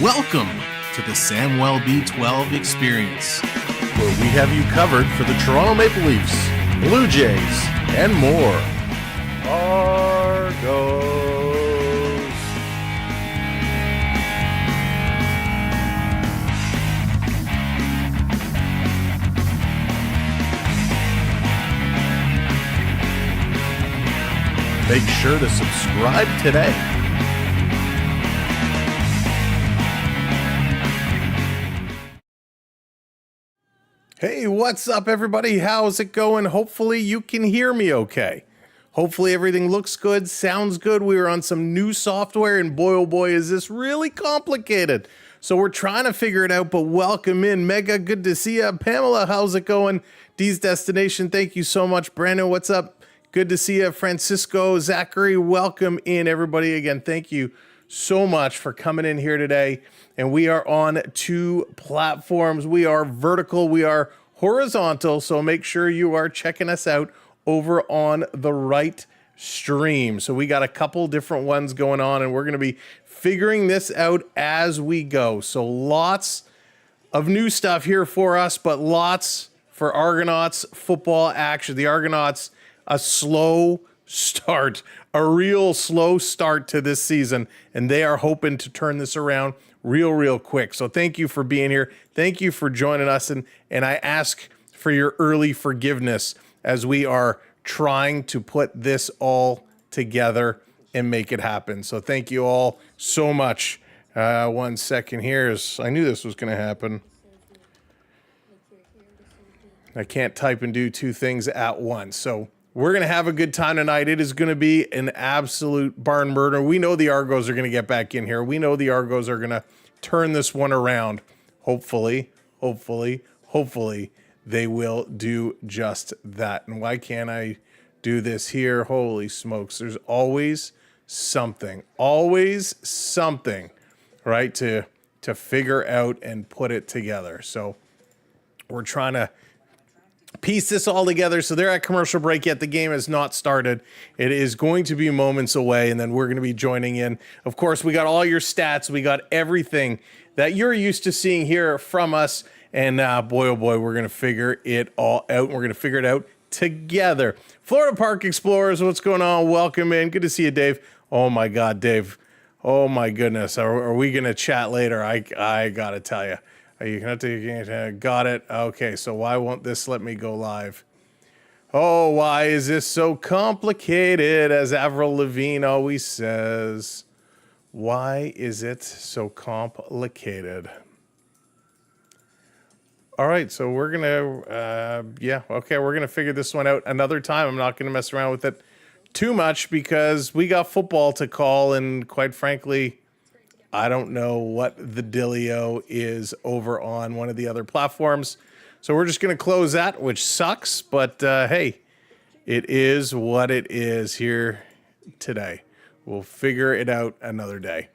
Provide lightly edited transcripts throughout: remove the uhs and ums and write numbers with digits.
Welcome to the Samwelb B12 experience, where we have you covered for the Toronto Maple Leafs, Blue Jays, and more. Argos. Make sure to subscribe today. Hey, what's up, everybody? How's it going? Hopefully you can hear me okay. Hopefully everything looks good, sounds good. We are on some new software, and boy, oh boy, is this really complicated. So we're trying to figure it out, but welcome in. Mega, good to see you. Pamela, how's it going? D's Destination, thank you so much. Brandon, what's up? Good to see you. Francisco, Zachary, welcome in, everybody. Again, thank you so much for coming in here today. And we are on two platforms. We are vertical, we are horizontal. So make sure you are checking us out over on the right stream. So we got a couple different ones going on, and we're going to be figuring this out as we go. So lots of new stuff here for us, but lots for Argonauts football action. The Argonauts, a slow start, a real slow start to this season, and they are hoping to turn this around real quick. So thank you for being here. Thank you for joining us, and I ask for your early forgiveness as we are trying to put this all together and make it happen. So thank you all so much. 1 second here. I knew this was going to happen. I can't type and do two things at once. So we're going to have a good time tonight. It is going to be an absolute barn burner. We know the Argos are going to get back in here. We know the Argos are going to turn this one around. Hopefully, they will do just that. And why can't I do this here? Holy smokes. There's always something, right, to figure out and put it together. So we're trying to piece this all together. So they're at commercial break yet. The game has not started. It is going to be moments away, and then we're going to be joining in. Of course, we got all your stats. We got everything that you're used to seeing here from us. And boy, oh boy, we're going to figure it all out. We're going to figure it out together. Florida Park Explorers, what's going on? Welcome in. Good to see you, Dave. Oh my God, Dave. Oh my goodness. Are we going to chat later? I got to tell you. You can got it. Okay, so why won't this let me go live? Oh, why is this so complicated, as Avril Lavigne always says? Why is it so complicated? All right, so we're going to, we're going to figure this one out another time. I'm not going to mess around with it too much because we got football to call, and quite frankly, I don't know what the dealio is over on one of the other platforms. So we're just going to close that, which sucks. But, hey, it is what it is here today. We'll figure it out another day.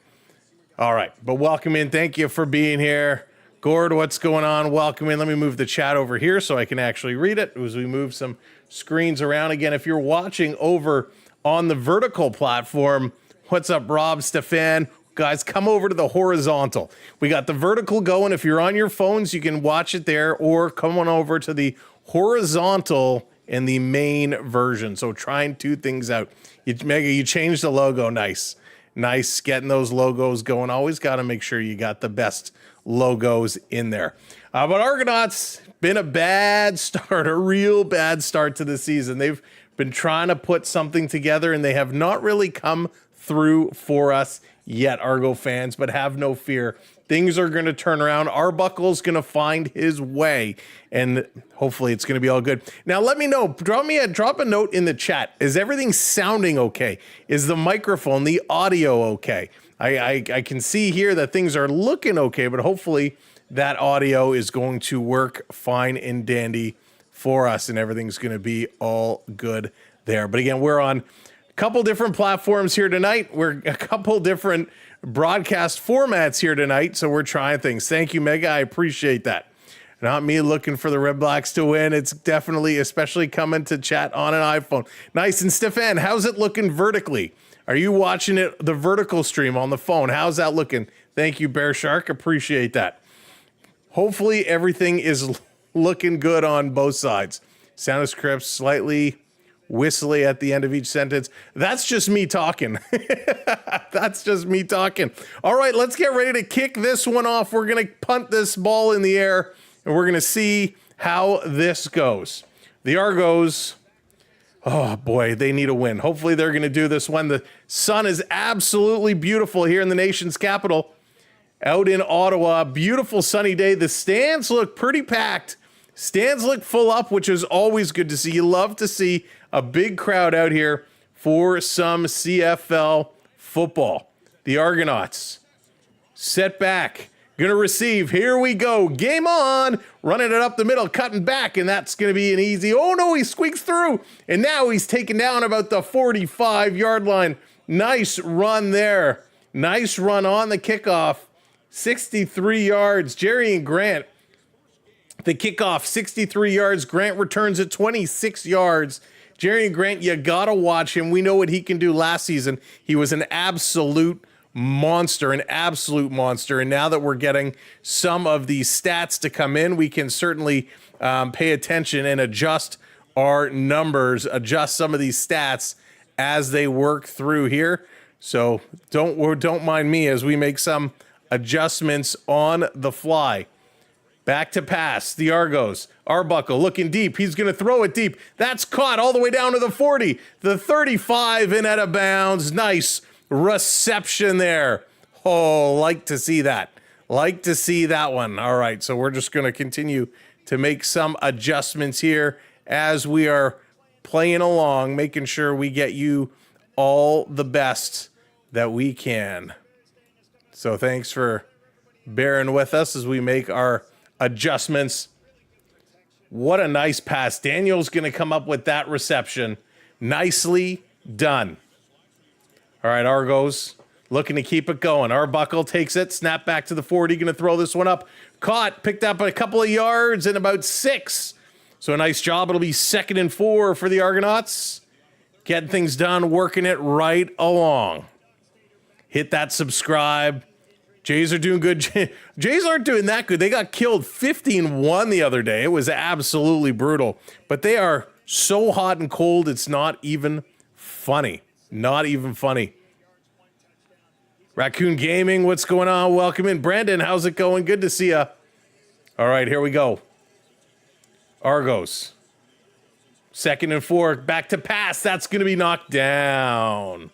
All right. But welcome in. Thank you for being here. Gord, what's going on? Welcome in. Let me move the chat over here so I can actually read it as we move some screens around. Again, if you're watching over on the vertical platform, what's up, Rob, Stefan? Guys, come over to the horizontal. We got the vertical going. If you're on your phones, you can watch it there, or come on over to the horizontal in the main version. So trying two things out. Mega, you changed the logo. Nice getting those logos going. Always got to make sure you got the best logos in there. But Argonauts, been a bad start, a real bad start to the season. They've been trying to put something together, and they have not really come through for us yet, Argo fans, but have no fear. Things are going to turn around. Arbuckle's going to find his way, and hopefully it's going to be all good. Now, let me know. Drop a note in the chat. Is everything sounding okay? Is the microphone, the audio okay? I can see here that things are looking okay, but hopefully that audio is going to work fine and dandy for us, and everything's going to be all good there. But again, we're on couple different platforms here tonight. We're a couple different broadcast formats here tonight, so we're trying things. Thank you, Mega. I appreciate that. Not me looking for the Redblacks to win. It's definitely, especially coming to chat on an iPhone. Nice. And Stefan, how's it looking vertically? Are you watching it, the vertical stream on the phone? How's that looking? Thank you, Bear Shark. Appreciate that. Hopefully everything is looking good on both sides. Sound of script slightly whistly at the end of each sentence. That's just me talking. That's just me talking. All right, let's get ready to kick this one off. We're going to punt this ball in the air, and we're going to see how this goes. The Argos, oh boy, they need a win. Hopefully they're going to do this one. The sun is absolutely beautiful here in the nation's capital, out in Ottawa. Beautiful sunny day. The stands look pretty packed. Stands look full up, which is always good to see. You love to see a big crowd out here for some CFL football. The Argonauts set back, gonna receive. Here we go. Game on. Running it up the middle, cutting back, and that's gonna be an easy. Oh no, he squeaks through, and now he's taken down about the 45-yard line. Nice run there. Nice run on the kickoff. 63 yards. Jerry and Grant. The kickoff, 63 yards. Grant returns at 26 yards. Jerry and Grant, you gotta watch him. We know what he can do last season. He was an absolute monster. And now that we're getting some of these stats to come in, we can certainly pay attention and adjust our numbers, adjust some of these stats as they work through here. So don't mind me as we make some adjustments on the fly. Back to pass, the Argos. Arbuckle looking deep. He's going to throw it deep. That's caught all the way down to the 40. The 35 and out of bounds. Nice reception there. Oh, like to see that. Like to see that one. All right, so we're just going to continue to make some adjustments here as we are playing along, making sure we get you all the best that we can. So thanks for bearing with us as we make our adjustments. What a nice pass. Daniel's going to come up with that reception. Nicely done. All right, Argos looking to keep it going. Arbuckle takes it, snap back to the 40, going to throw this one up. Caught, picked up a couple of yards and about 6. So a nice job. It'll be 2nd and 4 for the Argonauts. Getting things done, working it right along. Hit that subscribe. Jays are doing good. Jays aren't doing that good. They got killed 15-1 the other day. It was absolutely brutal. But they are so hot and cold, it's not even funny. Not even funny. Raccoon Gaming, what's going on? Welcome in. Brandon, how's it going? Good to see ya. All right, here we go. Argos. 2nd and 4. Back to pass. That's going to be knocked down.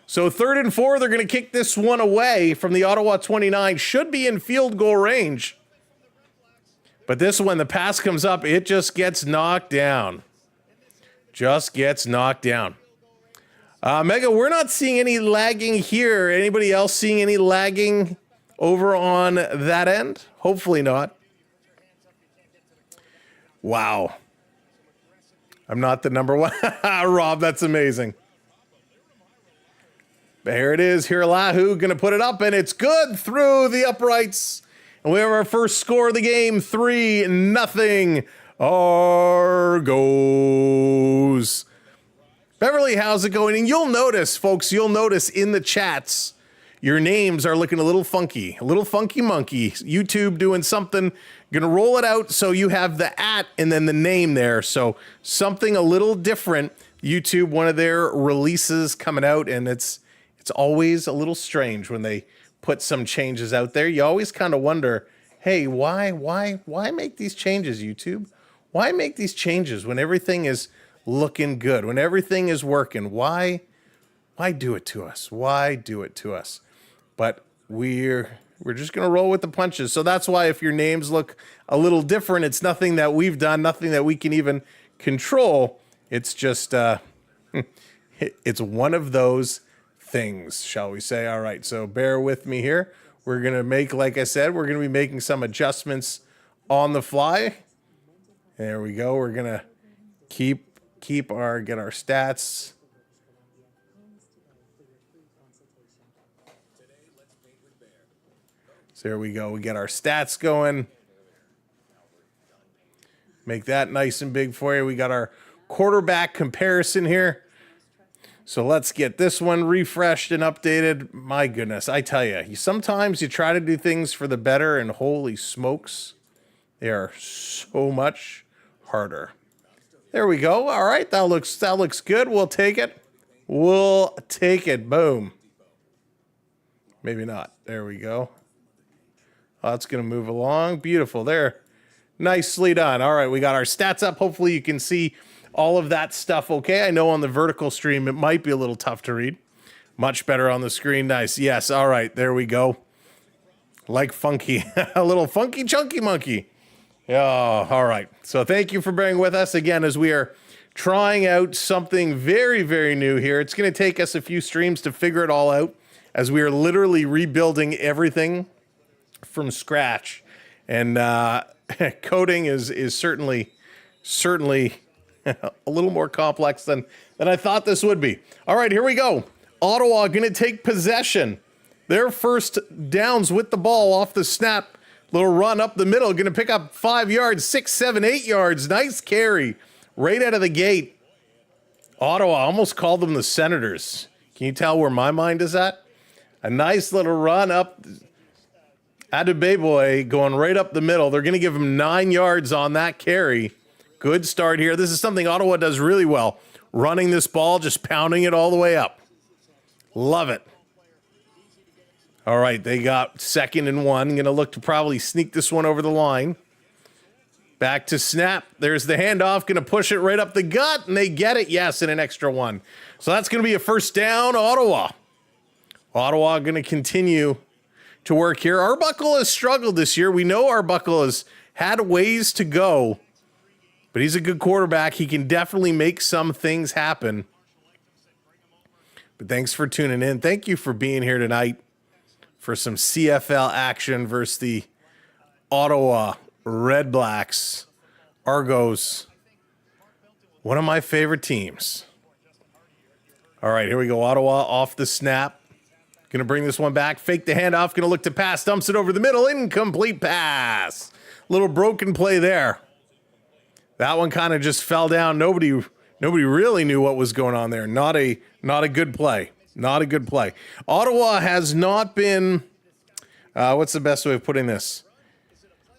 So 3rd and 4, they're going to kick this one away from the Ottawa 29. Should be in field goal range. But this one, the pass comes up, it just gets knocked down. Just gets knocked down. Mega, we're not seeing any lagging here. Anybody else seeing any lagging over on that end? Hopefully not. Wow. I'm not the number one. Rob, that's amazing. There it is. Hiralahu going to put it up, and it's good through the uprights. And we have our first score of the game, 3-0. Argos. Beverly, how's it going? And you'll notice, folks, in the chats, your names are looking a little funky monkey. YouTube doing something. Going to roll it out so you have the @ and then the name there. So something a little different. YouTube, one of their releases coming out, and it's always a little strange when they put some changes out there. You always kind of wonder, hey, why make these changes, YouTube? Why make these changes when everything is looking good, when everything is working? Why do it to us? Why do it to us? But we're just going to roll with the punches. So that's why if your names look a little different, it's nothing that we've done, nothing that we can even control. It's just, it's one of those things, shall we say. All right, so bear with me here. We're going to make, like I said, we're going to be making some adjustments on the fly. There we go. We're going to get our stats. So there we go. We get our stats going. Make that nice and big for you. We got our quarterback comparison here. So let's get this one refreshed and updated. My goodness, I tell you, sometimes you try to do things for the better, and holy smokes, they are so much harder. There we go. All right, that looks good. We'll take it. We'll take it. Boom. Maybe not. There we go. Oh, that's going to move along. Beautiful. There. Nicely done. All right, we got our stats up. Hopefully you can see all of that stuff okay. I know on the vertical stream it might be a little tough to read. Much better on the screen. Nice. Yes. All right. There we go. Like funky. A little funky chunky monkey. Oh, all right. So thank you for bearing with us again as we are trying out something very, very new here. It's going to take us a few streams to figure it all out as we are literally rebuilding everything from scratch. And coding is certainly a little more complex than I thought this would be. All right, here we go. Ottawa going to take possession. Their first downs with the ball off the snap. Little run up the middle. Going to pick up 5 yards, 6, 7, 8 yards. Nice carry right out of the gate. Ottawa, almost called them the Senators. Can you tell where my mind is at? A nice little run up. Adebayoye going right up the middle. They're going to give him 9 yards on that carry. Good start here. This is something Ottawa does really well. Running this ball, just pounding it all the way up. Love it. All right, they got 2nd and 1. Going to look to probably sneak this one over the line. Back to snap. There's the handoff. Going to push it right up the gut, and they get it. Yes, and an extra one. So that's going to be a first down, Ottawa. Ottawa going to continue to work here. Arbuckle has struggled this year. We know Arbuckle has had ways to go, but he's a good quarterback. He can definitely make some things happen. But thanks for tuning in. Thank you for being here tonight for some CFL action versus the Ottawa Redblacks. Argos, one of my favorite teams. All right, here we go. Ottawa off the snap. Going to bring this one back. Fake the handoff. Going to look to pass. Dumps it over the middle. Incomplete pass. Little broken play there. That one kind of just fell down. Nobody really knew what was going on there. Not a good play. Not a good play. Ottawa has not been, what's the best way of putting this?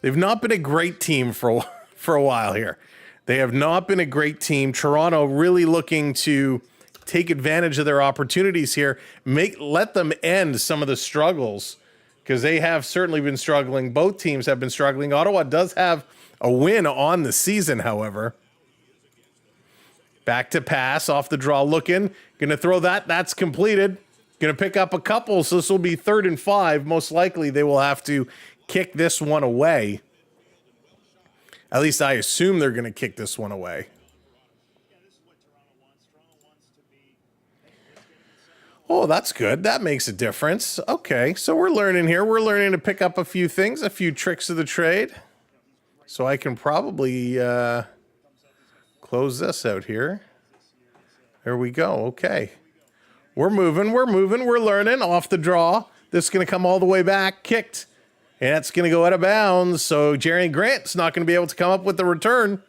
They've not been a great team for a while here. They have not been a great team. Toronto really looking to take advantage of their opportunities here. Let them end some of the struggles because they have certainly been struggling. Both teams have been struggling. Ottawa does have a win on the season, however. Back to pass, off the draw, looking. Going to throw that. That's completed. Going to pick up a couple, so this will be 3rd and 5. Most likely they will have to kick this one away. At least I assume they're going to kick this one away. Oh, that's good. That makes a difference. Okay, so we're learning here. We're learning to pick up a few things, a few tricks of the trade. So I can probably close this out here. There we go. Okay. We're moving. We're learning. Off the draw. This is going to come all the way back. Kicked. And it's going to go out of bounds. So Jerry Grant's not going to be able to come up with the return.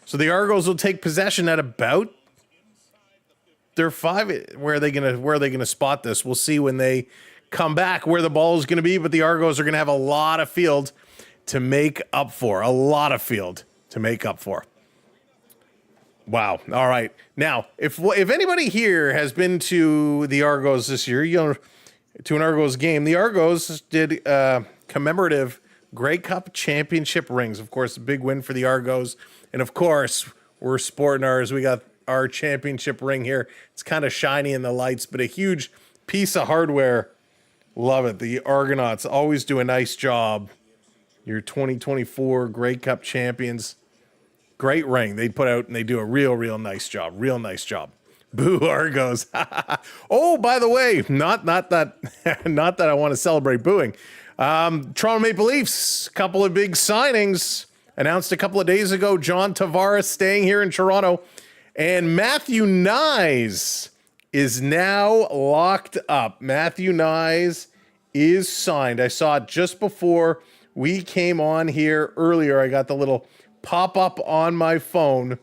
So the Argos will take possession at about their 5. Where are they going to spot this? We'll see when they come back where the ball is going to be. But the Argos are going to have a lot of field to make up for. A lot of field to make up for. Wow. All right. Now, if anybody here has been to the Argos this year, to an Argos game, the Argos did commemorative Grey Cup championship rings. Of course, a big win for the Argos. And of course, we're sporting ours. We got our championship ring here. It's kind of shiny in the lights, but a huge piece of hardware. Love it. The Argonauts always do a nice job. Your 2024 Grey Cup champions. Great ring they put out, and they do a real nice job. Real nice job. Boo Argos. Oh, by the way, not that I want to celebrate booing. Toronto Maple Leafs, couple of big signings announced a couple of days ago. John Tavares staying here in Toronto, and Matthew Nyes is now locked up. Matthew Nyes is signed. I saw it just before we came on here earlier. I got the little pop up on my phone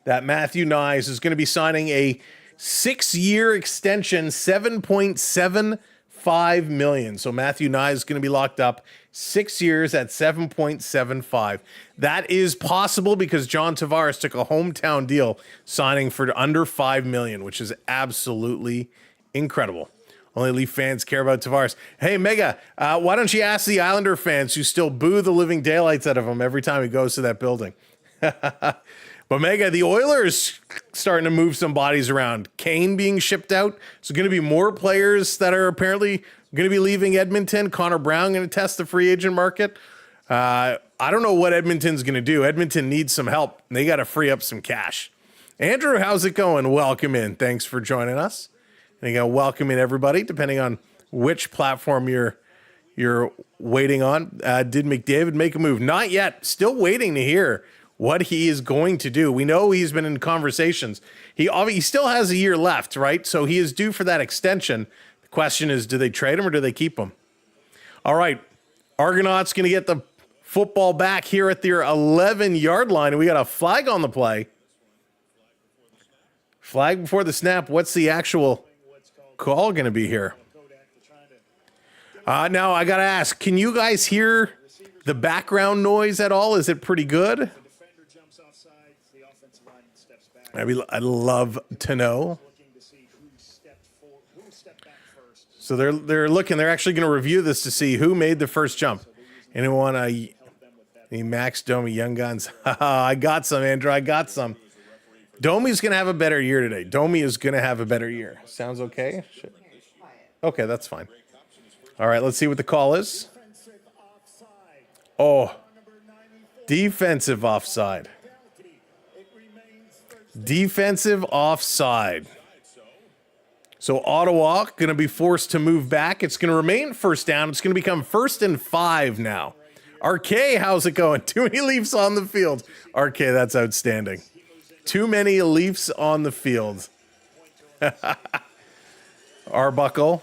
that Matthew Nyes is going to be signing a 6-year extension, $7.75 million. So Matthew Nye is going to be locked up 6 years at $7.75. That is possible because John Tavares took a hometown deal signing for under $5 million, which is absolutely incredible. Only Leaf fans care about Tavares. Hey, Mega, why don't you ask the Islander fans who still boo the living daylights out of him every time he goes to that building? But Mega, the Oilers starting to move some bodies around. Kane being shipped out. So going to be more players that are apparently going to be leaving Edmonton. Connor Brown going to test the free agent market. I don't know what Edmonton's going to do. Edmonton needs some help. They got to free up some cash. Andrew, how's it going? Welcome in. Thanks for joining us. And again, welcome in everybody, depending on which platform you're waiting on. Did McDavid make a move? Not yet. Still waiting to hear what he is going to do. We know he's been in conversations. He still has a year left, right? So he is due for that extension. The question is, do they trade him or do they keep him? All right. Argonauts going to get the football back here at their 11-yard line. And we got a flag on the play. Flag before the snap. What's the actual call going to be here? Now I got to ask, can you guys hear the background noise at all? Is it pretty good? I'd love to know. So they're looking. They're actually going to review this to see who made the first jump. Anyone? The Max Domi Young Guns. I got some, Andrew. I got some. Domi's going to have a better year today. Domi is going to have a better year. Sounds okay? Okay, that's fine. All right, let's see what the call is. Oh, defensive offside. Defensive offside. So Ottawa going to be forced to move back. It's going to remain first down. It's going to become 1st and 5 now. RK, how's it going? Too many Leafs on the field. RK, that's outstanding. Too many Leafs on the field. Arbuckle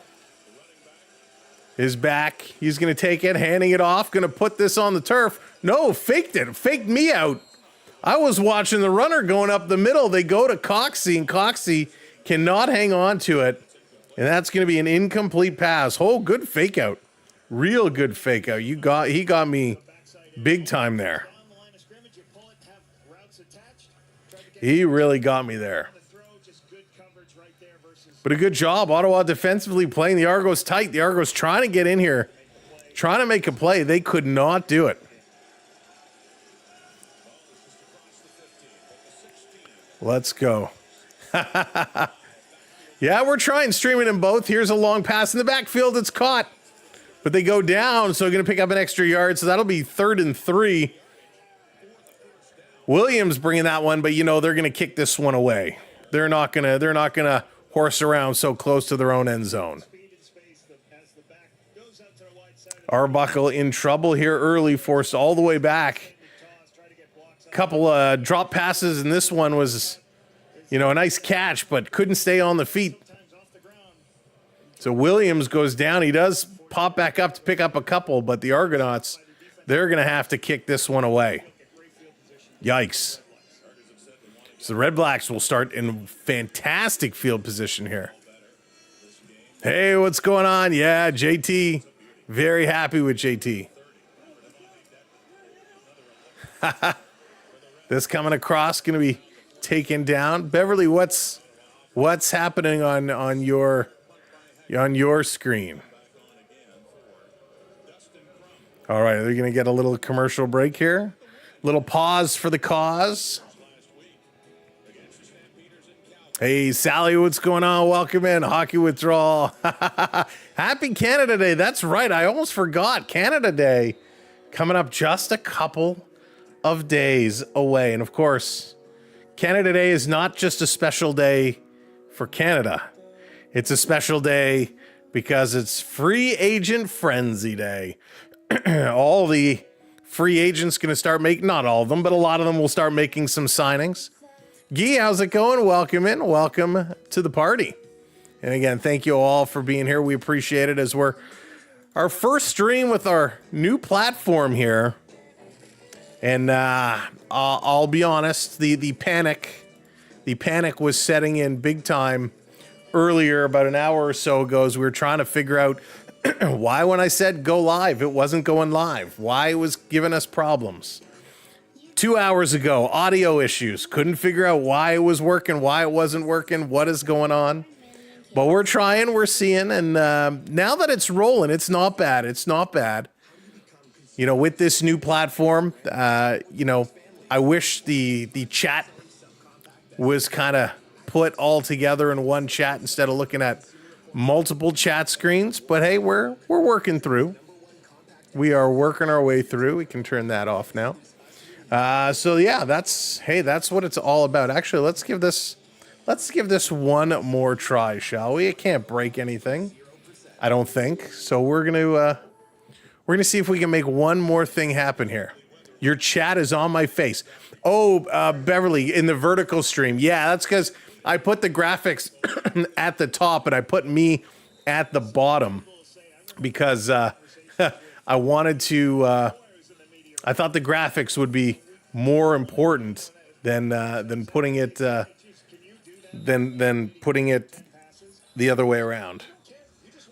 is back. He's going to take it, handing it off, going to put this on the turf. No, faked it. Faked me out. I was watching the runner going up the middle. They go to Coxie, and Coxie cannot hang on to it. And that's going to be an incomplete pass. Oh, good fake out. Real good fake out. He got me big time there. He really got me there. But a good job. Ottawa defensively playing the Argos tight. The Argos trying to get in here, trying to make a play. They could not do it. Let's go. Yeah, we're trying streaming them both. Here's a long pass in the backfield. It's caught. But they go down, so they're going to pick up an extra yard. So that'll be 3rd and 3. Williams bringing that one, but they're going to kick this one away. They're not going to horse around so close to their own end zone. Arbuckle in trouble here early, forced all the way back. Couple drop passes, and this one was, a nice catch, but couldn't stay on the feet. So Williams goes down. He does pop back up to pick up a couple, but the Argonauts, they're going to have to kick this one away. Yikes. So the Redblacks will start in fantastic field position here. Hey, what's going on? Yeah, JT. Very happy with JT. This coming across, going to be taken down. Beverly, what's happening on your screen? All right, they're going to get a little commercial break here. Little pause for the cause. Hey, Sally, what's going on? Welcome in. Hockey Withdrawal. Happy Canada Day. That's right. I almost forgot. Canada Day coming up just a couple of days away. And of course, Canada Day is not just a special day for Canada. It's a special day because it's Free Agent Frenzy Day. All the free agents going to start making, not all of them, but a lot of them will start making some signings. Guy, how's it going? Welcome in. Welcome to the party. And again, thank you all for being here. We appreciate it as we're our first stream with our new platform here. And I'll be honest, the panic the panic was setting in big time earlier, about an hour or so ago, as we were trying to figure out why when I said go live, it wasn't going live, why it was giving us problems. 2 hours ago, audio issues. Couldn't figure out why it was working, why it wasn't working, what is going on. But we're trying, we're seeing, and now that it's rolling, it's not bad. It's not bad. You know, with this new platform, you know, I wish the chat was kind of put all together in one chat instead of looking at multiple chat screens. But hey, we're working through. We are working our way through. We can turn that off now. So yeah, that's what it's all about. Actually, let's give this one more try, shall we? It can't break anything, I don't think. So we're gonna see if we can make one more thing happen here. Your chat is on my face. Oh, Beverly, in the vertical stream. Yeah, that's because I put the graphics at the top and I put me at the bottom because I wanted to. I thought the graphics would be more important than putting it than putting it the other way around.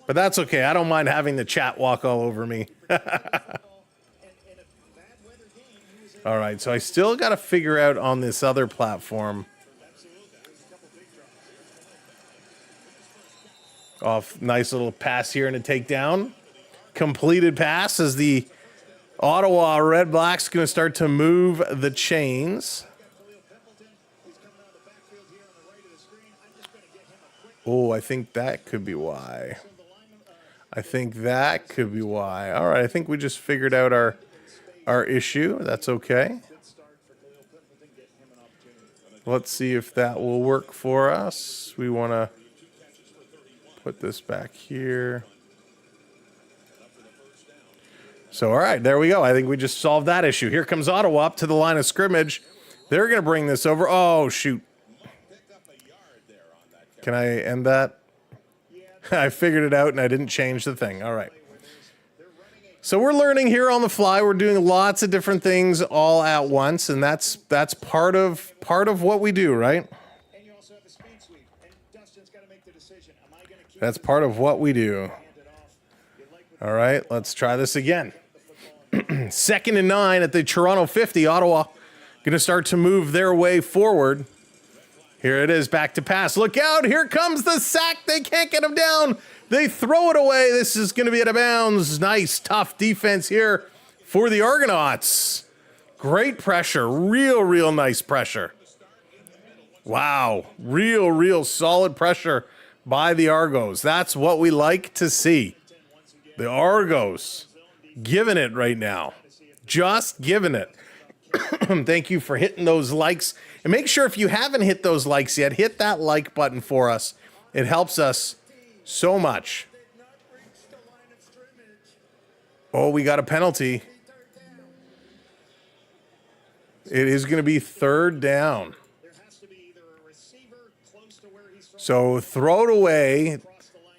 But that's okay. I don't mind having the chat walk all over me. All right, so I still got to figure out on this other platform. Off, nice little pass here and a takedown. Completed pass as the Ottawa Redblacks going to start to move the chains. Oh, I think that could be why. All right, I think we just figured out our issue. That's okay. Let's see if that will work for us. We want to put this back here. So, all right, there we go. I think we just solved that issue. Here comes Ottawa up to the line of scrimmage. They're going to bring this over. Oh, shoot. Can I end that? I figured it out and I didn't change the thing. All right. So we're learning here on the fly. We're doing lots of different things all at once, and that's part of what we do, right? That's part of what we do. All right, let's try this again. 2nd and 9 at the Toronto 50. Ottawa going to start to move their way forward. Here it is, back to pass. Look out, here comes the sack. They can't get him down. They throw it away. This is going to be out of bounds. Nice, tough defense here for the Argonauts. Great pressure, real nice pressure. Wow, real solid pressure by the Argos. That's what we like to see. The Argos giving it right now. Just giving it. Thank you for hitting those likes. And make sure if you haven't hit those likes yet, hit that like button for us. It helps us so much. Oh, we got a penalty. It is going to be 3rd down. So throw it away.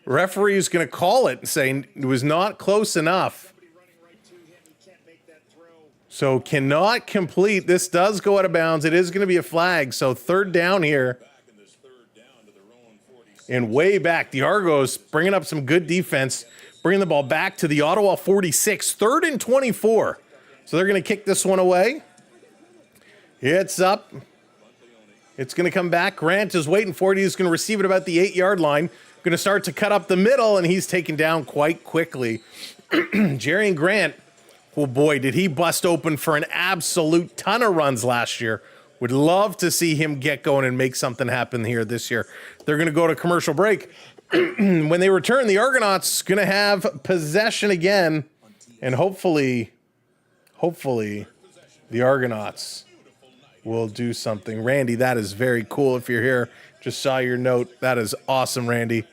Referee is going to call it, saying it was not close enough. So cannot complete. This does go out of bounds. It is going to be a flag. So 3rd down here. And way back, the Argos bringing up some good defense, bringing the ball back to the Ottawa 46. 3rd and 24. So they're going to kick this one away. It's up. It's going to come back. Grant is waiting for it. He's going to receive it about the 8-yard line. Going to start to cut up the middle, and he's taken down quite quickly. Jerry and Grant, oh boy, did he bust open for an absolute ton of runs last year. Would love to see him get going and make something happen here this year. They're going to go to commercial break. When they return, the Argonauts going to have possession again, and hopefully the Argonauts will do something. Randy, that is very cool. If you're here, just saw your note. That is awesome, Randy.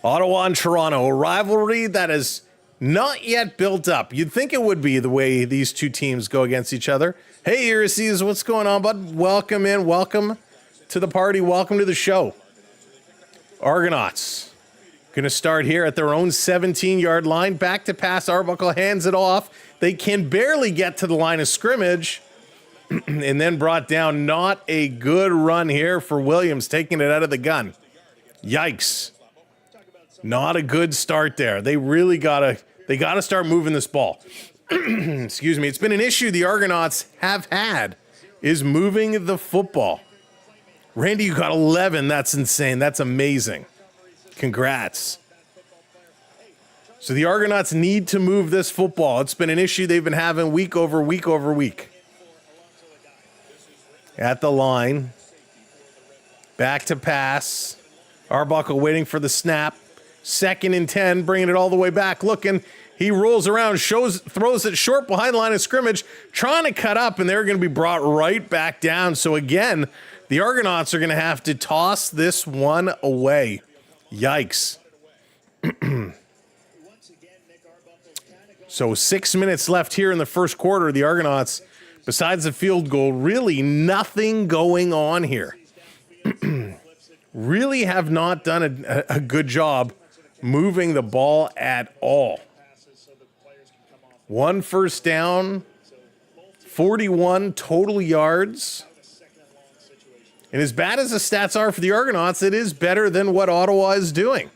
Ottawa and Toronto, a rivalry that is not yet built up. You'd think it would be the way these two teams go against each other. Hey, Irises, what's going on, bud? Welcome in. Welcome to the party. Welcome to the show. Argonauts going to start here at their own 17-yard line. Back to pass. Arbuckle hands it off. They can barely get to the line of scrimmage. and then brought down. Not a good run here for Williams, taking it out of the gun. Yikes. Not a good start there. They really gotta start moving this ball. Excuse me. It's been an issue the Argonauts have had, is moving the football. Randy, you got 11. That's insane. That's amazing. Congrats. So the Argonauts need to move this football. It's been an issue they've been having week over week over week. At the line. Back to pass. Arbuckle waiting for the snap. 2nd and 10, bringing it all the way back. Looking. He rolls around, throws it short behind the line of scrimmage, trying to cut up, and they're going to be brought right back down. So again, the Argonauts are going to have to toss this one away. Yikes. So 6 minutes left here in the first quarter. The Argonauts, besides the field goal, really nothing going on here. Really have not done a good job moving the ball at all. 1 first down, 41 total yards. And as bad as the stats are for the Argonauts, it is better than what Ottawa is doing.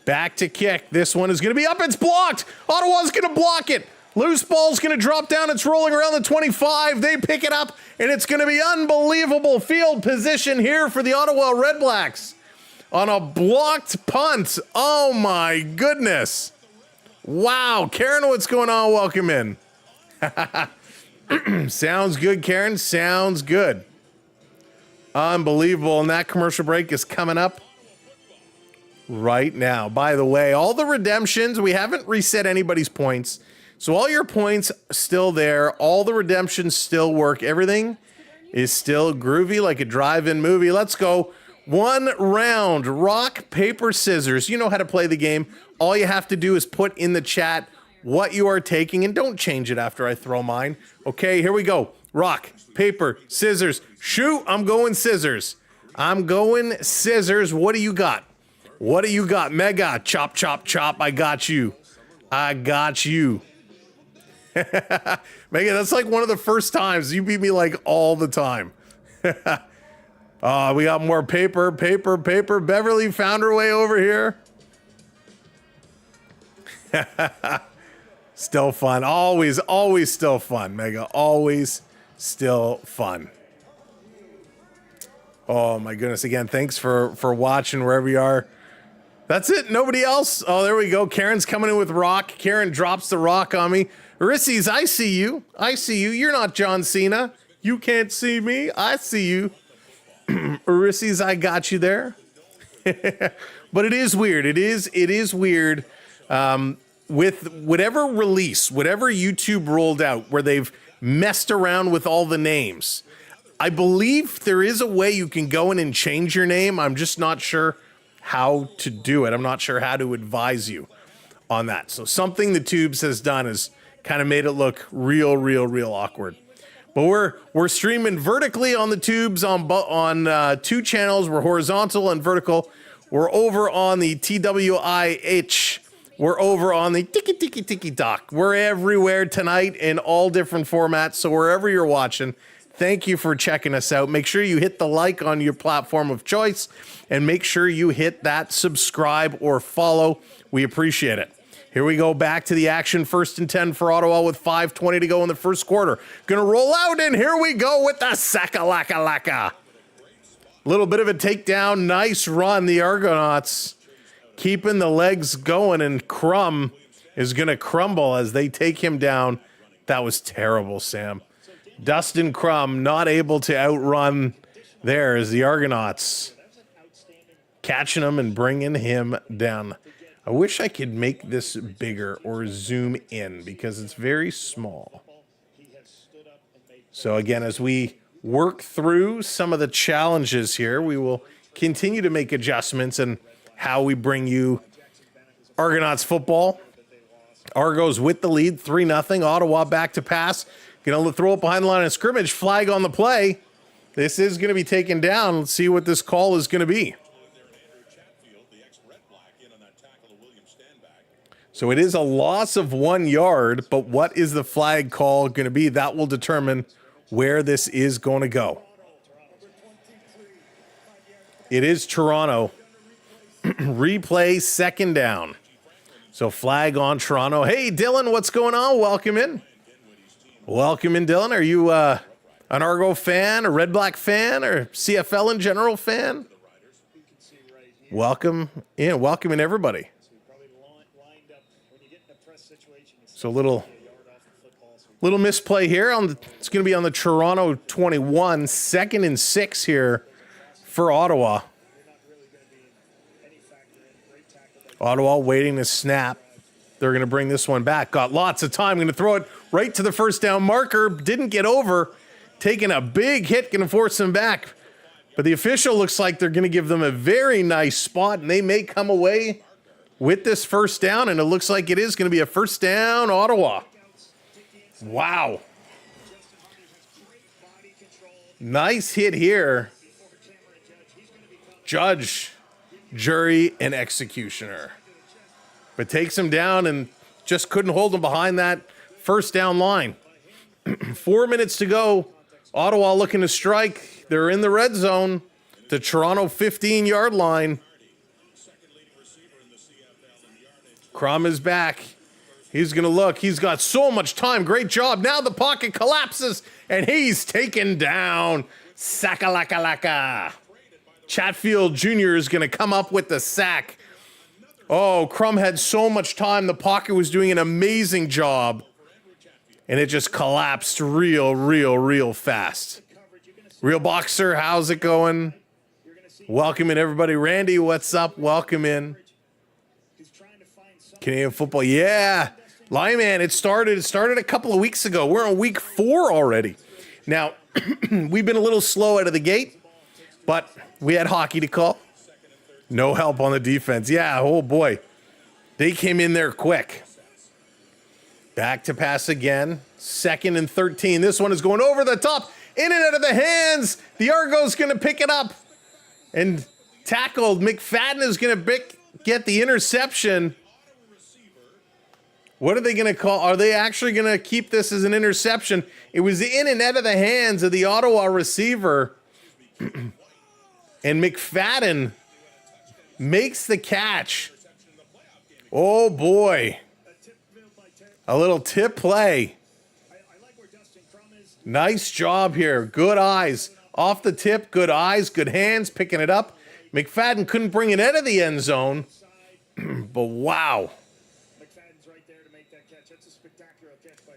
Back to kick. This one is going to be up. It's blocked. Ottawa's going to block it. Loose ball's going to drop down. It's rolling around the 25. They pick it up, and it's going to be unbelievable field position here for the Ottawa Redblacks on a blocked punt. Oh, my goodness. Wow. Karen, what's going on? Welcome in. Sounds good, Karen. Sounds good. Unbelievable. And that commercial break is coming up right now. By the way, all the redemptions, we haven't reset anybody's points. So all your points still there. All the redemptions still work. Everything is still groovy like a drive-in movie. Let's go. 1 round. Rock, paper, scissors. You know how to play the game. All you have to do is put in the chat what you are taking, and don't change it after I throw mine. Okay, here we go. Rock, paper, scissors. Shoot, I'm going scissors. I'm going scissors. What do you got? What do you got? Mega, chop, chop, chop. I got you. I got you. Mega, that's like one of the first times. You beat me like all the time. We got more paper, paper, paper. Beverly found her way over here. Still fun. Always, always still fun, Mega. Always still fun. Oh, my goodness. Again, thanks for watching wherever you are. That's it. Nobody else. Oh, there we go. Karen's coming in with rock. Karen drops the rock on me. Urisses, I see you. I see you. You're not John Cena. You can't see me. I see you. Urisses, I got you there. But it is weird. It is weird. With whatever release, whatever YouTube rolled out where they've messed around with all the names, I believe there is a way you can go in and change your name. I'm just not sure how to do it. I'm not sure how to advise you on that. So something the Tubes has done is kind of made it look real awkward. But we're streaming vertically on the Tubes on 2 channels. We're horizontal and vertical. We're over on the TWIH. We're over on the tiki doc. We're everywhere tonight in all different formats. So wherever you're watching, thank you for checking us out. Make sure you hit the like on your platform of choice, and make sure you hit that subscribe or follow. We appreciate it. Here we go back to the action. 1st and 10 for Ottawa with 5:20 to go in the first quarter. Gonna roll out, and here we go with the sakalaka. Little bit of a takedown. Nice run. The Argonauts keeping the legs going, and Crum is going to crumble as they take him down. That was terrible, Sam. Dustin Crum not able to outrun there as the Argonauts catching him and bringing him down. I wish I could make this bigger or zoom in because it's very small. So again, as we work through some of the challenges here, we will continue to make adjustments and how we bring you Argonauts football. Argos with the lead, 3-0. Ottawa back to pass. Going to throw it behind the line of scrimmage. Flag on the play. This is going to be taken down. Let's see what this call is going to be. So it is a loss of 1 yard, but what is the flag call going to be? That will determine where this is going to go. It is Toronto. Replay, second down. So flag on Toronto. Hey, Dylan, what's going on? Welcome in. Welcome in, Dylan. Are you an Argo fan, a Redblack fan, or CFL in general fan? Welcome in. Welcome in, everybody. So little misplay here. It's going to be on the Toronto 21, 2nd and 6 here for Ottawa. Ottawa waiting to snap. They're going to bring this one back. Got lots of time. Going to throw it right to the first down marker. Didn't get over. Taking a big hit. Going to force them back. But the official looks like they're going to give them a very nice spot, and they may come away with this first down, and it looks like it is going to be a first down, Ottawa. Wow. Nice hit here. Judge, jury, and executioner. But takes him down and just couldn't hold him behind that first down line. 4 minutes to go. Ottawa looking to strike. They're in the red zone. The Toronto 15-yard line. Crum is back. He's going to look. He's got so much time. Great job. Now the pocket collapses, and he's taken down. Sakalaka. Chatfield Jr. is going to come up with the sack. Oh, Crum had so much time. The pocket was doing an amazing job, and it just collapsed real fast. Real Boxer, how's it going? Welcome in, everybody. Randy, what's up? Welcome in. Canadian football, yeah. Lyman, it started a couple of weeks ago. We're on week 4 already. Now, we've been a little slow out of the gate, but we had hockey to call. No help on the defense. Yeah, oh boy. They came in there quick. Back to pass again. 2nd and 13. This one is going over the top. In and out of the hands. The Argos going to pick it up. And tackled. McFadden is going to get the interception. What are they going to call? Are they actually going to keep this as an interception? It was in and out of the hands of the Ottawa receiver. And McFadden makes the catch. Oh, boy. A little tip play. Nice job here. Good eyes. Off the tip, good eyes, good hands, picking it up. McFadden couldn't bring it out of the end zone. But wow.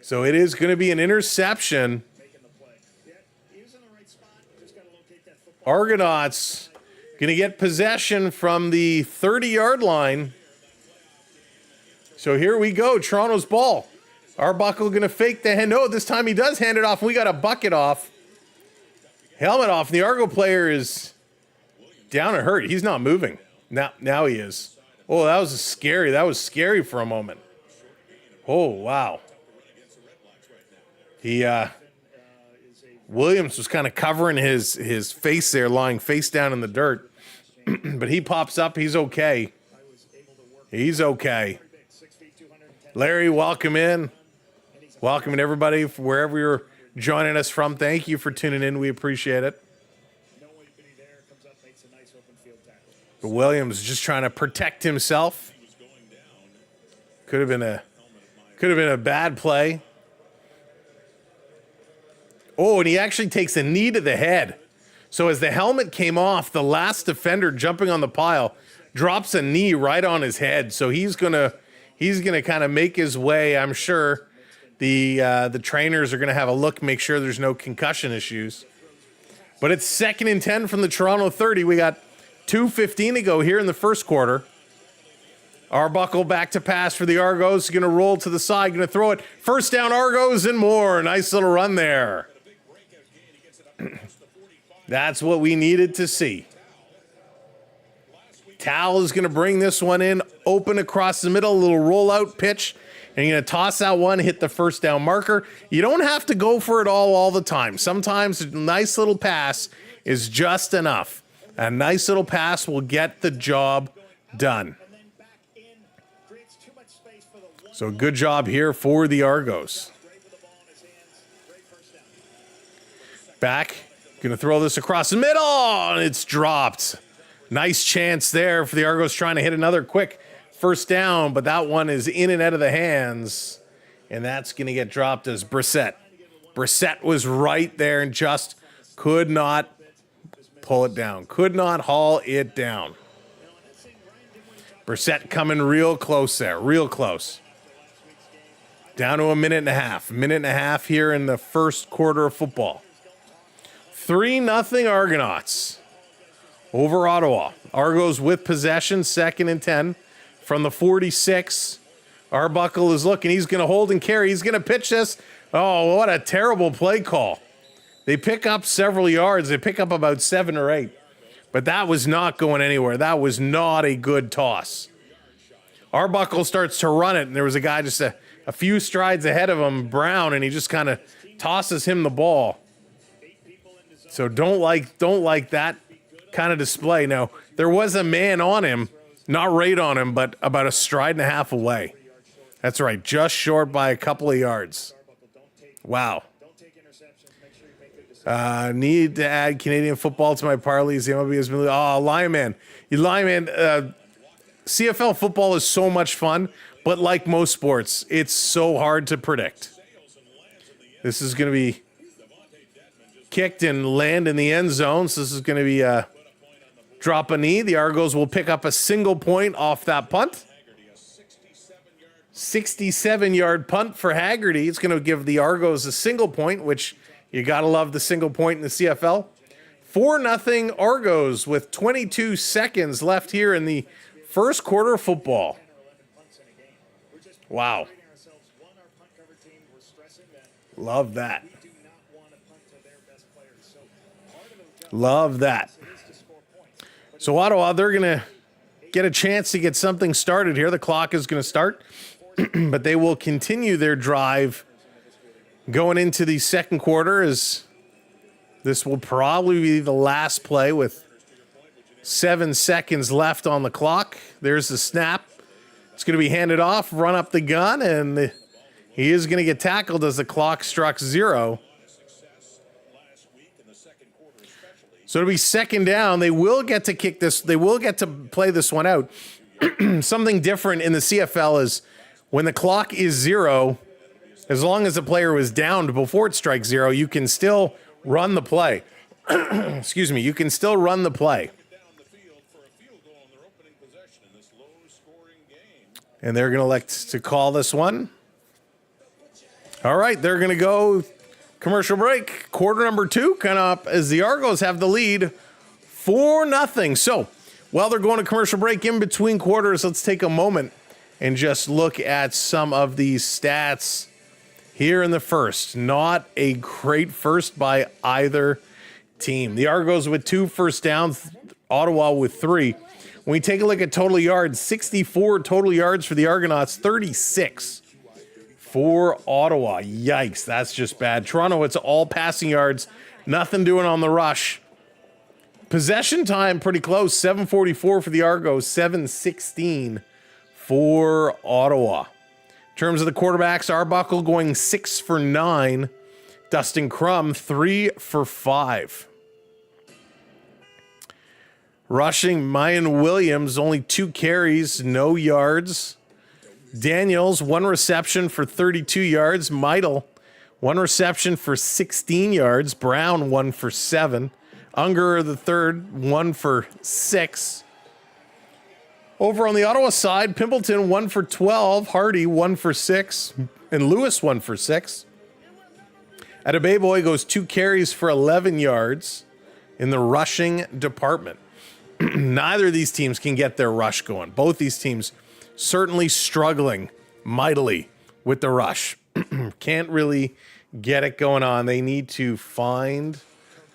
So it is going to be an interception. Argonauts going to get possession from the 30-yard line. So here we go. Toronto's ball. Arbuckle going to fake the hand. No, this time he does hand it off. We got a bucket off. Helmet off. The Argo player is down and hurt. He's not moving. Now he is. Oh, that was scary. That was scary for a moment. Oh, wow. Williams was kind of covering his face there, lying face down in the dirt. But he pops up. He's okay. He's okay. Larry, welcome in. Welcome in, everybody, wherever you're joining us from. Thank you for tuning in. We appreciate it. But Williams just trying to protect himself. Could have been a bad play. Oh, and he actually takes a knee to the head. So as the helmet came off, the last defender jumping on the pile drops a knee right on his head. So he's gonna kind of make his way. I'm sure the trainers are gonna have a look, make sure there's no concussion issues. But it's 2nd and 10 from the Toronto 30. We got 2:15 to go here in the first quarter. Arbuckle back to pass for the Argos. Going to roll to the side. Going to throw it. First down, Argos and more. Nice little run there. That's what we needed to see. Tal is going to bring this one in. Open across the middle. A little rollout pitch. And you're going to toss that one, hit the first down marker. You don't have to go for it all the time. Sometimes a nice little pass is just enough. A nice little pass will get the job done. So good job here for the Argos. Back. Going to throw this across the middle, and it's dropped. Nice chance there for the Argos trying to hit another quick first down, but that one is in and out of the hands, and that's going to get dropped as Brissett. Brissett was right there and just could not pull it down, could not haul it down. Brissett coming real close there, real close. Down to a minute and a half. Minute and a half here in the first quarter of football. 3-0 Argonauts over Ottawa. Argos with possession, 2nd and 10 from the 46. Arbuckle is looking. He's going to hold and carry. He's going to pitch this. Oh, what a terrible play call. They pick up several yards. They pick up about 7 or 8. But that was not going anywhere. That was not a good toss. Arbuckle starts to run it, and there was a guy just a few strides ahead of him, Brown, and he just kind of tosses him the ball. So don't like that kind of display. Now, there was a man on him, not right on him, but about a stride and a half away. That's right, just short by a couple of yards. Wow. Need to add Canadian football to my parlays. The MLB has been, Lyman. CFL football is so much fun, but like most sports, it's so hard to predict. This is going to be kicked and land in the end zone. So this is going to be a drop a knee. The Argos will pick up a single point off that punt. 67-yard punt for Haggerty. It's going to give the Argos a single point, which you got to love the single point in the CFL. 4-0 Argos with 22 seconds left here in the first quarter of football. Wow. Love that. Love that. So Ottawa, they're going to get a chance to get something started here. The clock is going to start, but they will continue their drive going into the second quarter, as this will probably be the last play with 7 seconds left on the clock. There's the snap. It's going to be handed off, run up the gun, and he is going to get tackled as the clock struck 0. So it'll be second down. They will get to kick this. They will get to play this one out. Something different in the CFL is when the clock is 0, as long as the player was downed before it strikes 0, you can still run the play. Excuse me. You can still run the play. And they're going to elect to call this one. All right, they're going to go commercial break. Quarter number 2 kind of up as the Argos have the lead 4-0. So while they're going to commercial break in between quarters, let's take a moment and just look at some of these stats here in the first. Not a great first by either team. The Argos with 2 first downs, Ottawa with 3. When we take a look at total yards, 64 total yards for the Argonauts, 36 for Ottawa. Yikes, that's just bad. Toronto, it's all passing yards, nothing doing on the rush. Possession time, pretty close, 7:44 for the Argos, 7:16 for Ottawa. In terms of the quarterbacks, Arbuckle going 6 for 9. Dustin Crum, 3 for 5. Rushing, Mayan Williams, only 2 carries, no yards. Daniels, 1 reception for 32 yards. Meidel, 1 reception for 16 yards. Brown, 1 for 7. Unger, the third, 1 for 6. Over on the Ottawa side, Pimpleton, 1 for 12. Hardy, 1 for 6. And Lewis, 1 for 6. Adebayoboy goes 2 carries for 11 yards in the rushing department. Neither of these teams can get their rush going. Both these teams certainly struggling mightily with the rush. Can't really get it going on. They need to find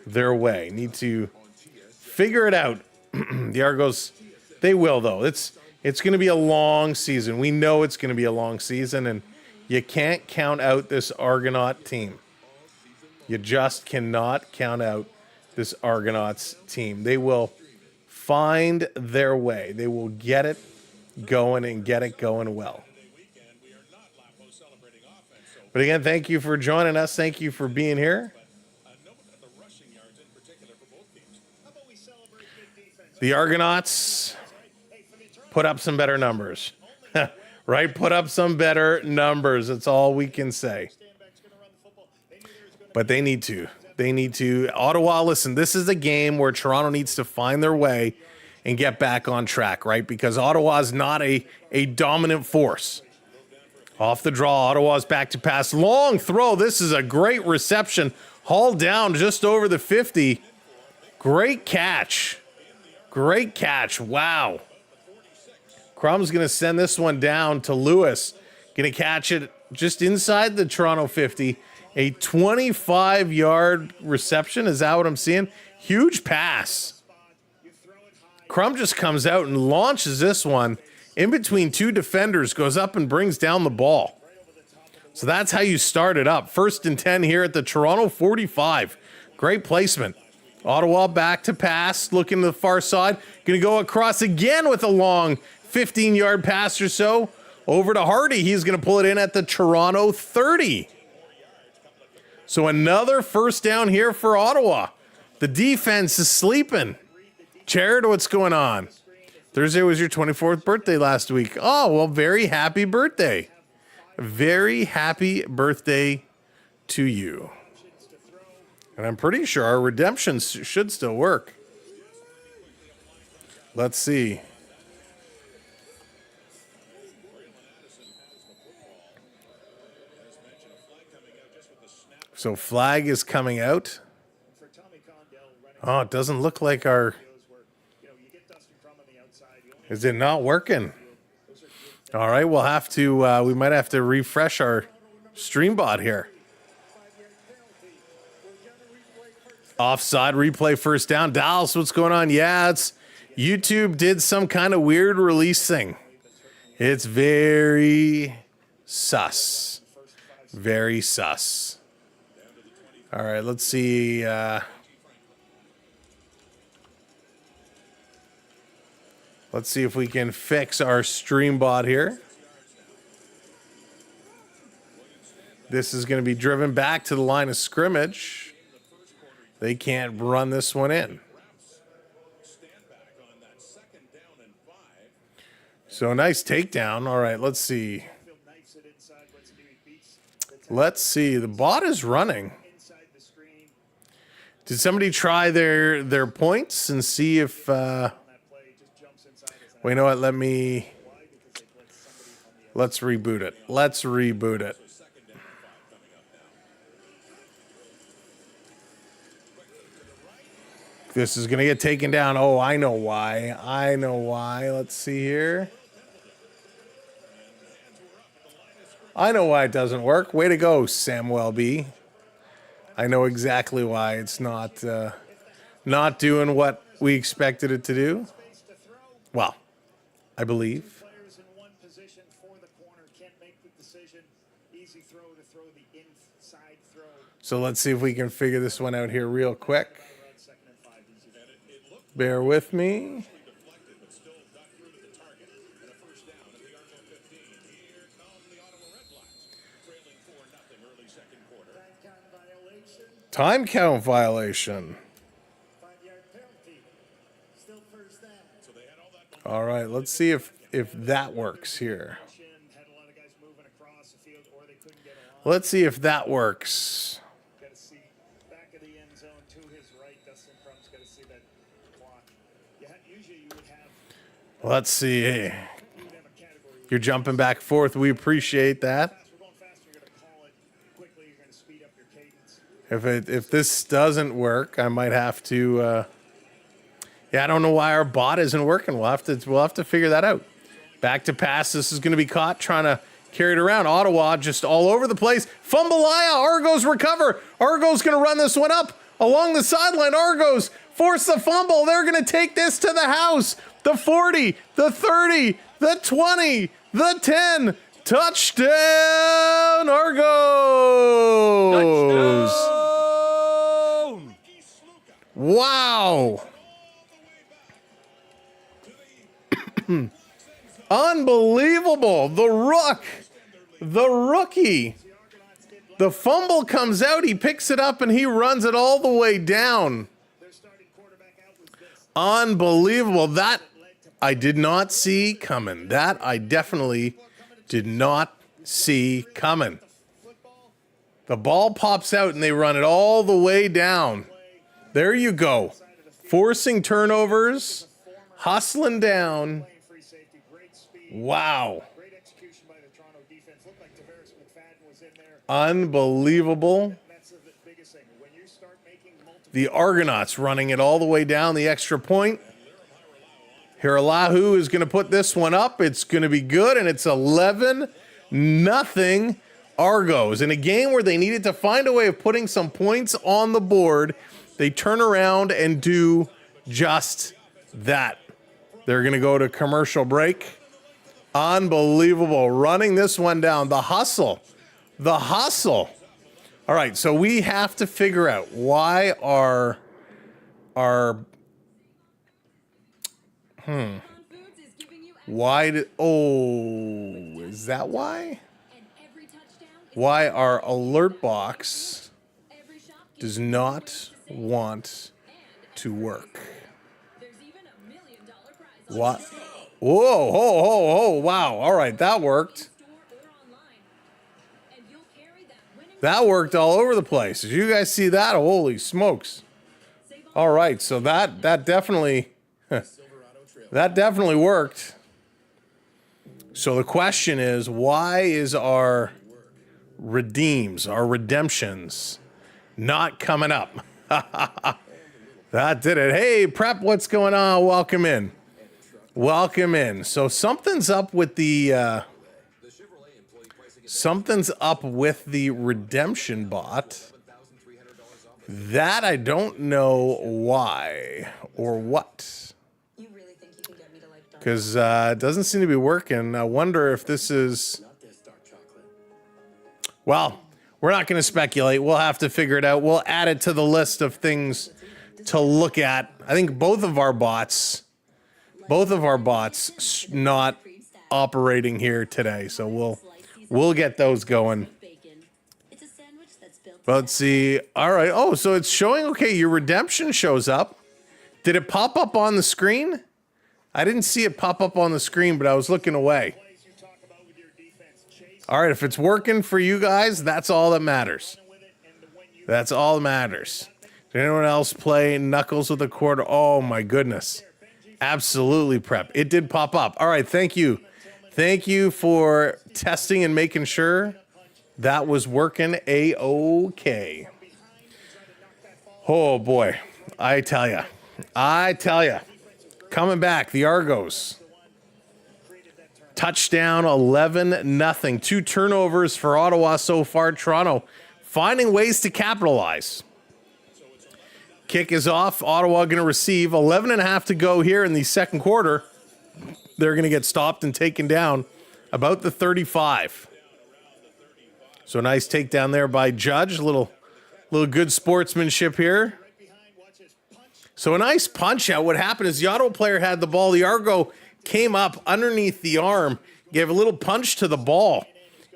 their way. Need to figure it out. The Argos, they will though. It's going to be a long season. We know it's going to be a long season, and you can't count out this Argonaut team. You just cannot count out this Argonauts team. They will find their way. They will get it going and get it going well. But again, thank you for joining us. Thank you for being here. The Argonauts put up some better numbers. Right? Put up some better numbers. That's all we can say. But they need to. They need to. Ottawa, listen, this is a game where Toronto needs to find their way and get back on track, right? Because Ottawa's not a dominant force. Off the draw, Ottawa's back to pass. Long throw. This is a great reception. Hauled down just over the 50. Great catch. Great catch. Wow. Crum's going to send this one down to Lewis. Going to catch it just inside the Toronto 50. A 25-yard reception. Is that what I'm seeing? Huge pass. Crum just comes out and launches this one in between two defenders, goes up and brings down the ball. So that's how you start it up. 1st and 10 here at the Toronto 45. Great placement. Ottawa back to pass, looking to the far side. Going to go across again with a long 15-yard pass or so. Over to Hardy. He's going to pull it in at the Toronto 30. So another first down here for Ottawa. The defense is sleeping. Jared, what's going on? Thursday was your 24th birthday last week. Oh, well, very happy birthday. Very happy birthday to you. And I'm pretty sure our redemption should still work. Let's see. So flag is coming out. Oh, it doesn't look like our... Is it not working? All right, we'll have to, we might have to refresh our stream bot here. Offside replay, first down. Dallas, what's going on? Yeah, it's YouTube did some kind of weird release thing. It's very sus. Very sus. All right, let's see. Let's see if we can fix our stream bot here. This is going to be driven back to the line of scrimmage. They can't run this one in. So nice takedown. All right, let's see. Let's see. The bot is running. Did somebody try their points and see if... well, you know what? Let's reboot it. Let's reboot it. This is going to get taken down. Oh, I know why. I know why. Let's see here. I know why it doesn't work. Way to go, Samwelb. I know exactly why it's not doing what we expected it to do. Well, I believe. So let's see if we can figure this one out here real quick. Bear with me. Time count violation. All right, let's see if that works here. Let's see if that works. Let's see. You're jumping back and forth. We appreciate that. If this doesn't work, I might have to. Yeah, I don't know why our bot isn't working. We'll have to figure that out. Back to pass. This is going to be caught trying to carry it around. Ottawa just all over the place. Fumbalaya. Argos recover. Argos going to run this one up along the sideline. Argos force the fumble. They're going to take this to the house. The 40, the 30, the 20, the 10. Touchdown, Argos! Touchdown! Wow! Unbelievable! The rookie. The fumble comes out. He picks it up and he runs it all the way down. Unbelievable. That I did not see coming. That I definitely did not see coming. The ball pops out and they run it all the way down. There you go. Forcing turnovers, hustling down. Wow. Unbelievable. The Argonauts running it all the way down the extra point. Hiralahu is going to put this one up. It's going to be good, and it's 11-0 Argos. In a game where they needed to find a way of putting some points on the board, they turn around and do just that. They're going to go to commercial break. Unbelievable. Running this one down. The hustle. The hustle. All right, so we have to figure out why our is that why? Why our alert box does not want to work. What? Whoa, wow. All right, that worked. That worked all over the place. Did you guys see that? Holy smokes. All right, so that definitely that definitely worked. So the question is, why is our redemptions not coming up? That did it. Hey, Prep, what's going on? Welcome in. Welcome in. So something's up with the redemption bot. That I don't know why or what. Because it doesn't seem to be working. I wonder if this is... Well, we're not going to speculate. We'll have to figure it out. We'll add it to the list of things to look at. I think both of our bots not operating here today. So we'll get those going. But let's see. All right. Oh, so it's showing. Okay, your redemption shows up. Did it pop up on the screen? I didn't see it pop up on the screen, but I was looking away. All right, if it's working for you guys, that's all that matters. That's all that matters. Did anyone else play Knuckles with a quarter? Oh, my goodness. Absolutely, Prep. It did pop up. All right, thank you. Thank you for testing and making sure that was working A-OK. Oh, boy. I tell you. Coming back, the Argos. Touchdown, 11-0. 2 turnovers for Ottawa so far. Toronto finding ways to capitalize. Kick is off. Ottawa going to receive 11.5 to go here in the second quarter. They're going to get stopped and taken down about the 35. So nice takedown there by Judge. Little good sportsmanship here. So a nice punch out. What happened is the Ottawa player had the ball. The Argo came up underneath the arm, gave a little punch to the ball,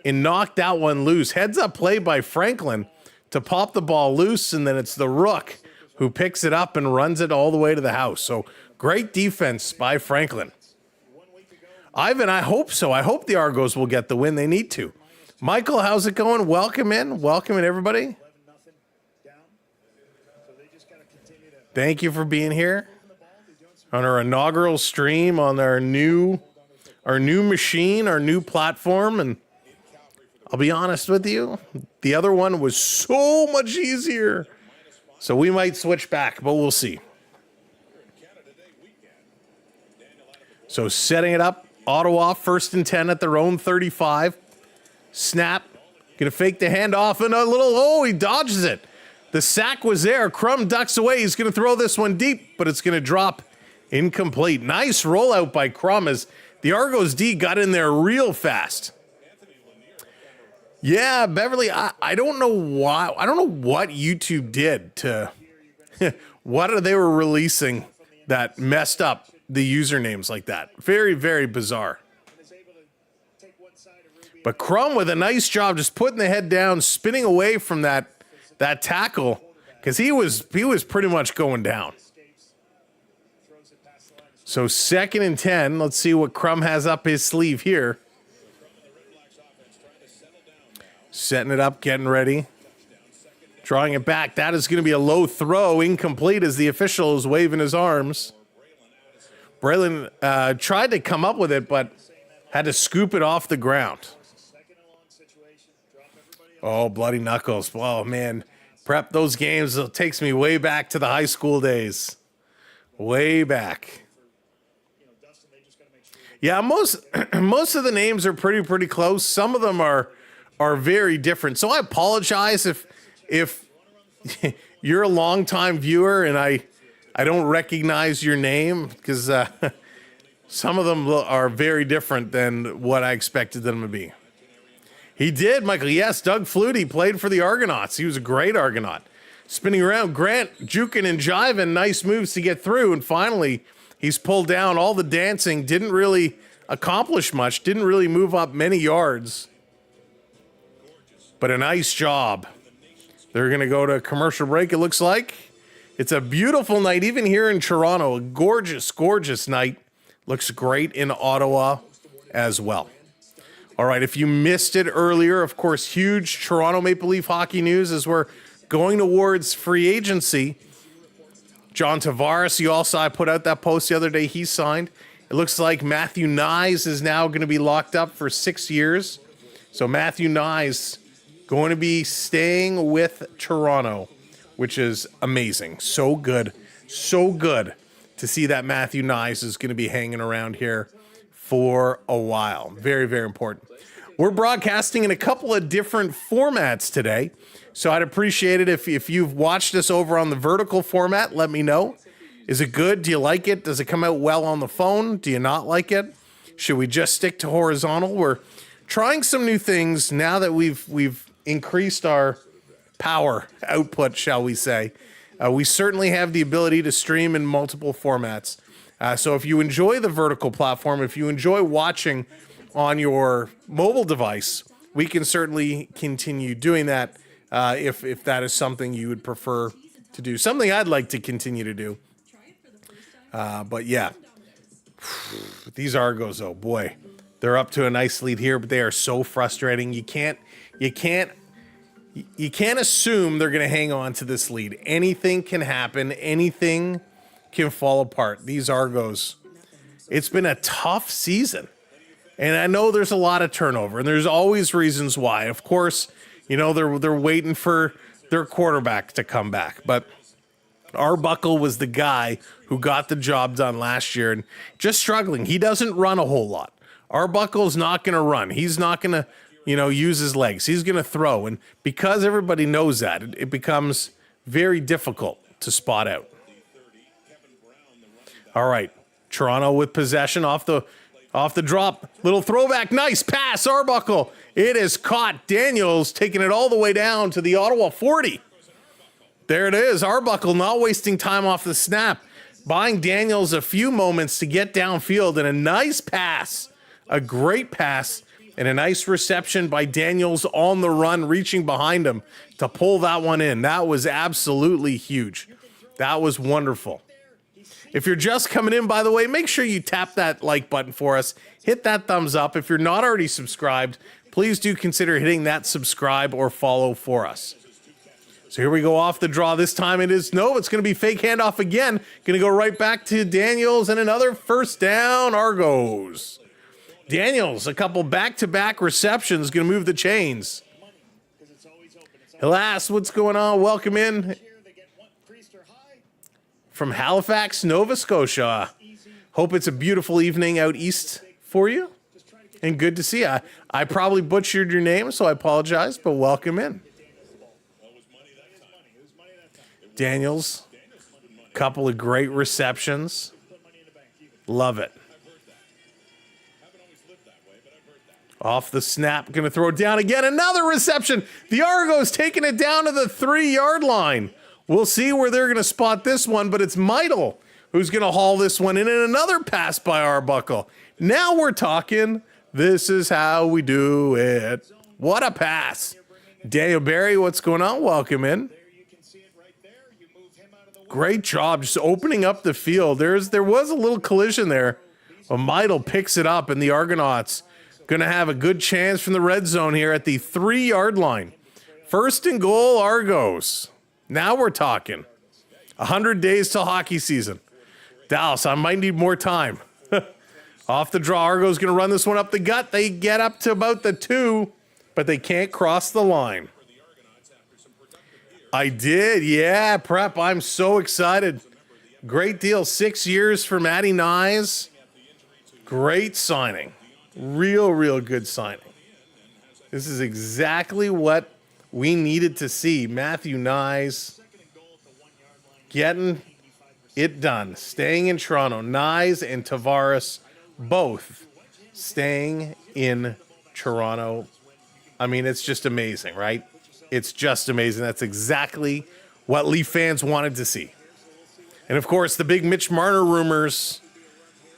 and knocked that one loose. Heads up play by Franklin to pop the ball loose, and then it's the Rook who picks it up and runs it all the way to the house. So great defense by Franklin. Ivan, I hope so. I hope the Argos will get the win. They need to. Michael, how's it going? Welcome in, everybody. Thank you for being here on our inaugural stream on our new machine, our new platform. And I'll be honest with you, the other one was so much easier. So we might switch back, but we'll see. So setting it up, Ottawa 1st and 10 at their own 35. Snap, gonna fake the handoff and he dodges it. The sack was there. Crum ducks away. He's going to throw this one deep, but it's going to drop incomplete. Nice rollout by Crum as the Argos D got in there real fast. Yeah, Beverly, I don't know why. I don't know what YouTube did to what they were releasing that messed up the usernames like that. Very, very bizarre. But Crum with a nice job just putting the head down, spinning away from that tackle, because he was pretty much going down. So 2nd and 10. Let's see what Crum has up his sleeve here. Setting it up, getting ready. Drawing it back. That is going to be a low throw, incomplete as the official is waving his arms. Braylon tried to come up with it, but had to scoop it off the ground. Oh, bloody knuckles. Oh, man. Prep those games. It takes me way back to the high school days. Way back. Yeah, most of the names are pretty close. Some of them are very different. So I apologize if you're a longtime viewer and I don't recognize your name, because some of them are very different than what I expected them to be. He did, Michael. Yes, Doug Flutie played for the Argonauts. He was a great Argonaut. Spinning around, Grant juking and jiving, nice moves to get through, and finally he's pulled down. All the dancing didn't really accomplish much, didn't really move up many yards, but a nice job. They're going to go to a commercial break, it looks like. It's a beautiful night, even here in Toronto. A gorgeous, gorgeous night. Looks great in Ottawa as well. All right, if you missed it earlier, of course, huge Toronto Maple Leaf hockey news as we're going towards free agency. John Tavares, you also, I put out that post the other day, he signed. It looks like Matthew Nyes is now going to be locked up for 6 years. So Matthew Nyes going to be staying with Toronto, which is amazing. So good to see that Matthew Nyes is going to be hanging around here for a while. Very, very important. We're broadcasting in a couple of different formats today, so I'd appreciate it if you've watched us over on the vertical format. Let me know. Is it good? Do you like it? Does it come out well on the phone? Do you not like it? Should we just stick to horizontal? We're trying some new things now that we've increased our power output, shall we say. We certainly have the ability to stream in multiple formats. So if you enjoy the vertical platform, if you enjoy watching on your mobile device, we can certainly continue doing that if that is something you would prefer to do. Something I'd like to continue to do. But yeah, these Argos, oh boy, they're up to a nice lead here, but they are so frustrating. You can't assume they're going to hang on to this lead. Anything can happen. Anything can fall apart. These Argos, it's been a tough season. And I know there's a lot of turnover, and there's always reasons why. Of course, you know, they're waiting for their quarterback to come back. But Arbuckle was the guy who got the job done last year and just struggling. He doesn't run a whole lot. Arbuckle's not going to run. He's not going to, use his legs. He's going to throw. And because everybody knows that, it becomes very difficult to spot out. All right, Toronto with possession off the drop. Little throwback, nice pass, Arbuckle. It is caught. Daniels taking it all the way down to the Ottawa 40. There it is, Arbuckle not wasting time off the snap. Buying Daniels a few moments to get downfield, and a nice pass. A great pass and a nice reception by Daniels on the run, reaching behind him to pull that one in. That was absolutely huge. That was wonderful. If you're just coming in, by the way, make sure you tap that like button for us. Hit that thumbs up. If you're not already subscribed, please do consider hitting that subscribe or follow for us. So here we go off the draw. This time it's going to be fake handoff again. Going to go right back to Daniels and another first down, Argos. Daniels, a couple back-to-back receptions, going to move the chains. Hilas, what's going on? Welcome in from Halifax, Nova Scotia. Hope it's a beautiful evening out east for you. And good to see you. I probably butchered your name, so I apologize, but welcome in. Daniels, couple of great receptions. Love it. Off the snap, going to throw it down again. Another reception. The Argos taking it down to the 3-yard line. We'll see where they're going to spot this one, but it's Meidel who's going to haul this one in, and another pass by Arbuckle. Now we're talking. This is how we do it. What a pass. Daniel Barry, what's going on? Welcome in. Great job just opening up the field. There was a little collision there. But Meidel picks it up, and the Argonauts going to have a good chance from the red zone here at the 3-yard line. First and goal, Argos. Now we're talking. 100 days till hockey season. Dallas, I might need more time. Off the draw, Argos going to run this one up the gut. They get up to about the 2, but they can't cross the line. I did, yeah, Prep. I'm so excited. Great deal. 6 years for Matty Nyes. Great signing. Real good signing. This is exactly what we needed to see. Matthew Nyes getting it done. Staying in Toronto. Nyes and Tavares both staying in Toronto. I mean, it's just amazing, right? It's just amazing. That's exactly what Leaf fans wanted to see. And, of course, the big Mitch Marner rumors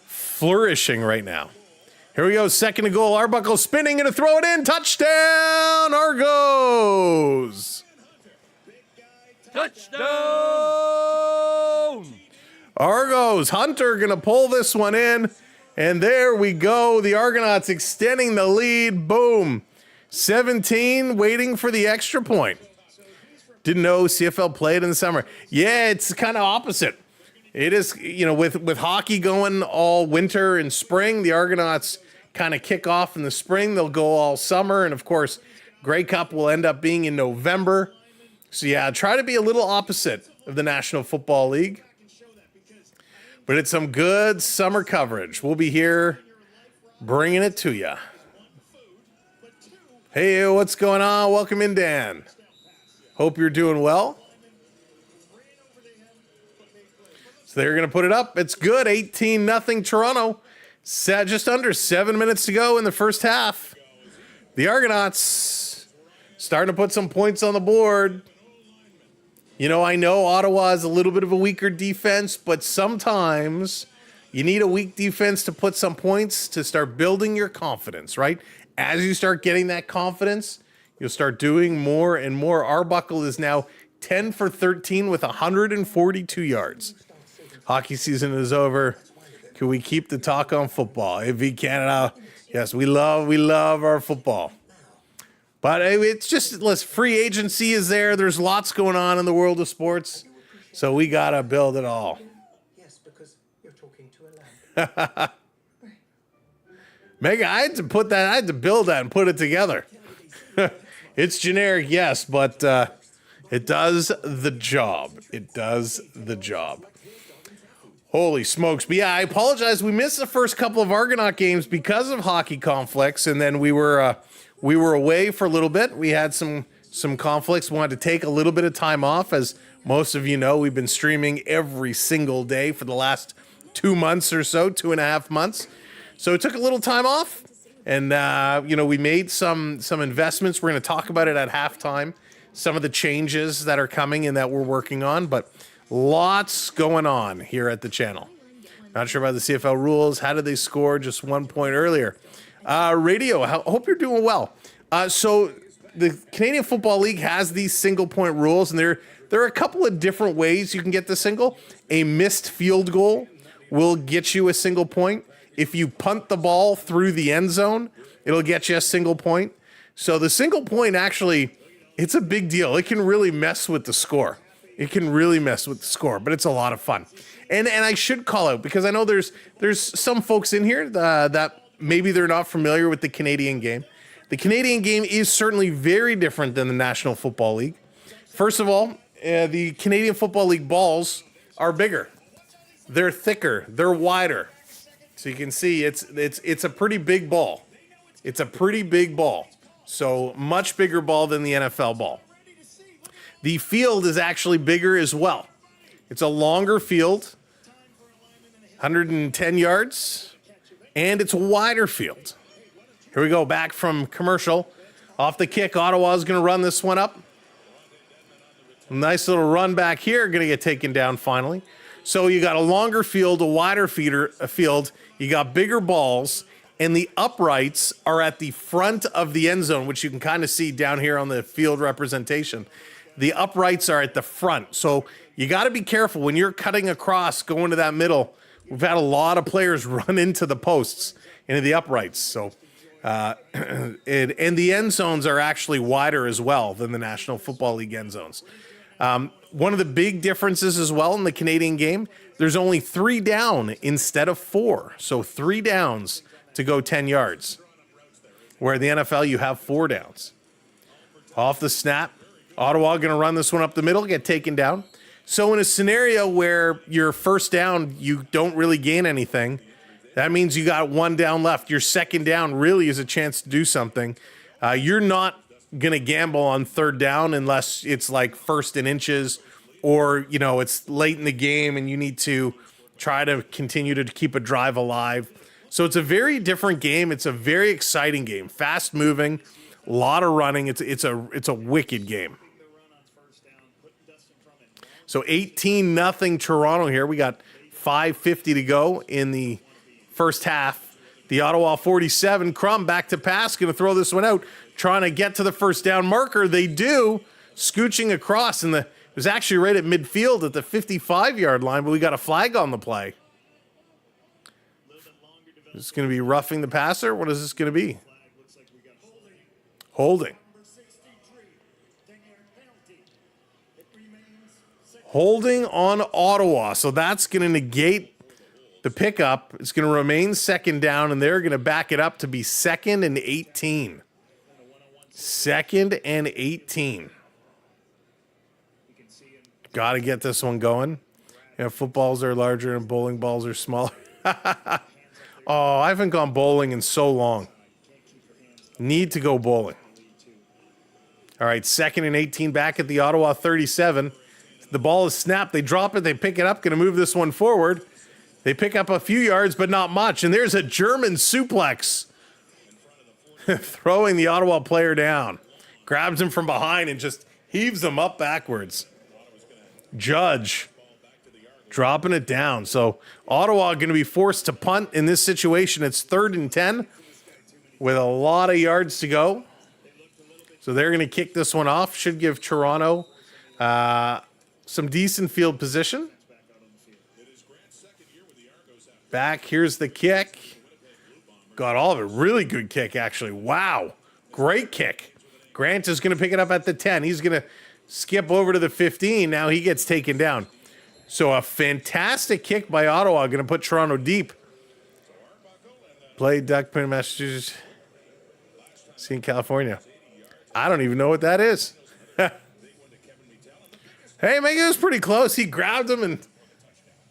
flourishing right now. Here we go. Second and goal. Arbuckle spinning. Going to throw it in. Touchdown, Argos. Touchdown! Argos. Hunter going to pull this one in. And there we go. The Argonauts extending the lead. Boom. 17, waiting for the extra point. Didn't know CFL played in the summer. Yeah, it's kind of opposite. It is, with hockey going all winter and spring, the Argonauts kind of kick off in the spring. They'll go all summer. And, of course, Grey Cup will end up being in November. So, yeah, try to be a little opposite of the National Football League. But it's some good summer coverage. We'll be here bringing it to you. Hey, what's going on? Welcome in, Dan. Hope you're doing well. So they're going to put it up. It's good. 18-0 Toronto. Just under 7 minutes to go in the first half. The Argonauts starting to put some points on the board. I know Ottawa is a little bit of a weaker defense, but sometimes you need a weak defense to put some points to start building your confidence, right? As you start getting that confidence, you'll start doing more and more. Arbuckle is now 10 for 13 with 142 yards. Hockey season is over. Can we keep the talk on football? AV Canada, yes, we love our football. But it's just, free agency is there. There's lots going on in the world of sports. So we got to build it all. Yes, because you're talking to a lamb. Mega, I had to build that and put it together. It's generic, yes, but it does the job. It does the job. Holy smokes. But yeah, I apologize. We missed the first couple of Argonaut games because of hockey conflicts, and then we were away for a little bit. We had some conflicts. We wanted to take a little bit of time off. As most of you know, we've been streaming every single day for the last 2 months or so, 2.5 months. So it took a little time off, and we made some investments. We're going to talk about it at halftime, some of the changes that are coming and that we're working on, but lots going on here at the channel. Not sure about the CFL rules. How did they score just 1 point earlier? Radio, hope you're doing well. So the Canadian Football League has these single-point rules, and there are a couple of different ways you can get the single. A missed field goal will get you a single point. If you punt the ball through the end zone, it'll get you a single point. So the single point, actually, it's a big deal. It can really mess with the score. But it's a lot of fun. And I should call out, because I know there's some folks in here that maybe they're not familiar with the Canadian game. The Canadian game is certainly very different than the National Football League. First of all, the Canadian Football League balls are bigger. They're thicker. They're wider. So you can see it's a pretty big ball. It's a pretty big ball. So much bigger ball than the NFL ball. The field is actually bigger as well. It's a longer field, 110 yards, and it's a wider field. Here we go, back from commercial. Off the kick, Ottawa's going to run this one up. Nice little run back here, going to get taken down finally. So you got a longer field, a wider field. You got bigger balls, and the uprights are at the front of the end zone, which you can kind of see down here on the field representation. the uprights are at the front. So you got to be careful when you're cutting across, going to that middle. We've had a lot of players run into the posts, into the uprights. So, and the end zones are actually wider as well than the National Football League end zones. One of the big differences as well in the Canadian game, there's only 3 down instead of 4. So 3 downs to go 10 yards. Where in the NFL, you have 4 downs. Off the snap, Ottawa going to run this one up the middle, get taken down. So in a scenario where your first down, you don't really gain anything, that means you got 1 down left. Your second down really is a chance to do something. You're not going to gamble on 3rd down unless it's like 1st and inches or, you know, it's late in the game and you need to try to continue to keep a drive alive. So it's a very different game. It's a very exciting game. Fast moving, a lot of running. It's a wicked game. So 18-0 Toronto here. We got 5:50 to go in the first half. The Ottawa 47, Crum back to pass, going to throw this one out, trying to get to the first down marker. They do, scooching across, and it was actually right at midfield at the 55-yard line, but we got a flag on the play. Is this going to be roughing the passer? What is this going to be? Holding. Holding on Ottawa. So that's going to negate the pickup. It's going to remain second down, and they're going to back it up to be 2nd and 18. 2nd and 18. Got to get this one going. Yeah, footballs are larger and bowling balls are smaller. Oh, I haven't gone bowling in so long. Need to go bowling. All right, 2nd and 18 back at the Ottawa 37. The ball is snapped. They drop it. They pick it up. Going to move this one forward. They pick up a few yards, but not much. And there's a German suplex. Throwing the Ottawa player down. Grabs him from behind and just heaves him up backwards. Judge dropping it down. So Ottawa going to be forced to punt in this situation. It's 3rd and 10 with a lot of yards to go. So they're going to kick this one off. Should give Toronto some decent field position. Back, here's the kick. Got all of it. Really good kick, actually. Wow. Great kick. Grant is going to pick it up at the 10. He's going to skip over to the 15. Now he gets taken down. So a fantastic kick by Ottawa. Going to put Toronto deep. Play Duck Pin, Massachusetts. See in California. I don't even know what that is. Hey, Megan was pretty close. He grabbed him and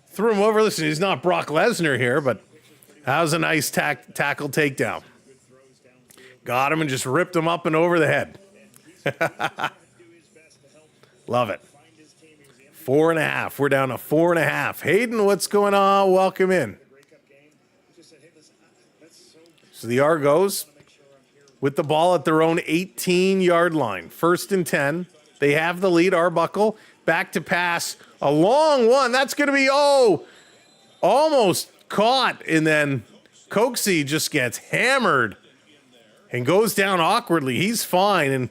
threw him over. Listen, he's not Brock Lesnar here, but that was a nice tackle takedown. Got him and just ripped him up and over the head. Love it. 4.5. We're down to 4.5. Hayden, what's going on? Welcome in. So the Argos with the ball at their own 18-yard line. 1st and 10. They have the lead. Arbuckle back to pass. A long one. That's going to be, almost caught. And then Coxie just gets hammered and goes down awkwardly. He's fine. And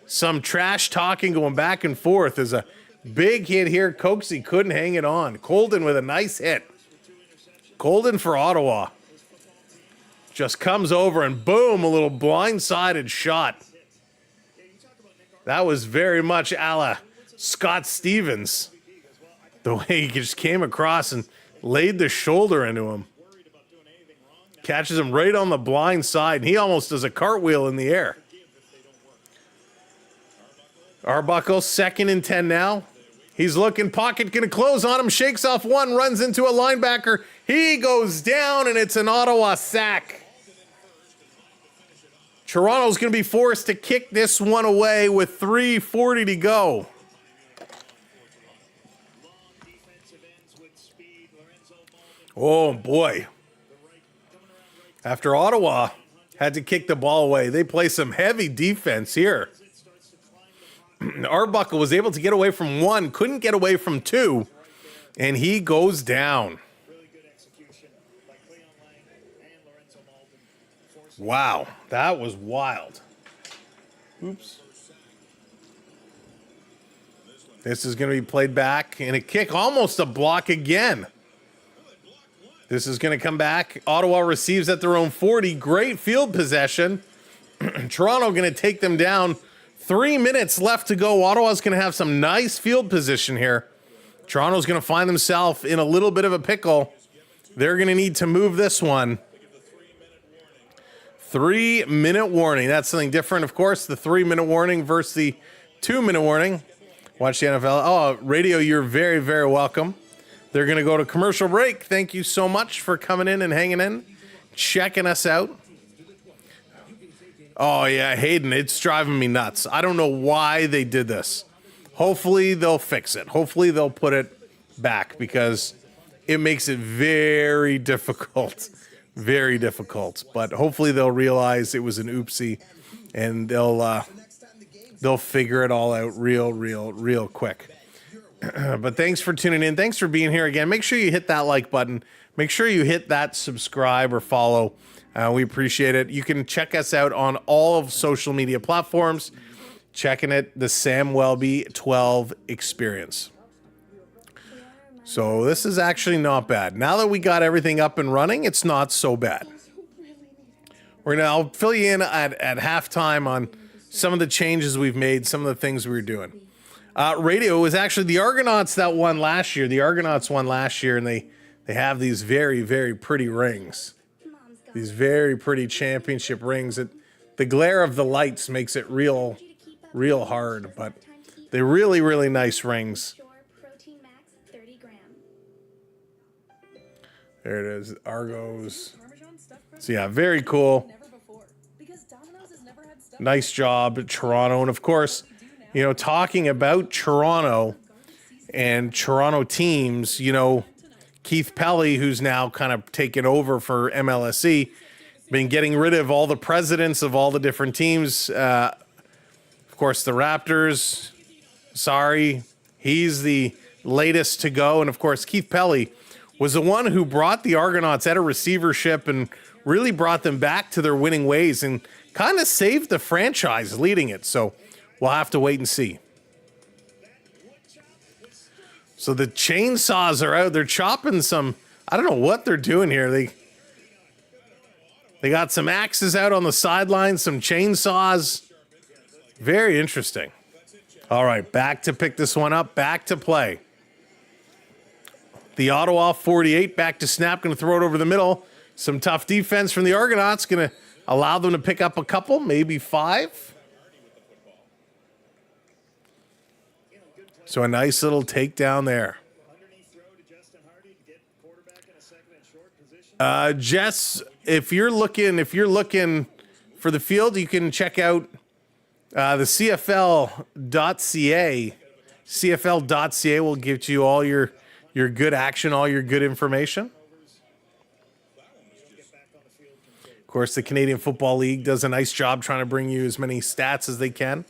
some trash talking going back and forth. There's a big hit here. Coxie couldn't hang it on. Colden with a nice hit. Colden for Ottawa. Just comes over and boom, a little blindsided shot. That was very much a la Scott Stevens. The way he just came across and laid the shoulder into him. Catches him right on the blind side, and he almost does a cartwheel in the air. Arbuckle, 2nd and 10 now. He's looking, pocket going to close on him, shakes off one, runs into a linebacker. He goes down, and it's an Ottawa sack. Toronto's going to be forced to kick this one away with 3:40 to go. Oh, boy. After Ottawa had to kick the ball away, they play some heavy defense here. Arbuckle was able to get away from 1, couldn't get away from 2, and he goes down. Wow, that was wild. Oops. This is going to be played back, and a kick, almost a block again. This is going to come back. Ottawa receives at their own 40. Great field possession. Toronto going to take them down. 3 minutes left to go. Ottawa's going to have some nice field position here. Toronto's going to find themselves in a little bit of a pickle. They're going to need to move this one. 3-minute warning. That's something different, of course. The 3-minute warning versus the 2-minute warning. Watch the NFL. Oh, radio, you're very, very welcome. They're going to go to commercial break. Thank you so much for coming in and hanging in, checking us out. Oh, yeah, Hayden, it's driving me nuts. I don't know why they did this. Hopefully they'll fix it. Hopefully they'll put it back because it makes it very difficult. Very difficult. But hopefully they'll realize it was an oopsie and they'll figure it all out real quick. But thanks for tuning in. Thanks for being here again. Make sure you hit that like button. Make sure you hit that subscribe or follow. We appreciate it. You can check us out on all of social media platforms. Checking it, the Samwelb 12 experience. So this is actually not bad. Now that we got everything up and running, it's not so bad. I'll fill you in at halftime on some of the changes we've made, some of the things we were doing. Radio was actually the Argonauts that won last year. The Argonauts won last year, and they have these very, very pretty rings. These very pretty championship rings. The glare of the lights makes it real hard, but they're really, really nice rings. There it is, Argos. So yeah, very cool. Nice job, Toronto. And of course, talking about Toronto and Toronto teams, Keith Pelly, who's now kind of taken over for MLSE, been getting rid of all the presidents of all the different teams. Of course, the Raptors, sorry, he's the latest to go. And of course, Keith Pelly was the one who brought the Argonauts out of receivership and really brought them back to their winning ways and kind of saved the franchise leading it. So we'll have to wait and see. So the chainsaws are out. They're chopping some, I don't know what they're doing here. They got some axes out on the sidelines, some chainsaws. Very interesting. All right, back to pick this one up, back to play. The Ottawa 48, back to snap, going to throw it over the middle. Some tough defense from the Argonauts, going to allow them to pick up a couple, maybe 5. So a nice little takedown there. Jess, if you're looking for the field, you can check out the CFL.ca. CFL.ca will give you all your good action, all your good information. Of course, the Canadian Football League does a nice job trying to bring you as many stats as they can.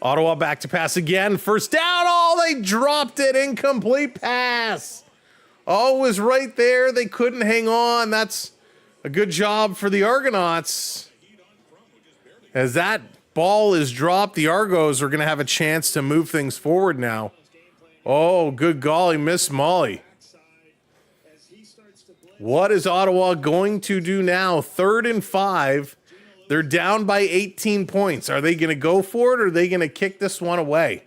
Ottawa back to pass again. First down. Oh, they dropped it. Incomplete pass. Oh, it was right there. They couldn't hang on. That's a good job for the Argonauts. As that ball is dropped, the Argos are going to have a chance to move things forward now. Oh, good golly, Miss Molly. What is Ottawa going to do now? 3rd and 5. They're down by 18 points. Are they going to go for it or are they going to kick this one away?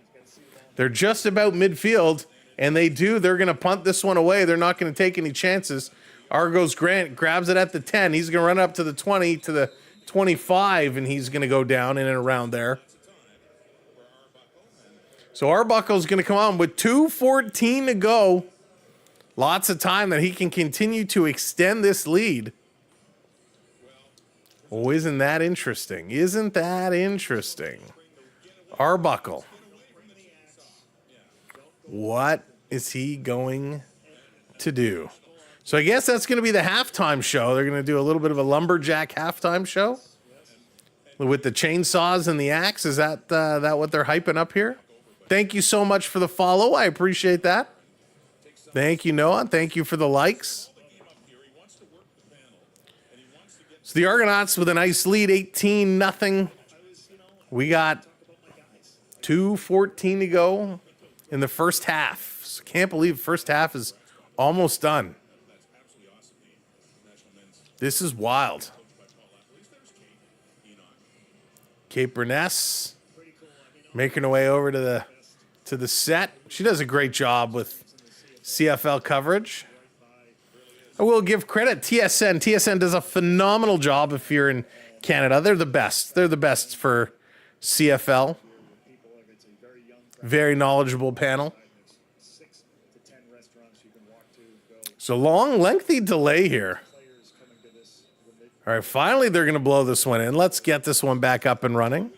They're just about midfield, and they're going to punt this one away. They're not going to take any chances. Argos Grant grabs it at the 10. He's going to run up to the 20, to the 25, and he's going to go down in and around there. So Arbuckle's going to come on with 2:14 to go. Lots of time that he can continue to extend this lead. Oh, isn't that interesting? Isn't that interesting? Arbuckle. What is he going to do? So I guess that's going to be the halftime show. They're going to do a little bit of a lumberjack halftime show with the chainsaws and the axe. Is that what they're hyping up here? Thank you so much for the follow. I appreciate that. Thank you, Noah. Thank you for the likes. So the Argonauts with a nice lead, 18-0. We got 2:14 to go in the first half. So can't believe first half is almost done. This is wild. Kate Burness making her way over to the set. She does a great job with CFL coverage. I will give credit TSN. TSN does a phenomenal job if you're in Canada. They're the best. They're the best for CFL. Very knowledgeable panel. So long, lengthy delay here. All right, finally they're going to blow this one in. Let's get this one back up and running.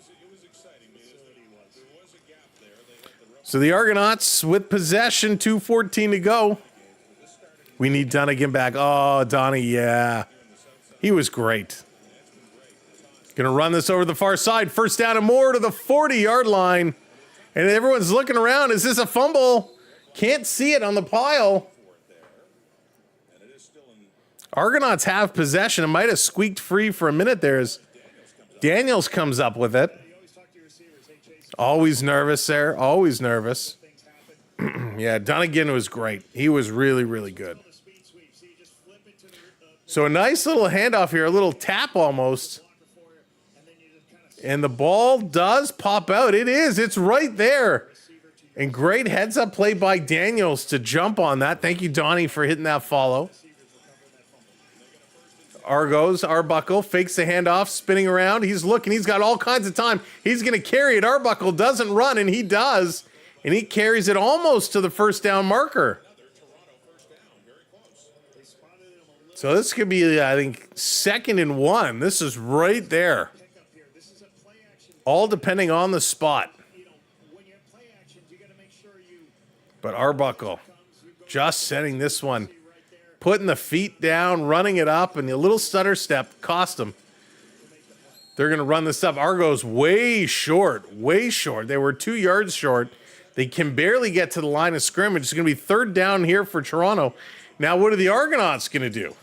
So the Argonauts with possession, 2:14 to go. We need Dunnigan back. Oh, Donnie, yeah. He was great. Going to run this over the far side. First down and more to the 40-yard line. And everyone's looking around. Is this a fumble? Can't see it on the pile. Argonauts have possession. It might have squeaked free for a minute there as Daniels comes up with it. Always nervous there. Always nervous. Yeah, Dunnigan was great. He was really, really good. So a nice little handoff here, a little tap almost. And the ball does pop out. It is. It's right there. And great heads-up play by Daniels to jump on that. Thank you, Donnie, for hitting that follow. Argos, Arbuckle, fakes the handoff, spinning around. He's looking. He's got all kinds of time. He's going to carry it. Arbuckle doesn't run, and he does. And he carries it almost to the first down marker. So this could be, I think, 2nd and 1. This is right there. All depending on the spot. But Arbuckle just setting this one. Putting the feet down, running it up, and the little stutter step cost them. They're going to run this up. Argos way short, way short. They were 2 yards short. They can barely get to the line of scrimmage. It's going to be 3rd down here for Toronto. Now, what are the Argonauts going to do?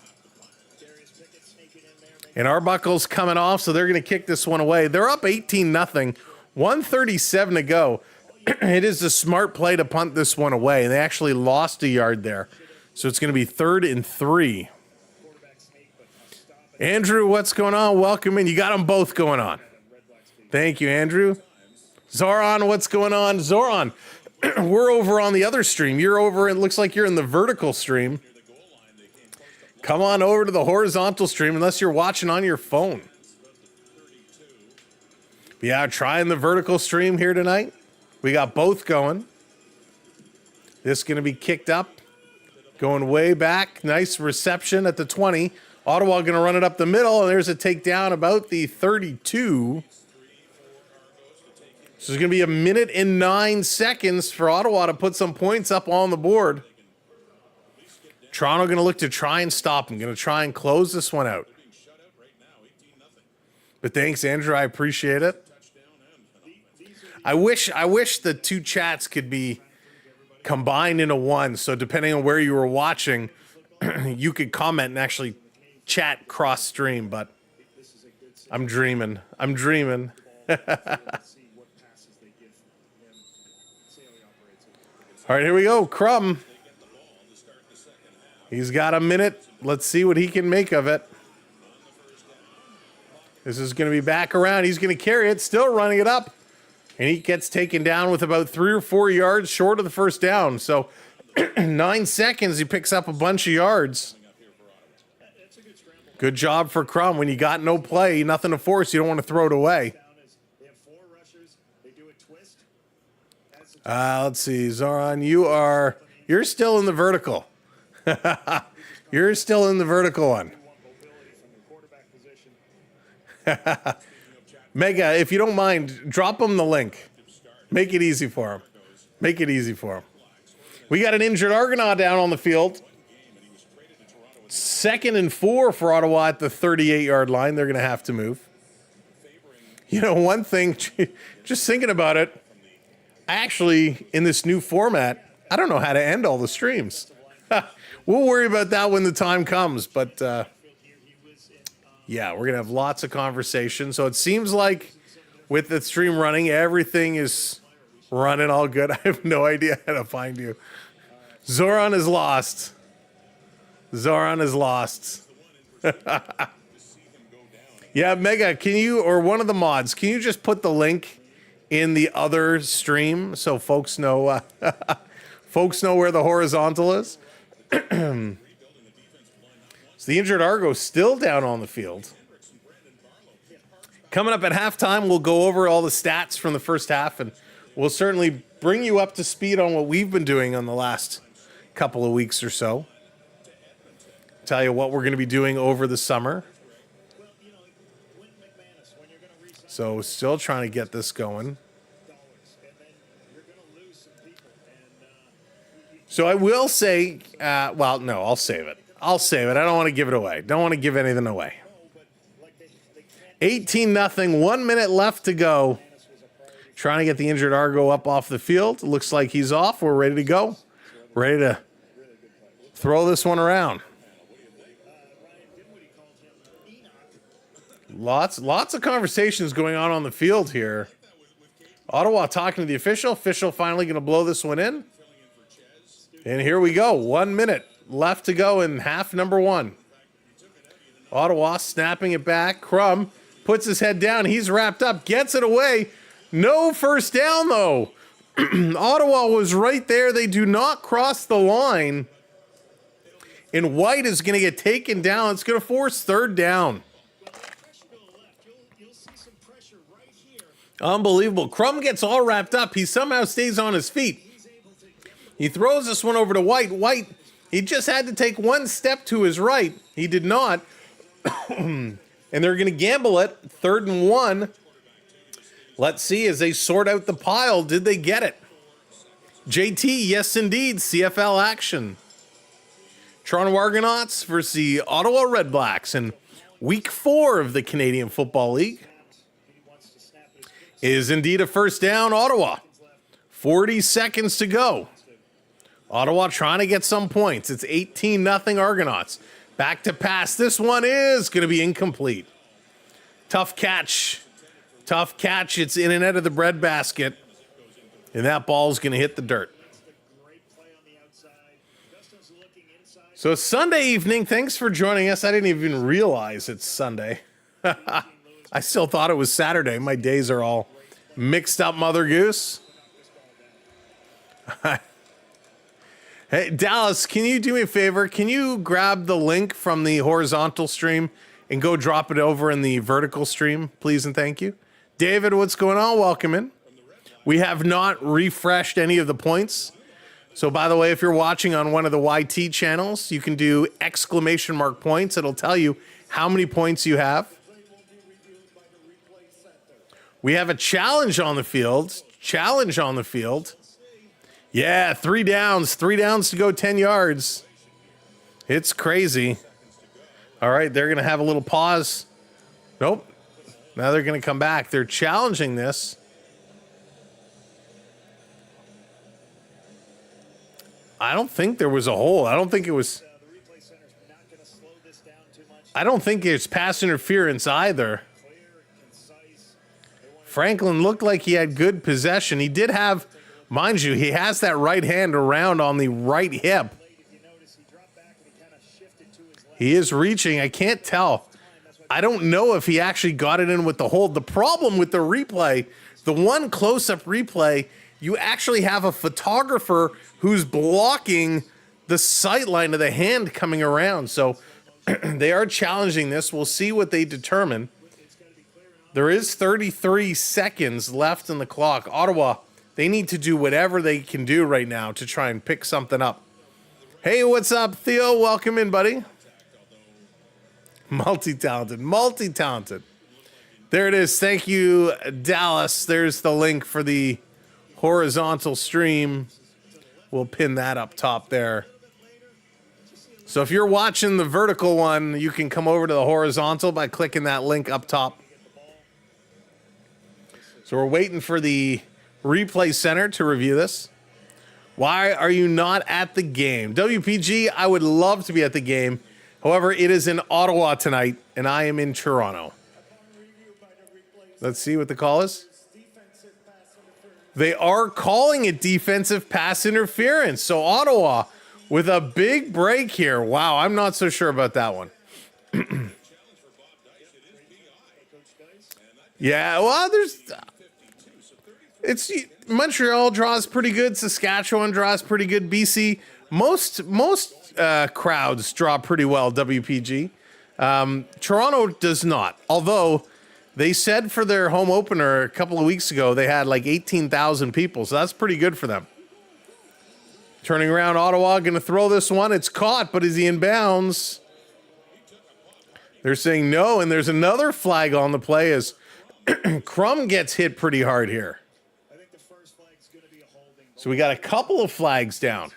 And Arbuckle's coming off, so they're going to kick this one away. They're up 18-0, 1:37 to go. It is a smart play to punt this one away. They actually lost a yard there. So it's going to be 3rd and 3. Andrew, what's going on? Welcome in. You got them both going on. Thank you, Andrew. Zoran, what's going on? Zoran, we're over on the other stream. You're over, it looks like you're in the vertical stream. Come on over to the horizontal stream unless you're watching on your phone. Yeah, trying the vertical stream here tonight. We got both going. This is going to be kicked up. Going way back. Nice reception at the 20. Ottawa going to run it up the middle, and there's a takedown about the 32. So it's going to be 1:09 for Ottawa to put some points up on the board. Toronto going to look to try and stop them. Going to try and close this one out. But thanks, Andrew. I appreciate it. I wish the two chats could be combined into one. So depending on where you were watching, you could comment and actually chat cross stream. But I'm dreaming. I'm dreaming. All right, here we go. Crum. He's got a minute. Let's see what he can make of it. This is going to be back around. He's going to carry it, still running it up. And he gets taken down with about 3 or 4 yards short of the first down. So 9 seconds, he picks up a bunch of yards. Good job for Crum. When you got no play, nothing to force, you don't want to throw it away. Let's see, Zoran, you're still in the vertical. You're still in the vertical one. Mega, if you don't mind, drop him the link. Make it easy for him. Make it easy for him. We got an injured Argonaut down on the field. 2nd and 4 for Ottawa at the 38-yard line. They're going to have to move. You know, one thing, just thinking about it, actually, in this new format, I don't know how to end all the streams. We'll worry about that when the time comes, but yeah, we're going to have lots of conversation. So it seems like with the stream running, everything is running all good. I have no idea how to find you. Zoran is lost. Zoran is lost. Yeah, Mega, can you, or one of the mods, can you just put the link in the other stream so folks know folks know where the horizontal is? So the injured Argos still down on the field. Coming up at halftime, we'll go over all the stats from the first half, and we'll certainly bring you up to speed on what we've been doing on the last couple of weeks or so. Tell you what we're going to be doing over the summer. So still trying to get this going. So I will say, well, no, I'll save it. I'll save it. I don't want to give it away. Don't want to give anything away. 18-0, 1 minute left to go. Trying to get the injured Argo up off the field. Looks like he's off. We're ready to go. Ready to throw this one around. Lots of conversations going on the field here. Ottawa talking to the official. Official finally going to blow this one in. And here we go. 1 minute left to go in half number one. Ottawa snapping it back. Crum puts his head down. He's wrapped up. Gets it away. No first down, though. Ottawa was right there. They do not cross the line. And White is going to get taken down. It's going to force third down. Unbelievable. Crum gets all wrapped up. He somehow stays on his feet. He throws this one over to White. White, he just had to take one step to his right. He did not. And they're going to gamble it. 3rd and 1. Let's see as they sort out the pile. Did they get it? JT, yes indeed. CFL action. Toronto Argonauts versus the Ottawa Redblacks in week 4 of the Canadian Football League. Is indeed a first down, Ottawa. 40 seconds to go. Ottawa trying to get some points. It's 18-0 Argonauts. Back to pass. This one is going to be incomplete. Tough catch. Tough catch. It's in and out of the breadbasket. And that ball's going to hit the dirt. So Sunday evening, thanks for joining us. I didn't even realize it's Sunday. I still thought it was Saturday. My days are all mixed up, Mother Goose. Hey, Dallas, can you do me a favor? Can you grab the link from the horizontal stream and go drop it over in the vertical stream, please and thank you? David, what's going on? Welcome in. We have not refreshed any of the points. So, by the way, if you're watching on one of the YT channels, you can do exclamation mark points. It'll tell you how many points you have. We have a challenge on the field. Challenge on the field. Yeah, 3 downs. 3 downs to go 10 yards. It's crazy. All right, they're going to have a little pause. Nope. Now they're going to come back. They're challenging this. I don't think there was a hole. I don't think it was. I don't think it's pass interference either. Franklin looked like he had good possession. He did have, mind you, he has that right hand around on the right hip. He is reaching. I can't tell. I don't know if he actually got it in with the hold. The problem with the replay, the one close-up replay, you actually have a photographer who's blocking the sight line of the hand coming around. So they are challenging this. We'll see what they determine. There is 33 seconds left in the clock. Ottawa, they need to do whatever they can do right now to try and pick something up. Hey, what's up, Theo? Welcome in, buddy. Multi-talented, multi-talented. There it is. Thank you, Dallas. There's the link for the horizontal stream. We'll pin that up top there. So if you're watching the vertical one, you can come over to the horizontal by clicking that link up top. So we're waiting for the replay center to review this. Why are you not at the game? WPG, I would love to be at the game. However, it is in Ottawa tonight, and I am in Toronto. Let's see what the call is. They are calling it defensive pass interference. So Ottawa with a big break here. Wow, I'm not so sure about that one. Yeah, well, it's Montreal draws pretty good. Saskatchewan draws pretty good. BC, most crowds draw pretty well. WPG. Toronto does not. Although they said for their home opener a couple of weeks ago they had like 18,000 people, so that's pretty good for them. Turning around, Ottawa going to throw this one. It's caught, but is he in bounds? They're saying no, and there's another flag on the play as Crum gets hit pretty hard here. So we got a couple of flags down.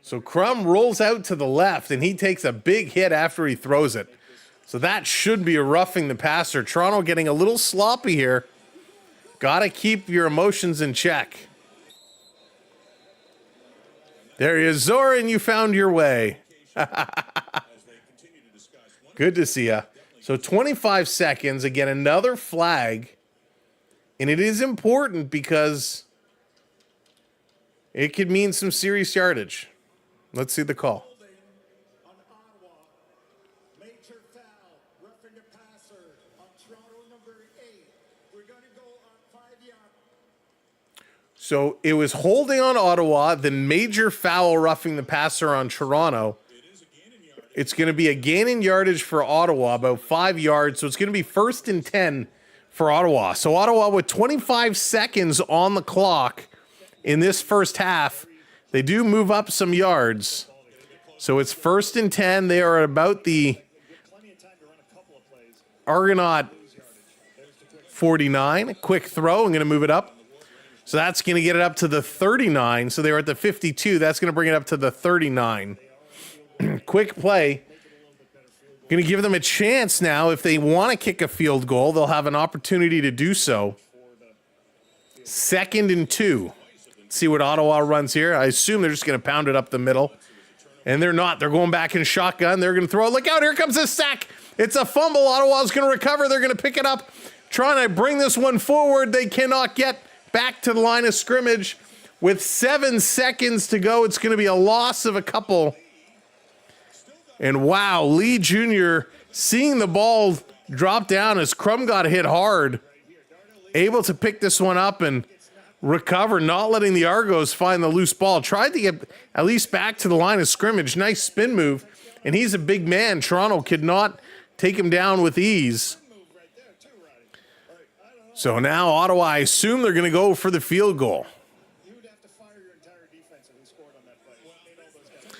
So Crum rolls out to the left, and he takes a big hit after he throws it. So that should be a roughing the passer. Toronto getting a little sloppy here. Got to keep your emotions in check. There he is, Zoran, you found your way. Good to see ya. So 25 seconds, again, another flag. And it is important because it could mean some serious yardage. Let's see the call. On Ottawa, major foul, roughing the passer on Toronto number 8. We're going to go on 5 yards. So it was holding on Ottawa, then major foul roughing the passer on Toronto. It's going to be a gain in yardage for Ottawa, about 5 yards. So it's going to be 1st and 10 for Ottawa. So Ottawa with 25 seconds on the clock in this first half. They do move up some yards. So it's 1st and 10. They are at about the Argonaut 49. Quick throw. I'm going to move it up. So that's going to get it up to the 39. So they were at the 52. That's going to bring it up to the 39. Quick play. Going to give them a chance now. If they want to kick a field goal, they'll have an opportunity to do so. 2nd and 2. See what Ottawa runs here. I assume they're just going to pound it up the middle. And they're not. They're going back in shotgun. They're going to throw it. Look out. Here comes a sack. It's a fumble. Ottawa's going to recover. They're going to pick it up. Trying to bring this one forward. They cannot get back to the line of scrimmage. With 7 seconds to go, it's going to be a loss of a couple. And wow, Lee Jr. seeing the ball drop down as Crum got hit hard. Able to pick this one up and recover, not letting the Argos find the loose ball. Tried to get at least back to the line of scrimmage. Nice spin move. And he's a big man. Toronto could not take him down with ease. So now Ottawa, I assume they're going to go for the field goal.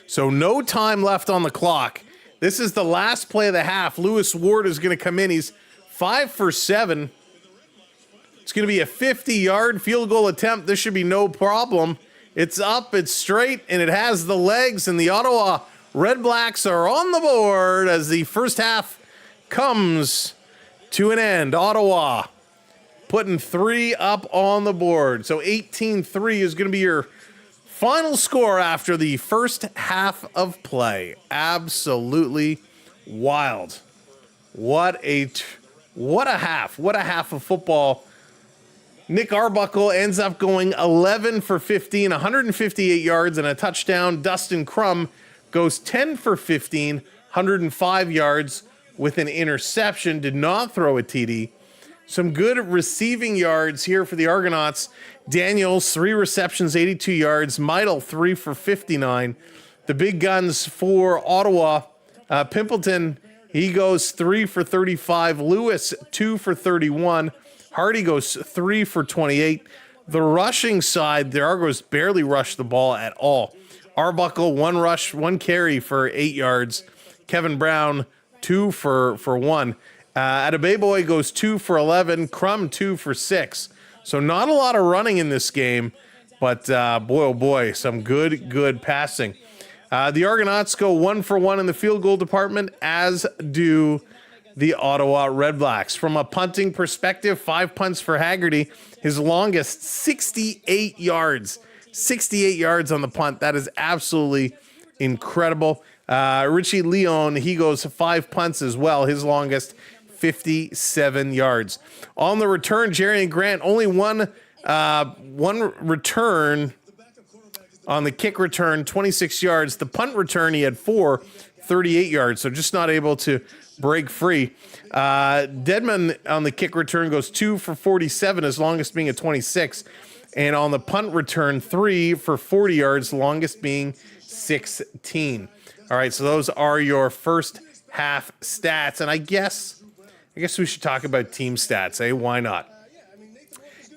So no time left on the clock. This is the last play of the half. Lewis Ward is going to come in. He's 5 for 7. It's going to be a 50-yard field goal attempt. This should be no problem. It's up, it's straight, and it has the legs. And the Ottawa Redblacks are on the board as the first half comes to an end. Ottawa putting 3 up on the board. So 18-3 is going to be your final score after the first half of play. Absolutely wild. What a half. What a half of football. Nick Arbuckle ends up going 11 for 15, 158 yards and a touchdown. Dustin Crum goes 10 for 15, 105 yards with an interception. Did not throw a TD. Some good receiving yards here for the Argonauts. Daniels, 3 receptions, 82 yards. Meidel, 3 for 59. The big guns for Ottawa. Pimpleton, he goes 3 for 35. Lewis, 2 for 31. Hardy goes 3 for 28. The rushing side, the Argos barely rushed the ball at all. Arbuckle, 1 rush, 1 carry for 8 yards. Kevin Brown, 2 for 1. Adebayoye goes 2 for 11. Crum 2 for 6. So not a lot of running in this game, but boy, oh boy, some good passing. The Argonauts go 1 for 1 in the field goal department, as do the Ottawa Redblacks. From a punting perspective, 5 punts for Haggerty. His longest, 68 yards. 68 yards on the punt. That is absolutely incredible. Richie Leon, he goes 5 punts as well. His longest, 57 yards. On the return, Jerry and Grant, only one return on the kick return, 26 yards. The punt return, he had 38 yards, so just not able to break free. Deadman on the kick return goes 2 for 47, his longest being a 26. And on the punt return, 3 for 40 yards, longest being 16. All right, so those are your first half stats. And I guess we should talk about team stats, eh? Why not?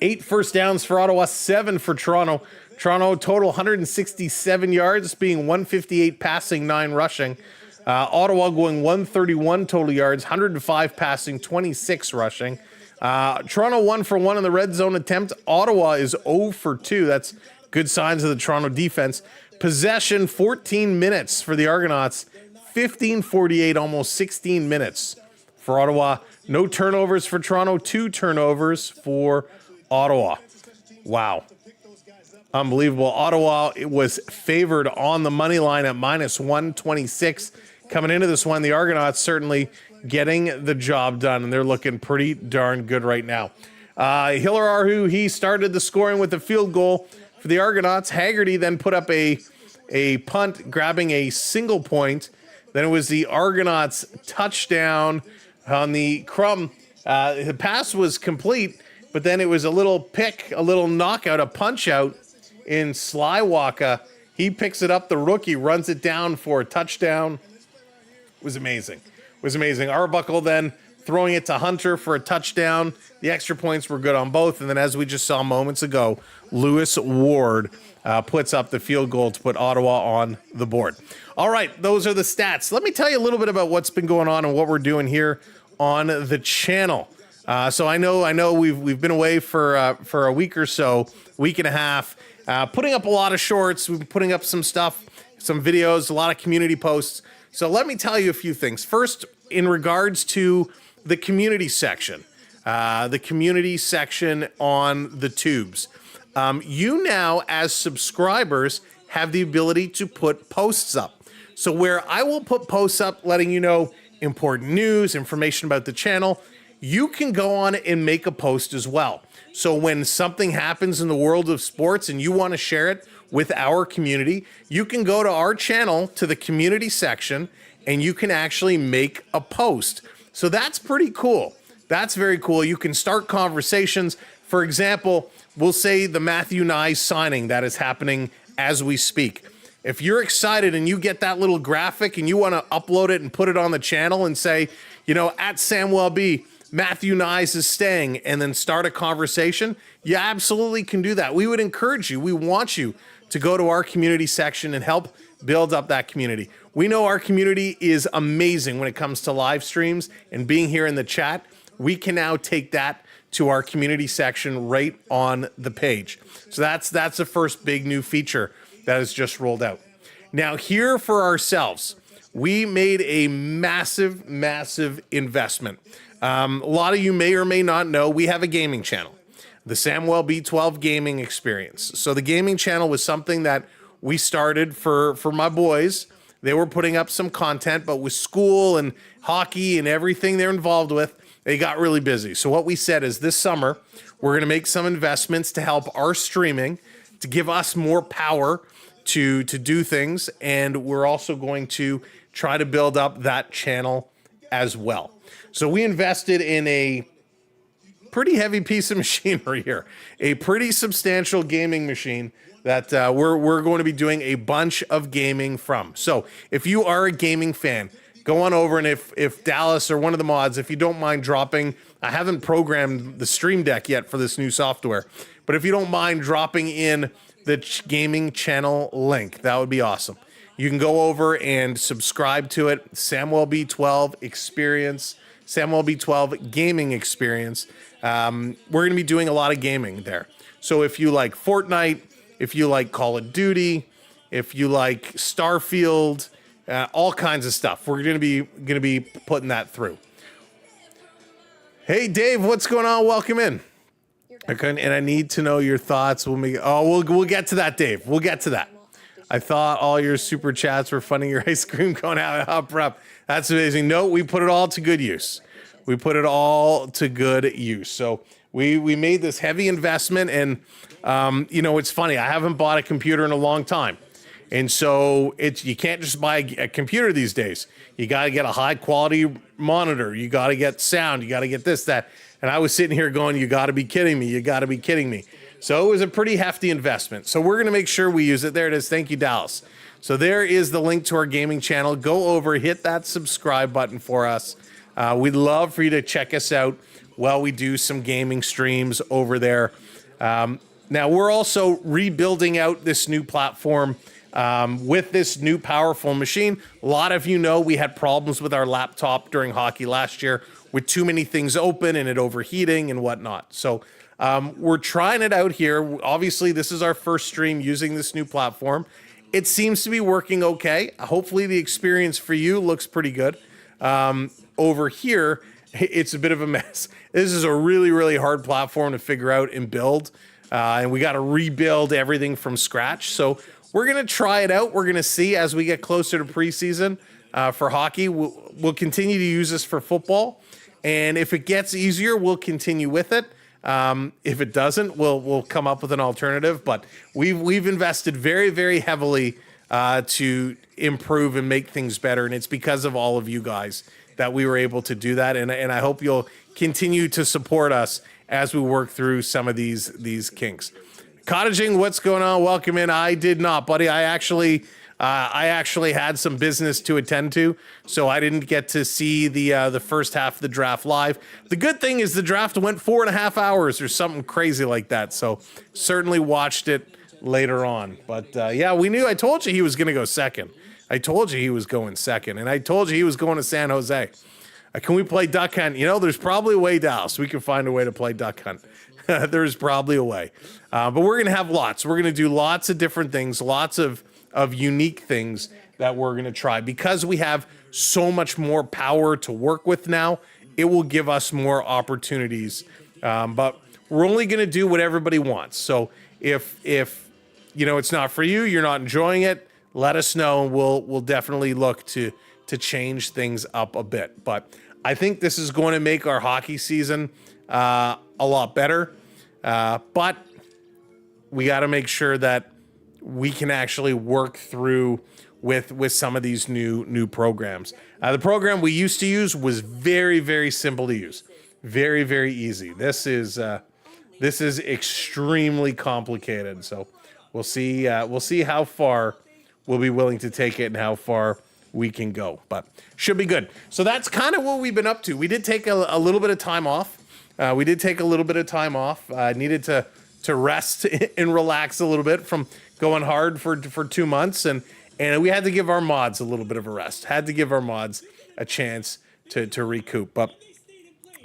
8 first downs for Ottawa, 7 for Toronto. Toronto total 167 yards, being 158 passing, 9 rushing. Ottawa going 131 total yards, 105 passing, 26 rushing. Toronto 1 for 1 in the red zone attempt. Ottawa is 0 for 2. That's good signs of the Toronto defense. Possession, 14 minutes for the Argonauts. 15:48, almost 16 minutes for Ottawa. No turnovers for Toronto, 2 turnovers for Ottawa. Wow. Unbelievable. Ottawa, it was favored on the money line at minus 126. Coming into this one, the Argonauts certainly getting the job done, and they're looking pretty darn good right now. Hiller Arhu, he started the scoring with a field goal for the Argonauts. Haggerty then put up a punt, grabbing a single point. Then it was the Argonauts touchdown on the crumb. The pass was complete, but then it was a little pick, a little knockout, a punch out in Slywaka. He picks it up, the rookie runs it down for a touchdown. It was amazing. Arbuckle then throwing it to Hunter for a touchdown. The extra points were good on both. And then, as we just saw moments ago, Lewis Ward puts up the field goal to put Ottawa on the board. All right, those are the stats. Let me tell you a little bit about what's been going on and what we're doing here on the channel. So I know we've been away for a week or so, week and a half, putting up a lot of shorts. We've been putting up some stuff, some videos, a lot of community posts. So let me tell you a few things. First, in regards to the community section on the tubes. You now, as subscribers, have the ability to put posts up. So where I will put posts up letting you know important news, information about the channel, you can go on and make a post as well. So when something happens in the world of sports and you want to share it with our community, you can go to our channel, to the community section, and you can actually make a post. So that's pretty cool. That's very cool. You can start conversations. For example, we'll say the Matthew Nye signing that is happening as we speak. If you're excited and you get that little graphic and you want to upload it and put it on the channel and say, at Samwelb, Matthew Nyes is staying, and then start a conversation, you absolutely can do that. We would encourage you. We want you to go to our community section and help build up that community. We know our community is amazing when it comes to live streams and being here in the chat. We can now take that to our community section right on the page. So that's the first big new feature that has just rolled out. Now, here for ourselves, we made a massive investment. A lot of you may or may not know we have a gaming channel, the Samwelb B12 Gaming Experience. So the gaming channel was something that we started for my boys. They were putting up some content, but with school and hockey and everything they're involved with, they got really busy. So what we said is this summer, we're going to make some investments to help our streaming, to give us more power to do things. And we're also going to try to build up that channel as well. So we invested in a pretty heavy piece of machinery here, a pretty substantial gaming machine that we're going to be doing a bunch of gaming from. So if you are a gaming fan, go on over, and if Dallas or one of the mods, if you don't mind dropping, I haven't programmed the Stream Deck yet for this new software, but if you don't mind dropping in the gaming channel link, that would be awesome. You can go over and subscribe to it, Samwelb B12 Experience, Samwelb B12 Gaming Experience. We're going to be doing a lot of gaming there. So if you like Fortnite, if you like Call of Duty, if you like Starfield, all kinds of stuff, we're going to be putting that through. Hey Dave, what's going on? Welcome in. Okay, and I need to know your thoughts. We'll get to that, Dave. We'll get to that. I thought all your super chats were funding your ice cream cone out. That's amazing. No, we put it all to good use. we put it all to good use. So we made this heavy investment, and it's funny. I haven't bought a computer in a long time. And so you can't just buy a computer these days. You got to get a high quality monitor. You got to get sound. You got to get this, that. And I was sitting here going, you got to be kidding me. You got to be kidding me. So it was a pretty hefty investment. So we're going to make sure we use it. There it is. Thank you, Dallas. So there is the link to our gaming channel. Go over, hit that subscribe button for us. We'd love for you to check us out while we do some gaming streams over there. Now, we're also rebuilding out this new platform with this new powerful machine. A lot of you know we had problems with our laptop during hockey last year with too many things open and it overheating and whatnot. So we're trying it out here. Obviously, this is our first stream using this new platform. It seems to be working okay. Hopefully, the experience for you looks pretty good. Over here, it's a bit of a mess. This is a really, really hard platform to figure out and build. And we got to rebuild everything from scratch. So we're going to try it out. We're going to see as we get closer to preseason for hockey. We'll continue to use this for football. And if it gets easier, we'll continue with it. If it doesn't, we'll come up with an alternative. But we've invested very, very heavily to improve and make things better. And it's because of all of you guys that we were able to do that. And I hope you'll continue to support us as we work through some of these kinks. Cottaging, what's going on? Welcome in. I did not, buddy. I actually had some business to attend to, so I didn't get to see the first half of the draft live. The good thing is the draft went 4.5 hours or something crazy like that, so certainly watched it later on. But yeah, we knew. I told you he was going to go second. I told you he was going second, and I told you he was going to San Jose. Can we play Duck Hunt? There's probably a way, Dallas. We can find a way to play Duck Hunt. There's probably a way. But we're going to have lots. We're going to do lots of different things, lots of unique things that we're going to try. Because we have so much more power to work with now, it will give us more opportunities. But we're only going to do what everybody wants. So if it's not for you, you're not enjoying it, let us know, and we'll definitely look to change things up a bit. But I think this is going to make our hockey season a lot better. But we got to make sure that we can actually work through with some of these new programs. The program we used to use was very, very simple to use. Very, very easy. This is extremely complicated. So we'll see how far we'll be willing to take it and how far we can go, but should be good. So that's kind of what we've been up to. We did take a little bit of time off. Needed to rest and relax a little bit from going hard for 2 months, and we had to give our mods a little bit of a rest. Had to give our mods a chance to recoup. But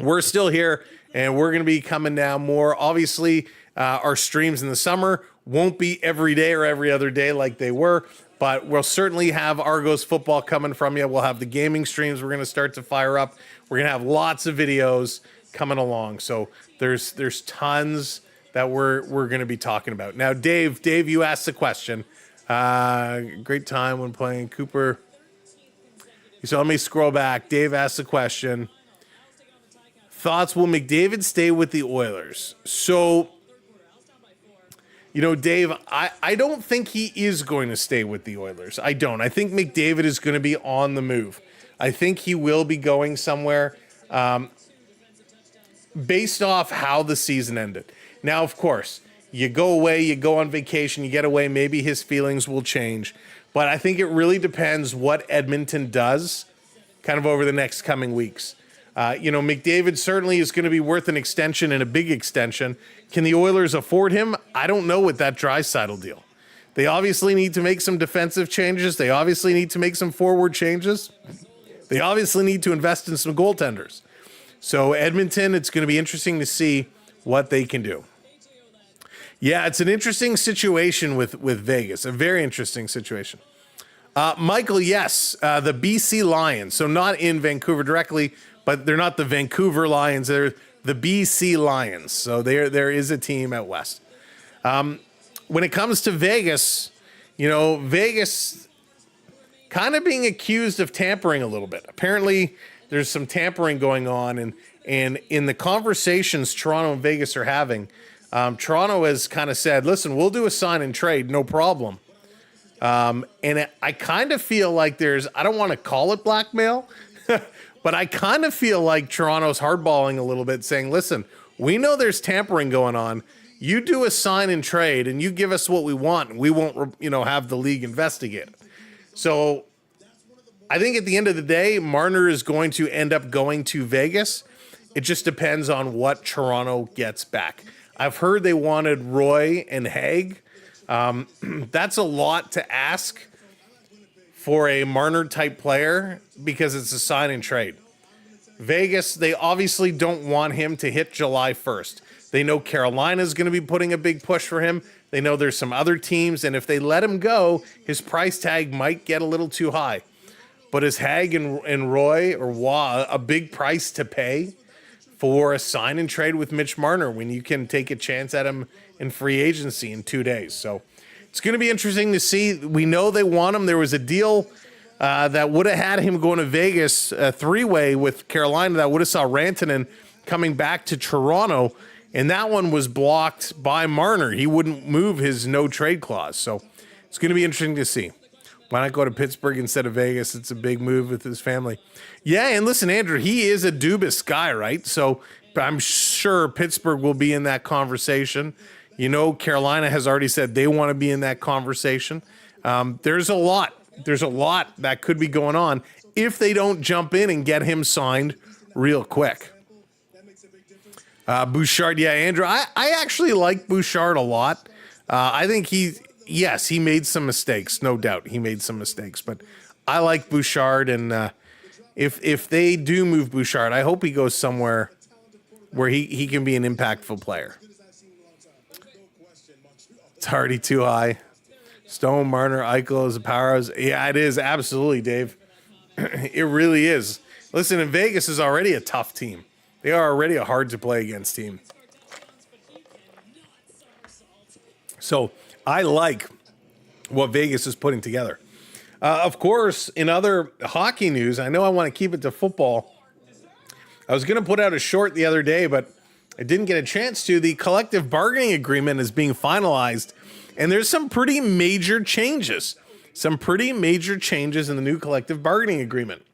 we're still here, and we're going to be coming down more. Obviously, our streams in the summer won't be every day or every other day like they were. But we'll certainly have Argos football coming from you. We'll have the gaming streams we're going to start to fire up. We're going to have lots of videos coming along. So there's tons that we're going to be talking about. Now, Dave, you asked the question. Great time when playing Cooper. So let me scroll back. Dave asked the question. Thoughts, will McDavid stay with the Oilers? So, Dave, I don't think he is going to stay with the Oilers. I don't. I think McDavid is going to be on the move. I think he will be going somewhere based off how the season ended. Now, of course, you go away, you go on vacation, you get away, maybe his feelings will change. But I think it really depends what Edmonton does kind of over the next coming weeks. McDavid certainly is going to be worth an extension and a big extension. Can the Oilers afford him? I don't know with that Draisaitl deal. They obviously need to make some defensive changes. They obviously need to make some forward changes. They obviously need to invest in some goaltenders. So Edmonton, it's going to be interesting to see what they can do. Yeah, it's an interesting situation with Vegas, a very interesting situation. Michael, yes, the BC Lions. So not in Vancouver directly, but they're not the Vancouver Lions. They're the BC Lions. So there is a team out west. When it comes to Vegas, Vegas kind of being accused of tampering a little bit. Apparently, there's some tampering going on, and in the conversations Toronto and Vegas are having, Toronto has kind of said, listen, we'll do a sign and trade, no problem. And I kind of feel like I don't want to call it blackmail, but I kind of feel like Toronto's hardballing a little bit, saying, listen, we know there's tampering going on. You do a sign and trade and you give us what we want, and we won't, have the league investigate it. So I think at the end of the day, Marner is going to end up going to Vegas. It just depends on what Toronto gets back. I've heard they wanted Roy and Haig. That's a lot to ask for a Marner type player because it's a sign and trade. Vegas, they obviously don't want him to hit July 1st. They know Carolina's going to be putting a big push for him. They know there's some other teams, and if they let him go, his price tag might get a little too high. But is Haig and Roy or Waugh a big price to pay for a sign and trade with Mitch Marner when you can take a chance at him in free agency in 2 days? So it's going to be interesting to see. We know they want him. There was a deal that would have had him going to Vegas, a three-way with Carolina that would have saw Rantanen coming back to Toronto, and that one was blocked by Marner. He wouldn't move his no-trade clause. So it's going to be interesting to see. Why not go to Pittsburgh instead of Vegas? It's a big move with his family. Yeah, and listen, Andrew, he is a Dubas guy, right? So I'm sure Pittsburgh will be in that conversation. Carolina has already said they want to be in that conversation. There's a lot that could be going on if they don't jump in and get him signed real quick. Bouchard, yeah, Andrew, I actually like Bouchard a lot. I think he made some mistakes, no doubt. He made some mistakes, but I like Bouchard, and if they do move Bouchard, I hope he goes somewhere where he can be an impactful player. It's already too high. Stone, Marner, Eichel, Zaparos. Yeah, it is. Absolutely, Dave. It really is. Listen, and Vegas is already a tough team. They are already a hard-to-play against team. So I like what Vegas is putting together. Of course, in other hockey news, I know I want to keep it to football. I was going to put out a short the other day, but I didn't get a chance to. The collective bargaining agreement is being finalized, and there's some pretty major changes. Some pretty major changes in the new collective bargaining agreement.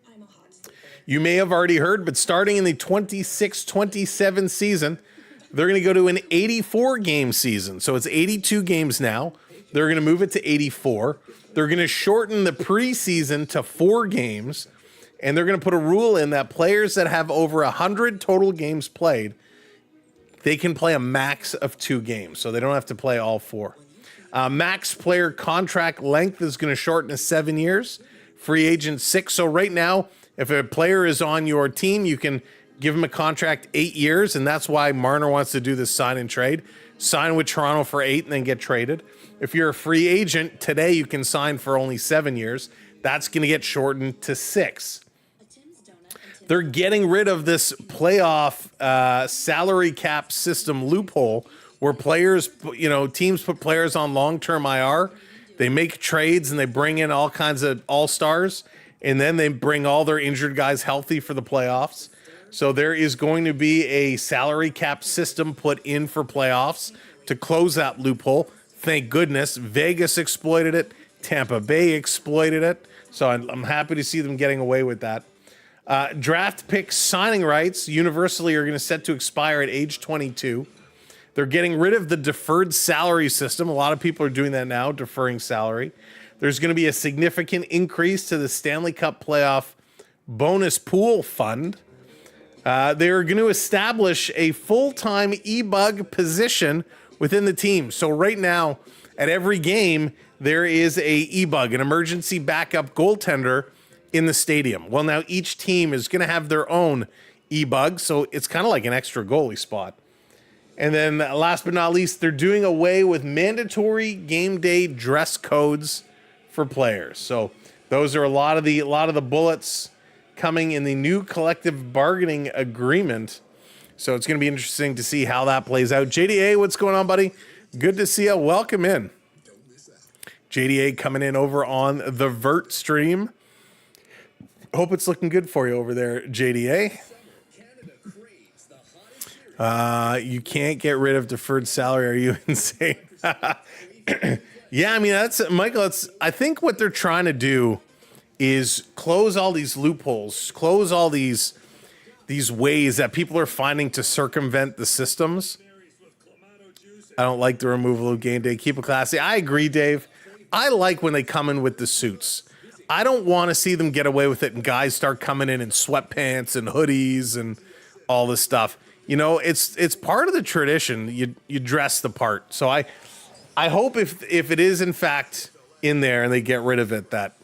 You may have already heard, but starting in the 26-27 season, they're going to go to an 84-game season. So it's 82 games now. They're going to move it to 84. They're going to shorten the preseason to 4 games, and they're going to put a rule in that players that have over 100 total games played, they can play a max of 2 games, so they don't have to play all 4. Max player contract length is going to shorten to 7 years. Free agent 6. So right now, if a player is on your team, you can give him a contract 8 years, and that's why Marner wants to do this sign and trade. Sign with Toronto for 8 and then get traded. If you're a free agent, today you can sign for only 7 years. That's going to get shortened to 6. They're getting rid of this playoff salary cap system loophole where players, teams put players on long-term IR. They make trades and they bring in all kinds of all-stars, and then they bring all their injured guys healthy for the playoffs. So there is going to be a salary cap system put in for playoffs to close that loophole. Thank goodness. Vegas exploited it. Tampa Bay exploited it. So I'm happy to see them getting away with that. Draft pick signing rights universally are going to set to expire at age 22. They're getting rid of the deferred salary system. A lot of people are doing that now, deferring salary. There's going to be a significant increase to the Stanley Cup playoff bonus pool fund. They're going to establish a full-time e-bug position within the team. So right now, at every game, there is a e-bug, an emergency backup goaltender in the stadium. Well, now each team is going to have their own e-bug, so it's kind of like an extra goalie spot. And then last but not least, they're doing away with mandatory game day dress codes for players. So those are a lot of the bullets coming in the new collective bargaining agreement. So it's going to be interesting to see how that plays out. JDA, what's going on, buddy? Good to see you. Welcome in. JDA coming in over on the Vert stream. Hope it's looking good for you over there, JDA. You can't get rid of deferred salary. Are you insane? Yeah, I mean, that's Michael. I think what they're trying to do is close all these loopholes, close all these ways that people are finding to circumvent the systems. I don't like the removal of game day. Keep it classy. I agree, Dave. I like when they come in with the suits. I don't want to see them get away with it and guys start coming in sweatpants and hoodies and all this stuff. You know, it's part of the tradition. You dress the part. So I hope if it is in fact in there and they get rid of it, that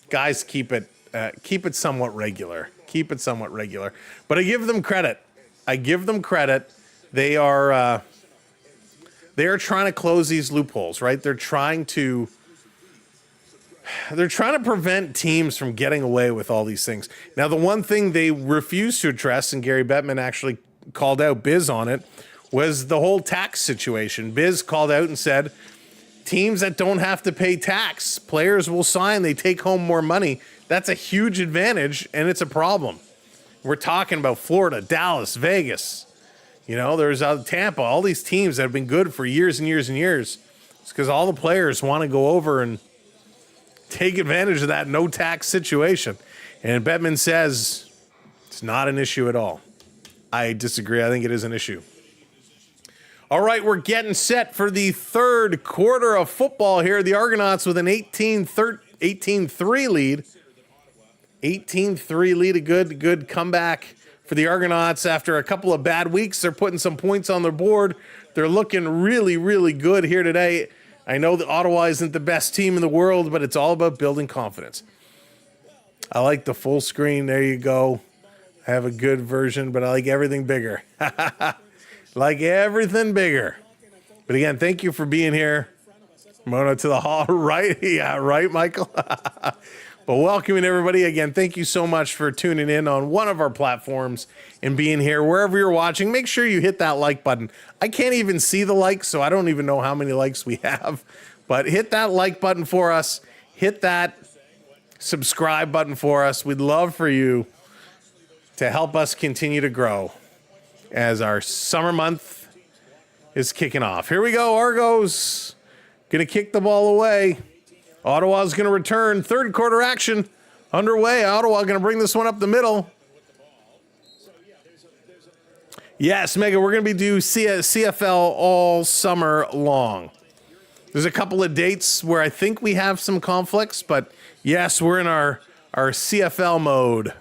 guys keep it somewhat regular. Keep it somewhat regular. But I give them credit. They are trying to close these loopholes, right? They're trying to prevent teams from getting away with all these things. Now, the one thing they refuse to address, and Gary Bettman actually called out Biz on it, was the whole tax situation. Biz called out and said, teams that don't have to pay tax, players will sign, they take home more money. That's a huge advantage, and it's a problem. We're talking about Florida, Dallas, Vegas. You know, there's Tampa, all these teams that have been good for years and years and years. It's because all the players want to go over and take advantage of that no tax situation. And Bettman says it's not an issue at all. I disagree. I think it is an issue. All right, we're getting set for the third quarter of football here. The Argonauts with an 18-3 lead. 18-3 lead, a good comeback for the Argonauts after a couple of bad weeks. They're putting some points on their board. They're looking really, really good here today. I know that Ottawa isn't the best team in the world, but it's all about building confidence. I like the full screen. There you go. I have a good version, but I like everything bigger. Like everything bigger. But again, thank you for being here. Mona to the hall, right? Yeah, right, Michael? But welcoming everybody again. Thank you so much for tuning in on one of our platforms and being here. Wherever you're watching, make sure you hit that like button. I can't even see the likes, so I don't even know how many likes we have. But hit that like button for us. Hit that subscribe button for us. We'd love for you to help us continue to grow as our summer month is kicking off. Here we go, Argos. Going to kick the ball away. Ottawa's going to return. Third quarter action underway. Ottawa going to bring this one up the middle. Yes, Mega, we're going to be doing CFL all summer long. There's a couple of dates where I think we have some conflicts, but yes, we're in our CFL mode.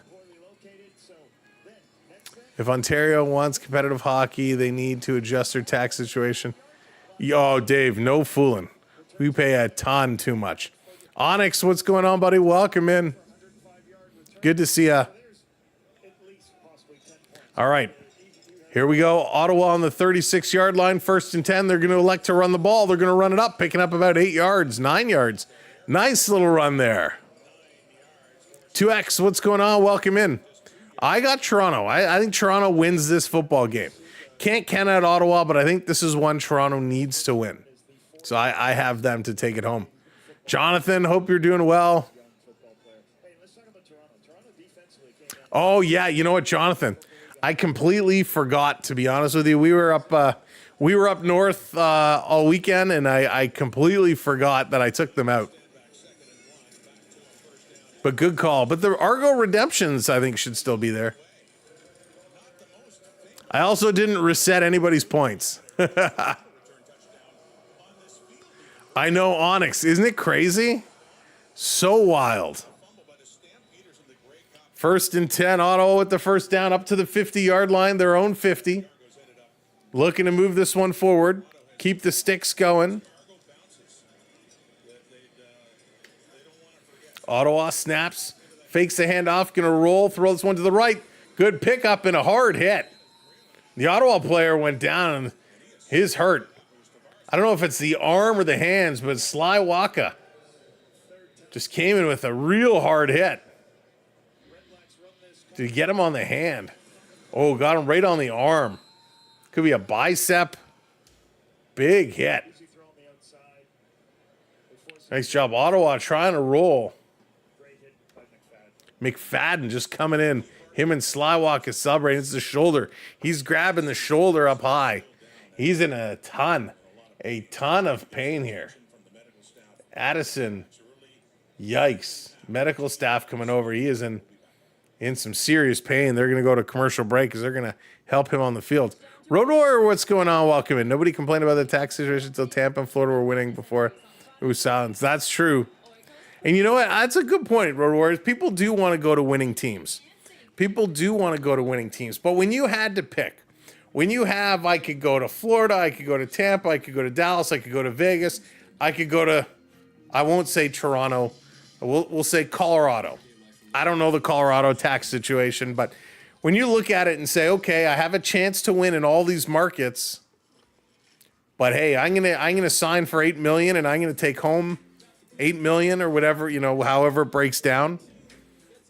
If Ontario wants competitive hockey, they need to adjust their tax situation. Oh, Dave, no fooling. We pay a ton too much. Onyx, what's going on, buddy? Welcome in. Good to see ya. All right. Here we go. Ottawa on the 36-yard line, 1st and 10. They're going to elect to run the ball. They're going to run it up, picking up about 8 yards, 9 yards. Nice little run there. 2X, what's going on? Welcome in. I got Toronto. I think Toronto wins this football game. Can't count out Ottawa, but I think this is one Toronto needs to win. So I have them to take it home. Jonathan, hope you're doing well. Oh, yeah. You know what, Jonathan? I completely forgot, to be honest with you. We were up north all weekend, and I completely forgot that I took them out. But good call. But the Argo redemptions, I think, should still be there. I also didn't reset anybody's points. I know, Onyx. Isn't it crazy? So wild. 1st and 10. Ottawa with the first down up to the 50-yard line, their own 50. Looking to move this one forward. Keep the sticks going. Ottawa snaps, fakes the handoff, going to roll, throw this one to the right. Good pickup and a hard hit. The Ottawa player went down and he's hurt. I don't know if it's the arm or the hands, but Sly Waka just came in with a real hard hit. Did he get him on the hand? Oh, got him right on the arm. Could be a bicep. Big hit. Nice job, Ottawa, trying to roll. McFadden just coming in. Him and Slywalk is celebrating. It's the shoulder. He's grabbing the shoulder up high. He's in a ton of pain here. Addison, yikes. Medical staff coming over. He is in some serious pain. They're going to go to commercial break because they're going to help him on the field. Road Warrior, what's going on? Welcome in. Nobody complained about the tax situation until Tampa and Florida were winning before it was silence. That's true. And you know what? That's a good point, Road Warriors. People do want to go to winning teams. But when you had to pick, I could go to Florida, I could go to Tampa, I could go to Dallas, I could go to Vegas, I could go to, I won't say Toronto, we'll say Colorado. I don't know the Colorado tax situation, but when you look at it and say, okay, I have a chance to win in all these markets, but hey, I'm gonna sign for $8 million and I'm gonna take home $8 million or whatever, however it breaks down.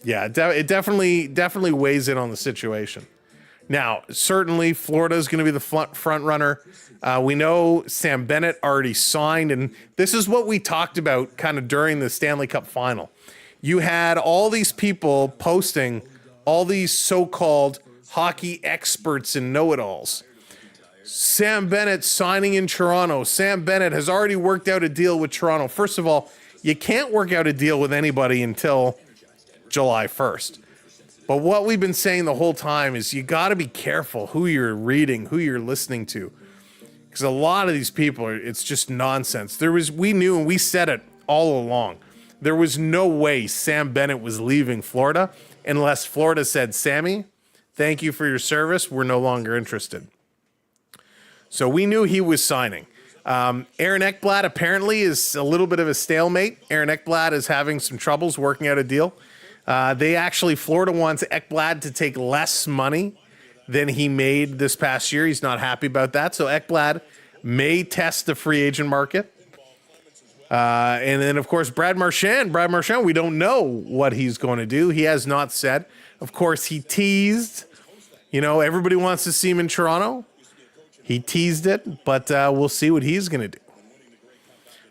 Yeah, it definitely weighs in on the situation. Now, certainly Florida is going to be the front runner. We know Sam Bennett already signed, and this is what we talked about kind of during the Stanley Cup final. You had all these people posting, all these so-called hockey experts and know-it-alls. Sam Bennett signing in Toronto. Sam Bennett has already worked out a deal with Toronto. First of all, you can't work out a deal with anybody until July 1st. But what we've been saying the whole time is you got to be careful who you're reading, who you're listening to. Because a lot of these people, it's just nonsense. We knew and we said it all along. There was no way Sam Bennett was leaving Florida unless Florida said, Sammy, thank you for your service. We're no longer interested. So we knew he was signing. Aaron Ekblad apparently is a little bit of a stalemate. Aaron Ekblad is having some troubles working out a deal. Florida wants Ekblad to take less money than he made this past year. He's not happy about that. So Ekblad may test the free agent market. And then, of course, Brad Marchand, we don't know what he's going to do. He has not said. Of course, he teased. Everybody wants to see him in Toronto. He teased it, but we'll see what he's going to do.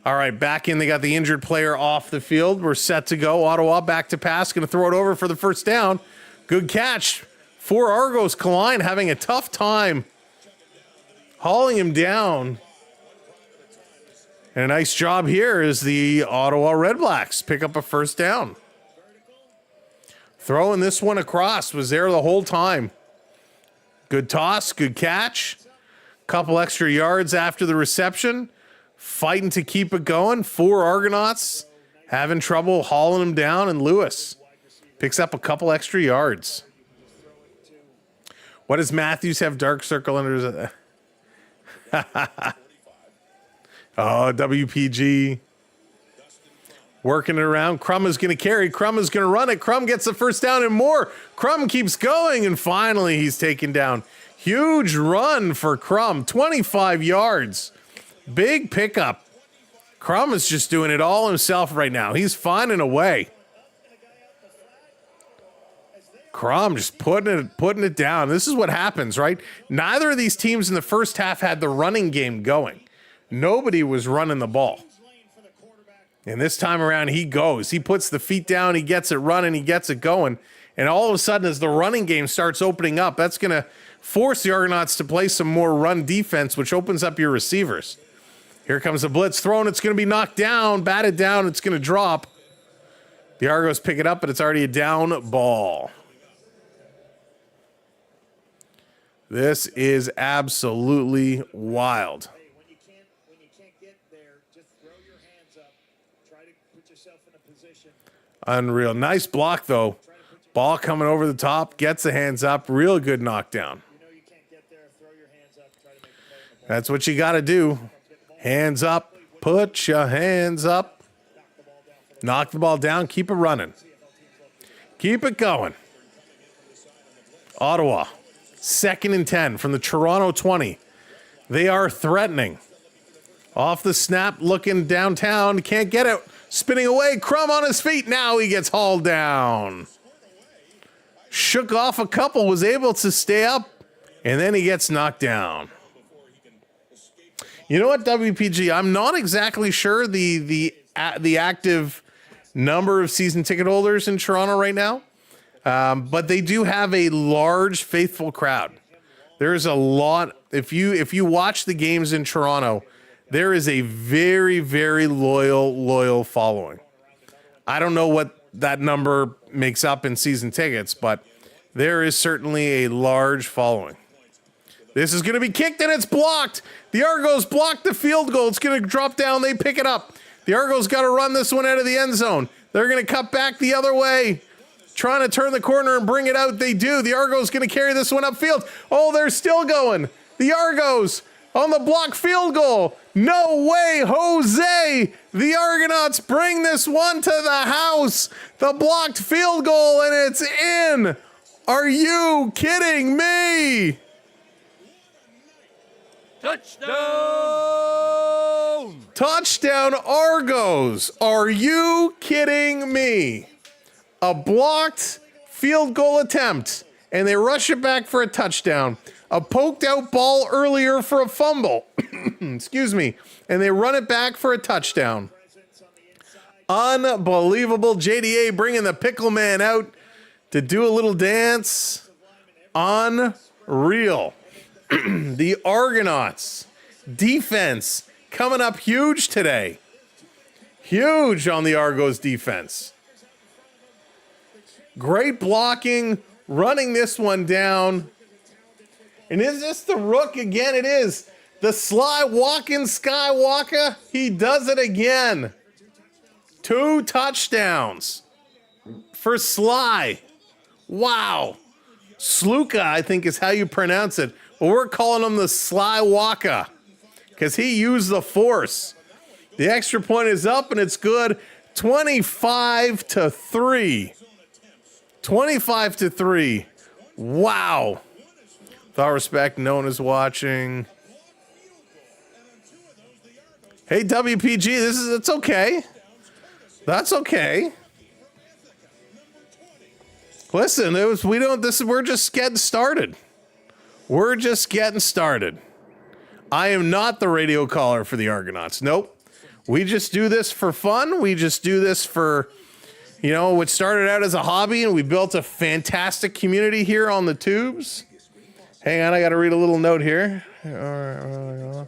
All right, back in. They got the injured player off the field. We're set to go. Ottawa back to pass. Going to throw it over for the first down. Good catch for Argos. Klein having a tough time hauling him down. And a nice job here is the Ottawa Redblacks pick up a first down. Throwing this one across, was there the whole time. Good toss, good catch. Couple extra yards after the reception. Fighting to keep it going. 4 Argonauts having trouble hauling him down, and Lewis picks up a couple extra yards. What does Matthews have dark circle under his... Oh, WPG. Working it around. Crum is going to carry. Crum is going to run it. Crum gets the first down and more. Crum keeps going, and finally he's taken down. Huge run for Crum. 25 yards. Big pickup. Crum is just doing it all himself right now. He's finding a way. Crum just putting it down. This is what happens, right? Neither of these teams in the first half had the running game going. Nobody was running the ball. And this time around, he goes. He puts the feet down. He gets it running. He gets it going. And all of a sudden, as the running game starts opening up, that's going to force the Argonauts to play some more run defense, which opens up your receivers. Here comes the blitz thrown. It's going to be knocked down, batted down. It's going to drop. The Argos pick it up, but it's already a down ball. This is absolutely wild. When you can't get there, just throw your hands up. Try to put yourself in a position. Unreal. Nice block, though. Ball coming over the top, gets the hands up. Real good knockdown. You can't get there, throw your hands up. Try to make a play on the ball. That's what you got to do. Hands up. Put your hands up. Knock the ball down. Keep it running. Keep it going. Ottawa, 2nd and 10 from the Toronto 20. They are threatening. Off the snap, looking downtown. Can't get it. Spinning away. Crum on his feet. Now he gets hauled down. Shook off a couple. Was able to stay up. And then he gets knocked down. You know what, WPG? I'm not exactly sure the active number of season ticket holders in Toronto right now. But they do have a large, faithful crowd. There's a lot. If you watch the games in Toronto, there is a very, very loyal following. I don't know what that number makes up in season tickets, but there is certainly a large following. This is going to be kicked and it's blocked. The Argos blocked the field goal. It's going to drop down. They pick it up. The Argos got to run this one out of the end zone. They're going to cut back the other way, trying to turn the corner and bring it out. They do. The Argos going to carry this one upfield. Oh, they're still going. The Argos on the block field goal. No way, Jose. The Argonauts bring this one to the house. The blocked field goal, and it's in. Are you kidding me? Touchdown! Touchdown, Argos. Are you kidding me? A blocked field goal attempt, and they rush it back for a touchdown. A poked out ball earlier for a fumble. Excuse me. And they run it back for a touchdown. Unbelievable. JDA bringing the pickle man out to do a little dance. Unreal. The Argonauts defense coming up huge today. Huge on the Argos defense. Great blocking, running this one down. And is this the Rook again? It is. The sly walking Skywalker. He does it again. 2 touchdowns for Sly. Wow. Sluka, I think is how you pronounce it. But we're calling him the Sly Walker because he used the force. The extra point is up and it's good. 25-3. 25-3. Wow. With all respect, no one is watching. Hey, WPG, it's okay. That's okay. Listen, we're just getting started. We're just getting started. I am not the radio caller for the Argonauts. Nope. We just do this for fun. We just do this for, what started out as a hobby, and we built a fantastic community here on the tubes. Hang on, I got to read a little note here. Yeah.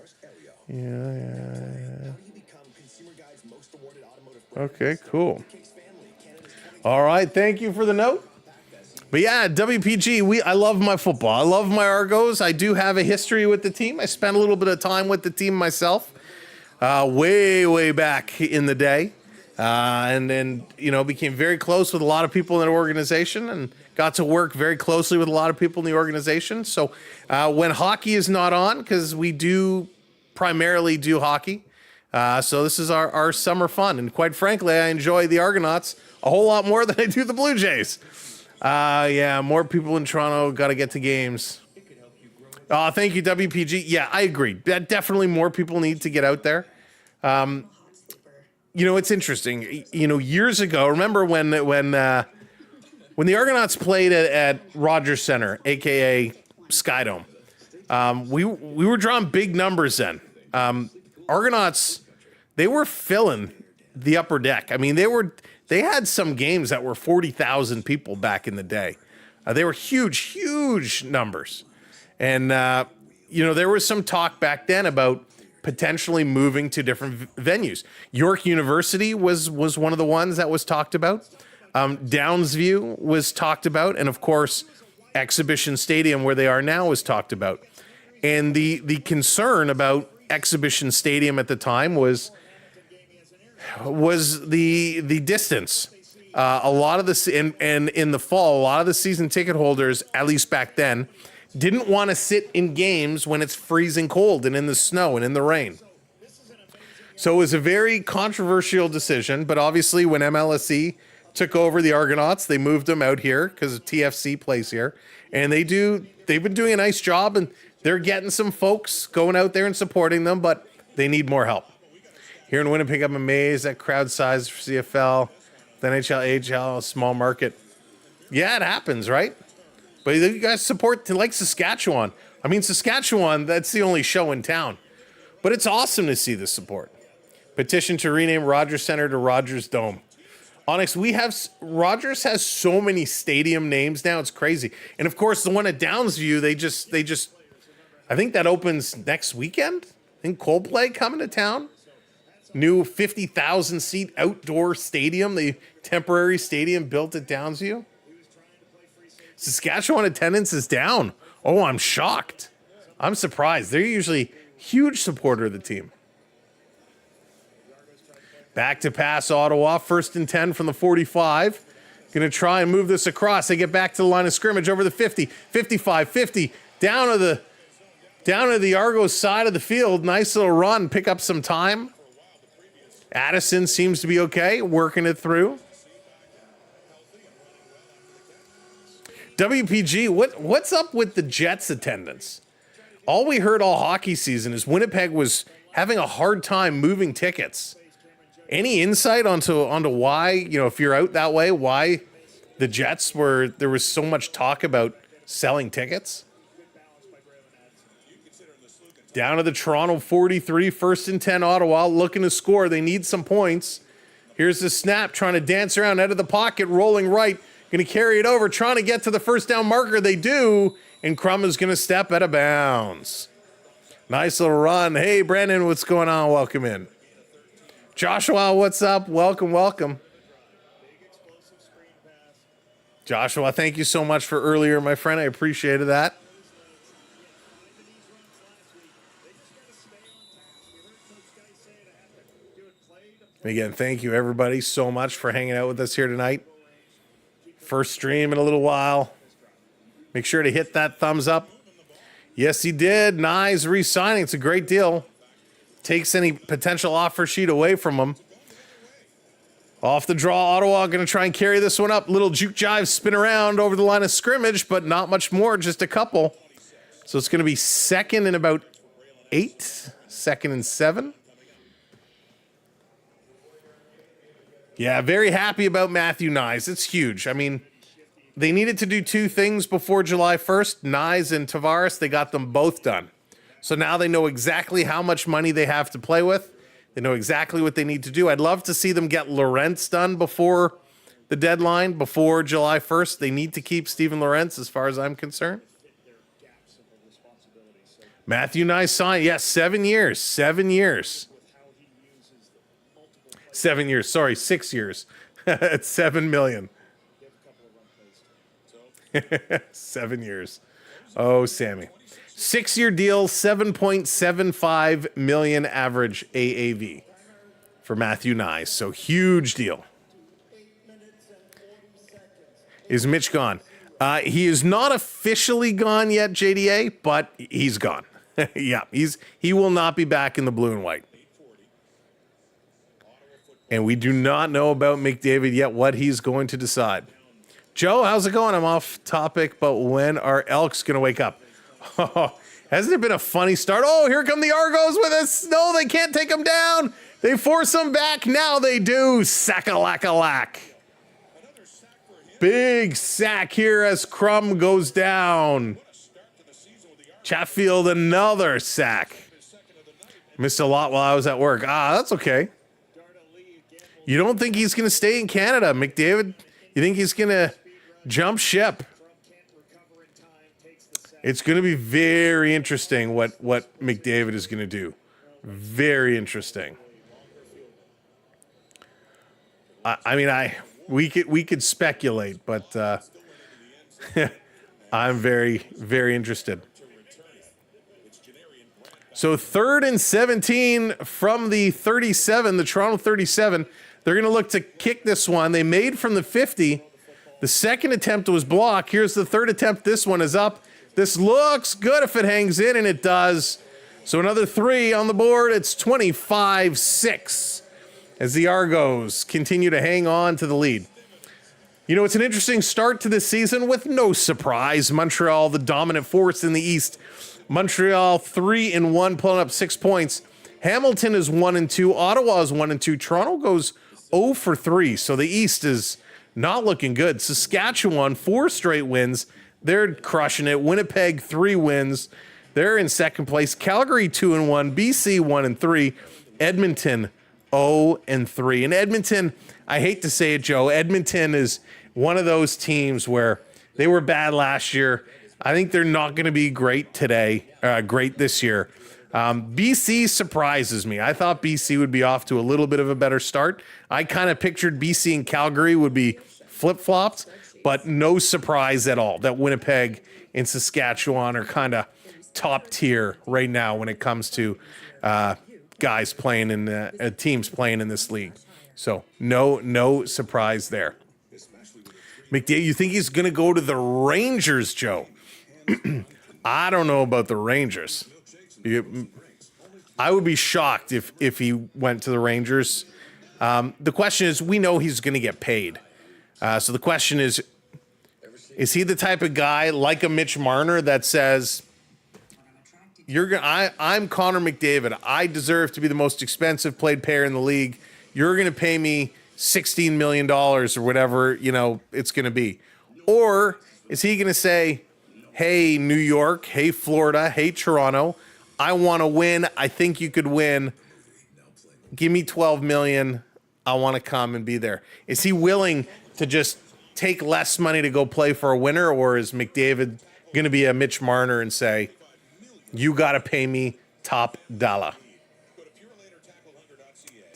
Okay, cool. All right, thank you for the note. But yeah, WPG, I love my football. I love my Argos. I do have a history with the team. I spent a little bit of time with the team myself, way back in the day. And then, became very close with a lot of people in the organization and got to work very closely with a lot of people in the organization. So when hockey is not on, because we do primarily do hockey, so this is our summer fun. And quite frankly, I enjoy the Argonauts a whole lot more than I do the Blue Jays. Yeah, more people in Toronto got to get to games. Thank you, WPG. Yeah, I agree. Definitely more people need to get out there. It's interesting. Years ago, remember when the Argonauts played at Rogers Center, aka Skydome, we were drawing big numbers then. Argonauts, they were filling the upper deck. I mean, they had some games that were 40,000 people back in the day. They were huge numbers. And, there was some talk back then about potentially moving to different venues. York University was one of the ones that was talked about. Downsview was talked about. And, of course, Exhibition Stadium, where they are now, was talked about. And the concern about Exhibition Stadium at the time was the distance. A lot of the and in the fall, a lot of the season ticket holders, at least back then, didn't want to sit in games when it's freezing cold and in the snow and in the rain. So it was a very controversial decision. But obviously, when MLSE took over the Argonauts, they moved them out here because TFC plays here, and they've been doing a nice job, and they're getting some folks going out there and supporting them, but they need more help. Here in Winnipeg, I'm amazed at crowd size for CFL, the NHL, AHL, small market. Yeah, it happens, right? But you guys support like Saskatchewan. I mean, Saskatchewan, that's the only show in town. But it's awesome to see the support. Petition to rename Rogers Center to Rogers Dome. Onyx, Rogers has so many stadium names now. It's crazy. And of course, the one at Downsview, they just, I think that opens next weekend. I think Coldplay coming to town. New 50,000 seat outdoor stadium, the temporary stadium built at Downsview. Saskatchewan attendance is down. Oh, I'm shocked. I'm surprised. They're usually huge supporter of the team. Back to pass Ottawa, 1st and 10 from the 45. Going to try and move this across. They get back to the line of scrimmage over the 50, 55, 50, down to the Argos side of the field. Nice little run, pick up some time. Addison seems to be okay, working it through. WPG, what's up with the Jets attendance? All we heard all hockey season is Winnipeg was having a hard time moving tickets. Any insight onto why, if you're out that way, why the Jets there was so much talk about selling tickets? Down to the Toronto 43, 1st and 10 Ottawa, looking to score. They need some points. Here's the snap, trying to dance around out of the pocket, rolling right. Going to carry it over, trying to get to the first down marker. They do, and Crum is going to step out of bounds. Nice little run. Hey, Brandon, what's going on? Welcome in. Joshua, what's up? Welcome. Joshua, thank you so much for earlier, my friend. I appreciated that. And again, thank you, everybody, so much for hanging out with us here tonight. First stream in a little while. Make sure to hit that thumbs up. Yes, he did. Nice re-signing. It's a great deal. Takes any potential offer sheet away from him. Off the draw, Ottawa going to try and carry this one up. Little juke jive, spin around over the line of scrimmage, but not much more, just a couple. So it's going to be 2nd and about 8, 2nd and 7. Yeah, very happy about Matthew Nyes. It's huge. I mean, they needed to do 2 things before July 1st. Nyes and Tavares, they got them both done. So now they know exactly how much money they have to play with. They know exactly what they need to do. I'd love to see them get Lorentz done before the deadline, before July 1st. They need to keep Steven Lorentz as far as I'm concerned. Matthew Nyes signed. Yes, 7 years. 7 years. 7 years. Sorry, 6 years. It's $7 million. 7 years. Oh, Sammy. 6-year deal, $7.75 million average AAV for Matthew Nyes. So huge deal. Is Mitch gone? He is not officially gone yet, JDA, but he's gone. Yeah, he will not be back in the blue and white. And we do not know about McDavid yet, what he's going to decide. Joe, how's it going? I'm off topic, but when are Elks going to wake up? Hasn't it been a funny start? Oh, here come the Argos with us. No, they can't take them down. They force them back. Now they do. Sack-a-lack-a-lack. Big sack here as Crum goes down. Chatfield, another sack. Missed a lot while I was at work. That's okay. You don't think he's going to stay in Canada, McDavid? You think he's going to jump ship? It's going to be very interesting what McDavid is going to do. Very interesting. We could speculate, but I'm very, very interested. So 3rd and 17 from the 37, the Toronto 37. They're going to look to kick this one. They made from the 50. The second attempt was blocked. Here's the third attempt. This one is up. This looks good if it hangs in, and it does. So another 3 on the board. It's 25-6 as the Argos continue to hang on to the lead. You know, it's an interesting start to this season with no surprise. Montreal, the dominant force in the East. Montreal 3-1, pulling up 6 points. Hamilton is 1-2. Ottawa is 1-2. Toronto goes 0-3. So the East is not looking good. Saskatchewan, 4 straight wins. They're crushing it. Winnipeg, 3 wins. They're in second place. Calgary, 2-1. BC, 1-3. Edmonton, 0-3. And Edmonton, I hate to say it, Joe, Edmonton is one of those teams where they were bad last year. I think they're not going to be great great this year. BC surprises me. I thought BC would be off to a little bit of a better start. I kind of pictured BC and Calgary would be flip-flopped, but no surprise at all that Winnipeg and Saskatchewan are kind of top tier right now when it comes to guys playing in teams playing in this league. So no surprise there. McDavid, you think he's going to go to the Rangers, Joe? I don't know about the Rangers. I would be shocked if he went to the Rangers. The question is, we know he's going to get paid. So the question is he the type of guy like a Mitch Marner that says, I'm Connor McDavid. I deserve to be the most expensive played player in the league. You're going to pay me $16 million or whatever, it's going to be. Or is he going to say, hey, New York, hey, Florida, hey, Toronto, I want to win. I think you could win. Give me $12 million. I want to come and be there. Is he willing to just take less money to go play for a winner, or is McDavid going to be a Mitch Marner and say, you got to pay me top dollar?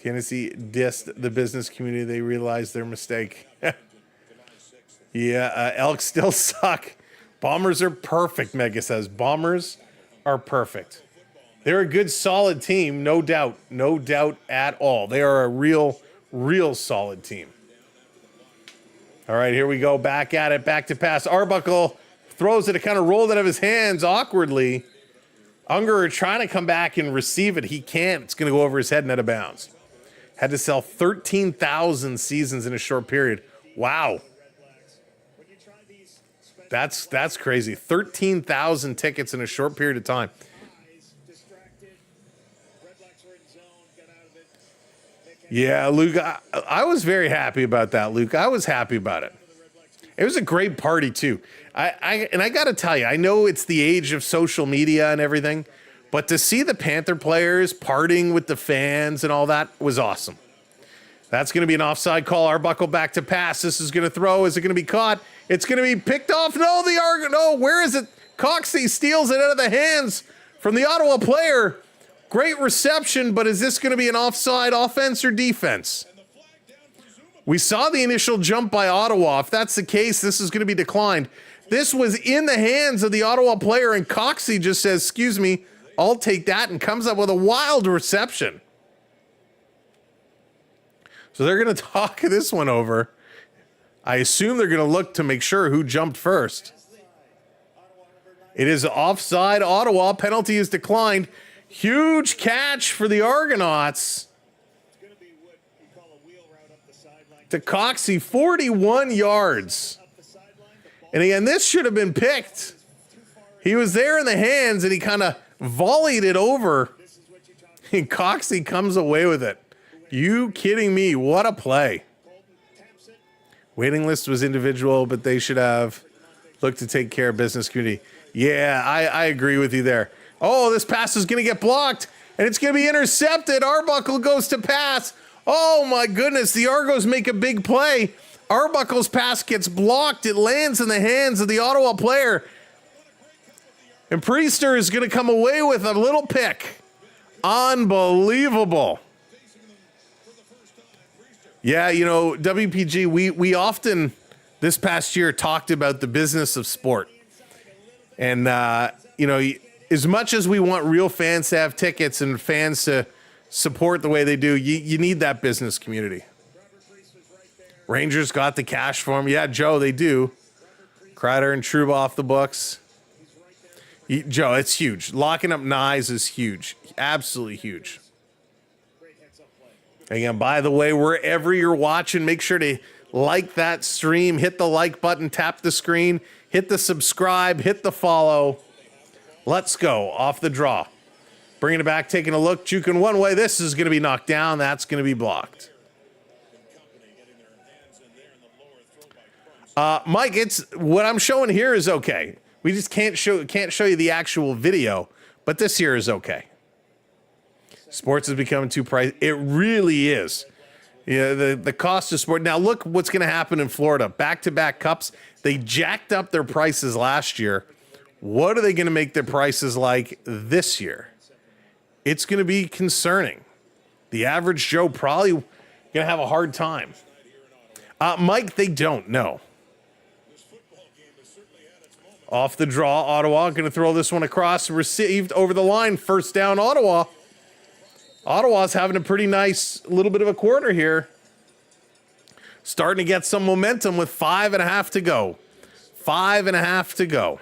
Tennessee dissed the business community. They realized their mistake. Yeah, Elks still suck. Bombers are perfect, Mega says. Bombers are perfect. They're a good, solid team, no doubt. No doubt at all. They are a real solid team. All right, here we go. Back at it. Back to pass. Arbuckle throws it. It kind of rolled out of his hands awkwardly. Unger trying to come back and receive it. He can't. It's going to go over his head and out of bounds. Had to sell 13,000 seasons in a short period. Wow. That's crazy. 13,000 tickets in a short period of time. Yeah, Luke, I was very happy about that, Luke. I was happy about it. It was a great party, too. I got to tell you, I know it's the age of social media and everything, but to see the Panther players partying with the fans and all that was awesome. That's going to be an offside call. Arbuckle back to pass. This is going to throw. Is it going to be caught? It's going to be picked off. No, the Argonauts. No, where is it? Coxey steals it out of the hands from the Ottawa player. Great reception, but is this going to be an offside offense or defense? We saw the initial jump by Ottawa. If that's the case, this is going to be declined. This was in the hands of the Ottawa player, and Coxey just says, excuse me, I'll take that, and comes up with a wild reception. So they're going to talk this one over. I assume they're going to look to make sure who jumped first. It is offside. Ottawa. Penalty is declined. Huge catch for the Argonauts. To Coxey, 41 yards. And again, this should have been picked. He was there in the hands, and he kind of volleyed it over. And Coxey comes away with it. You kidding me? What a play. Waiting list was individual, but they should have looked to take care of business community. Yeah, I agree with you there. Oh, this pass is going to get blocked, and it's going to be intercepted. Arbuckle goes to pass. Oh, my goodness. The Argos make a big play. Arbuckle's pass gets blocked. It lands in the hands of the Ottawa player. And Priester is going to come away with a little pick. Unbelievable. Yeah, WPG, we often this past year talked about the business of sport. And, as much as we want real fans to have tickets and fans to support the way they do, you need that business community. Rangers got the cash for him. Yeah, Joe, they do. Kreider and Trouba off the books. Joe, it's huge. Locking up Nyes is huge. Absolutely huge. Again, by the way, wherever you're watching, make sure to like that stream, hit the like button, tap the screen, hit the subscribe, hit the follow. Let's go. Off the draw. Bringing it back, taking a look, juking one way. This is going to be knocked down. That's going to be blocked. Mike, it's what I'm showing here is okay. We just can't show you the actual video, but this here is okay. Sports is becoming too pricey. It really is. Yeah, the cost of sport. Now look what's going to happen in Florida. Back-to-back cups. They jacked up their prices last year. What are they going to make their prices like this year? It's going to be concerning. The average Joe probably going to have a hard time. Mike, they don't. No. Off the draw, Ottawa going to throw this one across. Received over the line. First down, Ottawa. Ottawa's having a pretty nice little bit of a quarter here. Starting to get some momentum with 5.5 to go. 5.5 to go.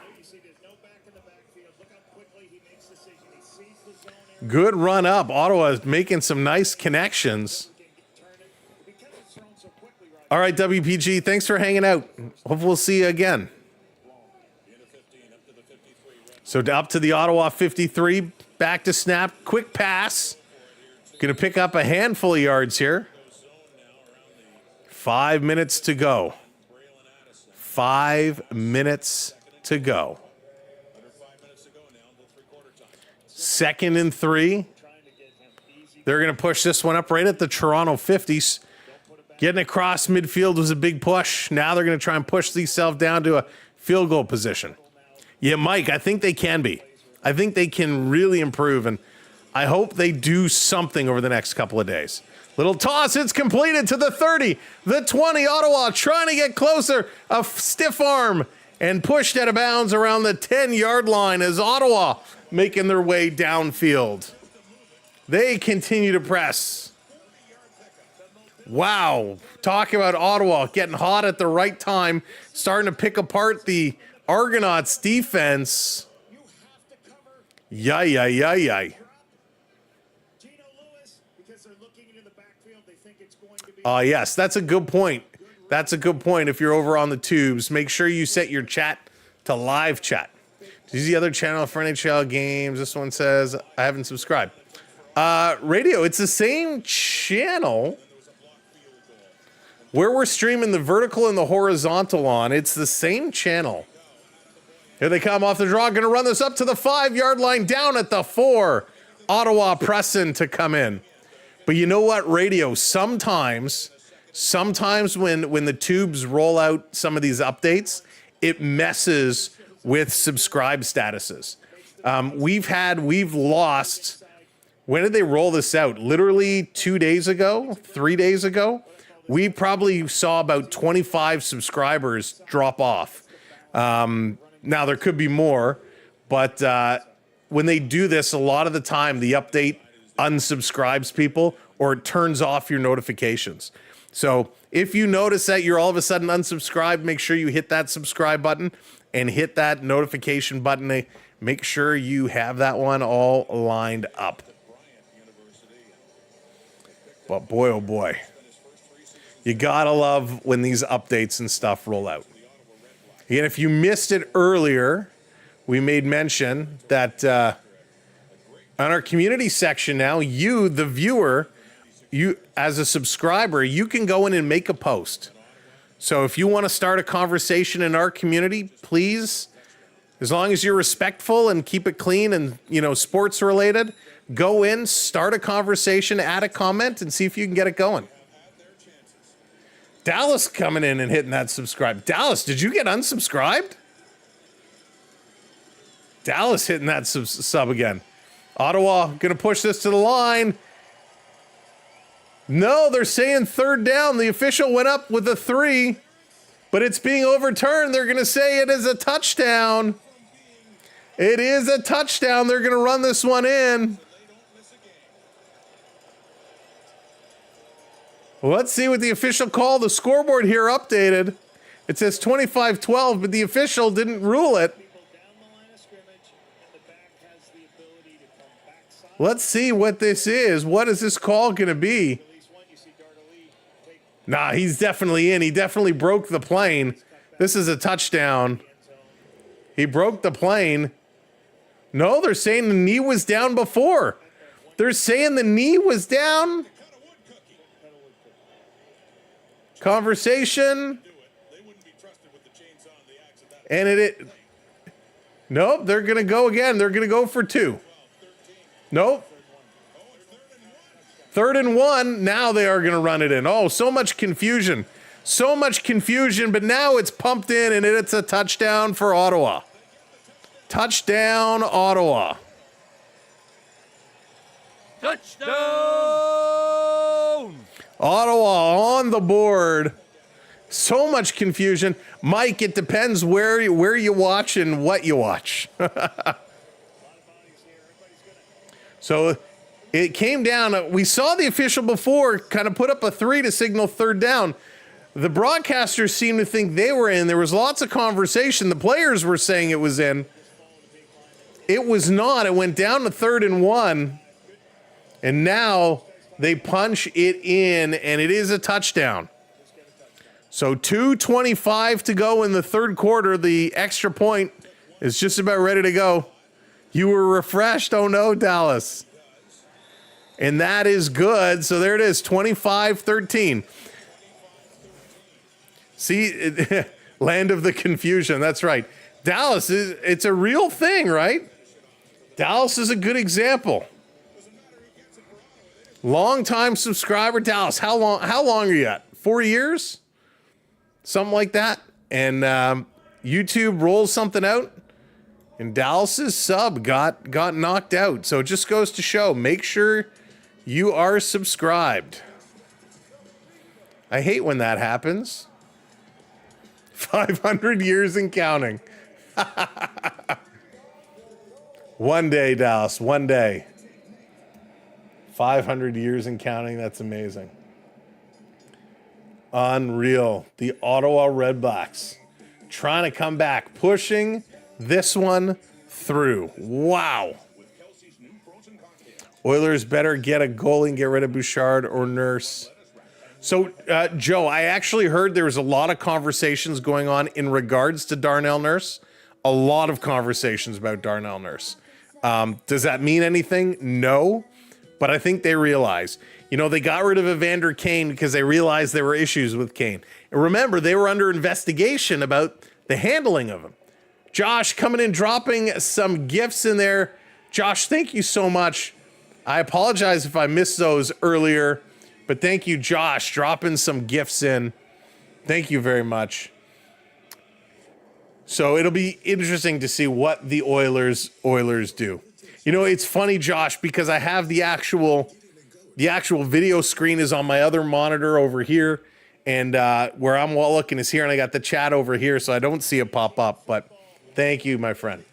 Good run up. Ottawa is making some nice connections. All right, WPG, thanks for hanging out. Hope we'll see you again. So up to the Ottawa 53. Back to snap. Quick pass. Going to pick up a handful of yards here. 5 minutes to go. 5 minutes to go. 2nd and 3. They're going to push this one up right at the Toronto 50s. Getting across midfield was a big push. Now they're going to try and push themselves down to a field goal position. Yeah, Mike, I think they can be. I think they can really improve, and I hope they do something over the next couple of days. Little toss, it's completed to the 30, the 20, Ottawa trying to get closer. A stiff arm and pushed out of bounds around the 10-yard line as Ottawa making their way downfield. They continue to press. Wow. Talk about Ottawa getting hot at the right time, starting to pick apart the Argonauts defense. Yay. Yes, that's a good point. That's a good point. If you're over on the tubes, make sure you set your chat to live chat. Use the other channel for NHL games. This one says, I haven't subscribed. Radio, it's the same channel where we're streaming the vertical and the horizontal on. It's the same channel. Here they come off the draw. Going to run this up to the 5-yard line, down at the 4. Ottawa pressing to come in. But you know what, Radio? Sometimes when the tubes roll out some of these updates, it messes with subscribe statuses. We've lost. When did they roll this out? Literally 2 days ago, 3 days ago. We probably saw about 25 subscribers drop off. Now there could be more, but when they do this, a lot of the time the update unsubscribes people or it turns off your notifications. So if you notice that you're all of a sudden unsubscribed, make sure you hit that subscribe button and hit that notification button. Make sure you have that one all lined up. But boy, oh boy, you gotta love when these updates and stuff roll out. And if you missed it earlier, we made mention that on our community section now, you, the viewer, you as a subscriber, you can go in and make a post. So if you want to start a conversation in our community, please, as long as you're respectful and keep it clean and, sports related, go in, start a conversation, add a comment, and see if you can get it going. Dallas coming in and hitting that subscribe. Dallas, did you get unsubscribed? Dallas hitting that sub again. Ottawa going to push this to the line. No, they're saying 3rd down. The official went up with a 3, but it's being overturned. They're going to say it is a touchdown. It is a touchdown. They're going to run this one in. Well, let's see what the official called. The scoreboard here updated. It says 25-12, but the official didn't rule it. Let's see what this is. What is this call going to be? Nah, he's definitely in. He definitely broke the plane. This is a touchdown. He broke the plane. No, they're saying the knee was down before. They're saying the knee was down. Conversation. And nope, they're going to go again. They're going to go for 2. Nope. 3rd and 1. Now they are going to run it in. Oh, so much confusion. So much confusion, but now it's pumped in, and it's a touchdown for Ottawa. Touchdown, Ottawa. Touchdown! Ottawa on the board. So much confusion. Mike, it depends where you watch and what you watch. So it came down. We saw the official before kind of put up a 3 to signal 3rd down. The broadcasters seemed to think they were in. There was lots of conversation. The players were saying it was in. It was not. It went down to 3rd and 1. And now they punch it in, and it is a touchdown. So 2:25 to go in the 3rd quarter. The extra point is just about ready to go. You were refreshed. Oh, no, Dallas. And that is good. So there it is, 25-13. See, land of the confusion. That's right. Dallas, it's a real thing, right? Dallas is a good example. Long-time subscriber, Dallas. How long are you at? 4 years? Something like that. And YouTube rolls something out, and Dallas's sub got knocked out. So it just goes to show, make sure you are subscribed. I hate when that happens. 500 years and counting. One day, Dallas, one day. 500 years and counting, that's amazing. Unreal. The Ottawa Redblacks trying to come back, pushing this one through. Wow. Oilers better get a goalie and get rid of Bouchard or Nurse. So, Joe, I actually heard there was a lot of conversations going on in regards to Darnell Nurse. A lot of conversations about Darnell Nurse. Does that mean anything? No. But I think they realize, they got rid of Evander Kane because they realized there were issues with Kane. And remember, they were under investigation about the handling of him. Josh coming in, dropping some gifts in there. Josh, thank you so much. I apologize if I missed those earlier, but thank you, Josh, dropping some gifts in. Thank you very much. So it'll be interesting to see what the Oilers do. It's funny, Josh, because I have the actual video screen is on my other monitor over here, and where I'm looking is here, and I got the chat over here, so I don't see it pop up, but thank you, my friend.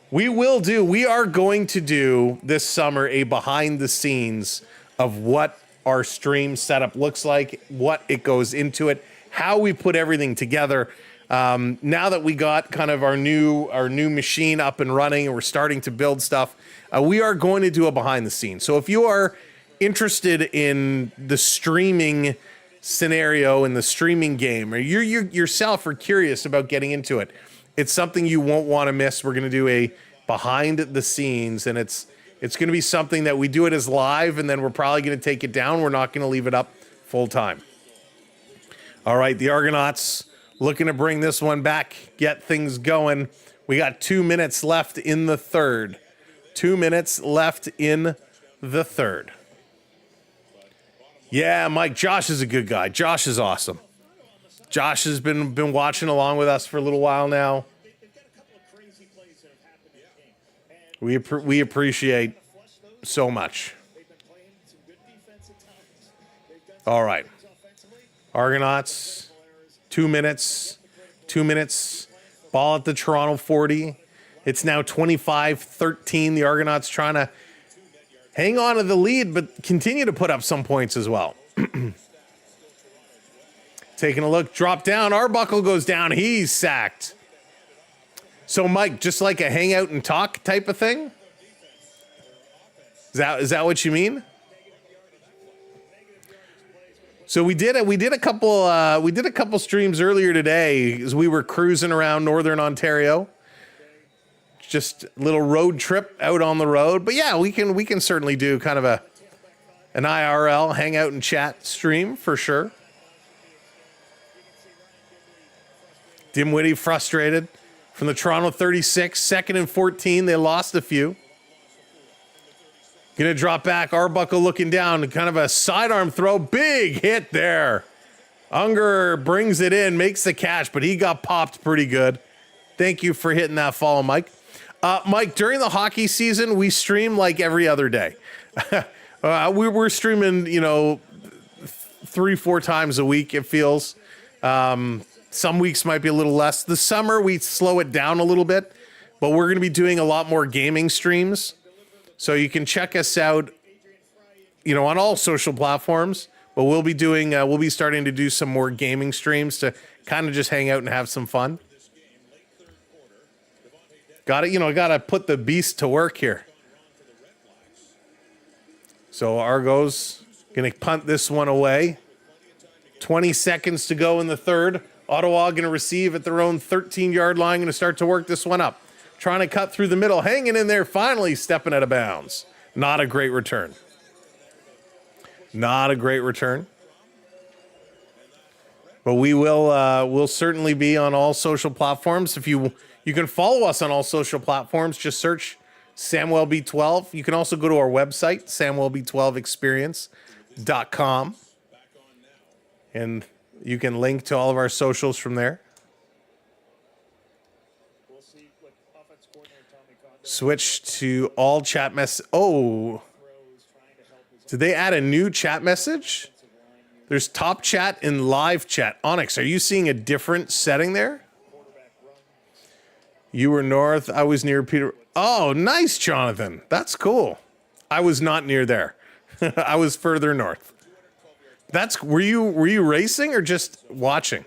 We are going to do this summer a behind the scenes of what our stream setup looks like, what it goes into it, how we put everything together. Now that we got kind of our new machine up and running and we're starting to build stuff, we are going to do a behind the scenes. So if you are interested in the streaming scenario and the streaming game, or you yourself are curious about getting into it, it's something you won't want to miss. We're going to do a behind the scenes, and it's going to be something that we do it as live, and then we're probably going to take it down. We're not going to leave it up full time. All right, the Argonauts looking to bring this one back, get things going. We got 2 minutes left in the third. 2 minutes left in the third. Yeah, Mike, Josh is a good guy. Josh is awesome. Josh has been watching along with us for a little while now. We appreciate so much. All right. Argonauts, 2 minutes. 2 minutes. Ball at the Toronto 40. It's now 25-13. The Argonauts trying to hang on to the lead, but continue to put up some points as well. Taking a look, drop down. Arbuckle goes down. He's sacked. So, Mike, just like a hang out and talk type of thing? Is that what you mean? So we did a couple streams earlier today as we were cruising around Northern Ontario. Just a little road trip out on the road. But yeah, we can certainly do kind of an IRL hang out and chat stream for sure. Dimwitty frustrated from the Toronto 36, 2nd and 14. They lost a few. Gonna drop back. Arbuckle looking down. Kind of a sidearm throw. Big hit there. Unger brings it in, makes the catch, but he got popped pretty good. Thank you for hitting that follow, Mike. Mike, during the hockey season, we stream like every other day. We're streaming, 3-4 times a week, it feels. Some weeks might be a little less. The summer, we slow it down a little bit, but we're going to be doing a lot more gaming streams. So you can check us out, on all social platforms, but we'll be starting to do some more gaming streams to kind of just hang out and have some fun. Got to put the beast to work here. So Argos going to punt this one away. 20 seconds to go in the third. Ottawa going to receive at their own 13-yard line, going to start to work this one up. Trying to cut through the middle, hanging in there, finally stepping out of bounds. Not a great return. Not a great return. But we'll certainly be on all social platforms. If you can follow us on all social platforms, just search Samwelb12. You can also go to our website, samwelb12experience.com. And you can link to all of our socials from there. Switch to all chat mess. Oh, did they add a new chat message? There's top chat and live chat. Onyx, are you seeing a different setting there? You were north. I was near Peter. Oh, nice, Jonathan. That's cool. I was not near there. I was further north. Were you racing or just watching?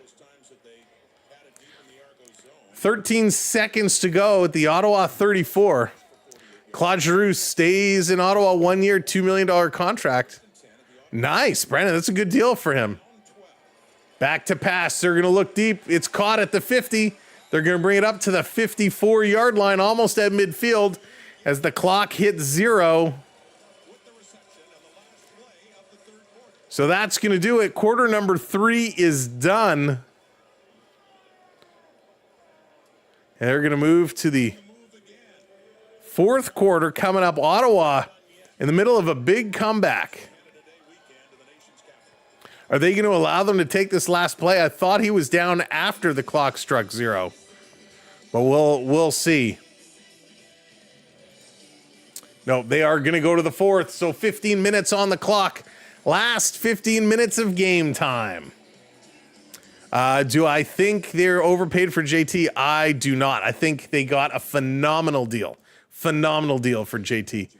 13 seconds to go at the Ottawa 34. Claude Giroux stays in Ottawa 1 year, $2 million contract. Nice, Brandon. That's a good deal for him. Back to pass. They're going to look deep. It's caught at the 50. They're going to bring it up to the 54-yard line, almost at midfield, as the clock hits 0. So that's going to do it. Quarter number 3 is done. And they're going to move to the fourth quarter coming up. Ottawa in the middle of a big comeback. Are they going to allow them to take this last play? I thought he was down after the clock struck 0. But we'll see. No, they are going to go to the fourth. So 15 minutes on the clock. Last 15 minutes of game time. Do I think they're overpaid for JT? I do not. I think they got a phenomenal deal. Phenomenal deal for JT.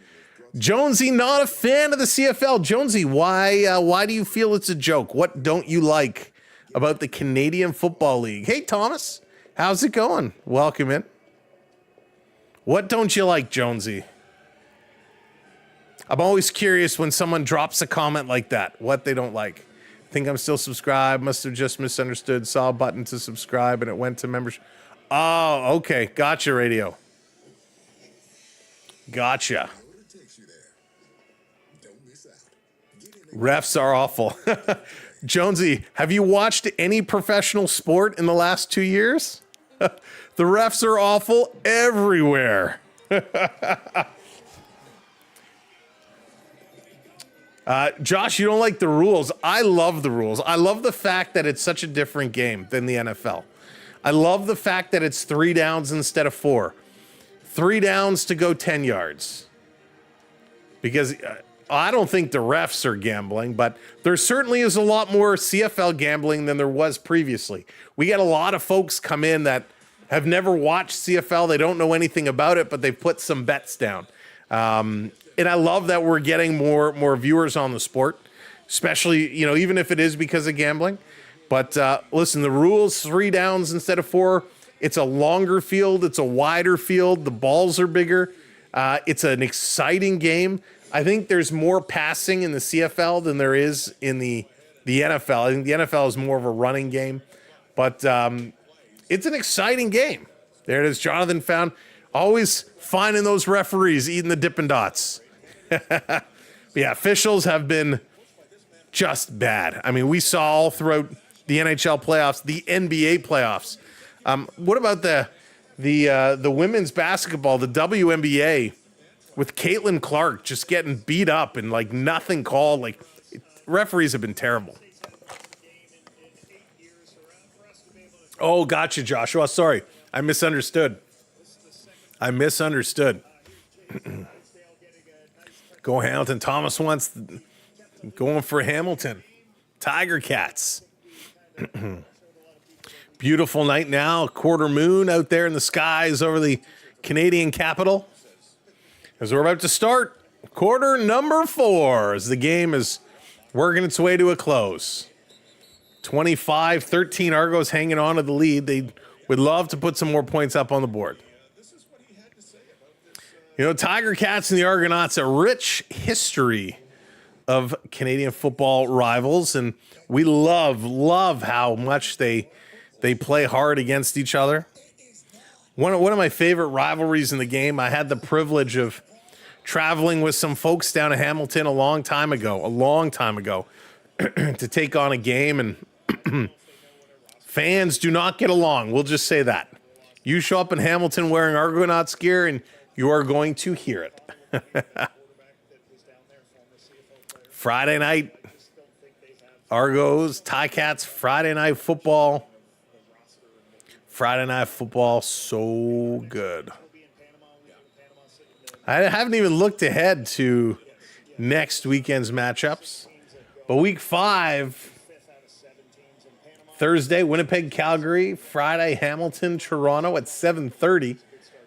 Jonesy, not a fan of the CFL. Jonesy, why do you feel it's a joke? What don't you like about the Canadian Football League? Hey, Thomas, how's it going? Welcome in. What don't you like, Jonesy? I'm always curious when someone drops a comment like that, what they don't like. Think I'm still subscribed. Must have just misunderstood. Saw a button to subscribe and it went to membership. Oh, okay. Gotcha, radio. Gotcha. Refs are awful. Jonesy, have you watched any professional sport in the last 2 years? The refs are awful everywhere. Josh, you don't like the rules. I love the rules. I love the fact that it's such a different game than the NFL. I love the fact that it's 3 downs instead of 4. 3 downs to go 10 yards. Because I don't think the refs are gambling, but there certainly is a lot more CFL gambling than there was previously. We got a lot of folks come in that have never watched CFL. They don't know anything about it, but they've put some bets down. And I love that we're getting more viewers on the sport, especially, even if it is because of gambling. But listen, the rules, 3 downs instead of 4. It's a longer field. It's a wider field. The balls are bigger. It's an exciting game. I think there's more passing in the CFL than there is in the NFL. I think the NFL is more of a running game. But it's an exciting game. There it is. Jonathan found always finding those referees eating the Dippin' Dots. But yeah, officials have been just bad. I mean, we saw all throughout the NHL playoffs, the NBA playoffs. What about the women's basketball, the WNBA? with Caitlin Clark just getting beat up and like nothing called. Like referees have been terrible. Oh, gotcha, Joshua. Sorry, I misunderstood. Go Hamilton. Thomas wants going for Hamilton. Tiger Cats. Beautiful night now. Quarter moon out there in the skies over the Canadian capital. As we're about to start quarter number 4 as the game is working its way to a close. 25-13 Argos hanging on to the lead. They would love to put some more points up on the board. You know, Tiger Cats and the Argonauts, a rich history of Canadian football rivals, and we love how much they play hard against each other. One of my favorite rivalries in the game, I had the privilege of traveling with some folks down to Hamilton a long time ago, to take on a game, and fans do not get along. We'll just say that. You show up in Hamilton wearing Argonauts gear, and you are going to hear it. Friday night, Argos, Ticats, Friday night football. Friday night football, so good. I haven't even looked ahead to next weekend's matchups. But week 5, Thursday, Winnipeg, Calgary. Friday, Hamilton, Toronto at 7:30.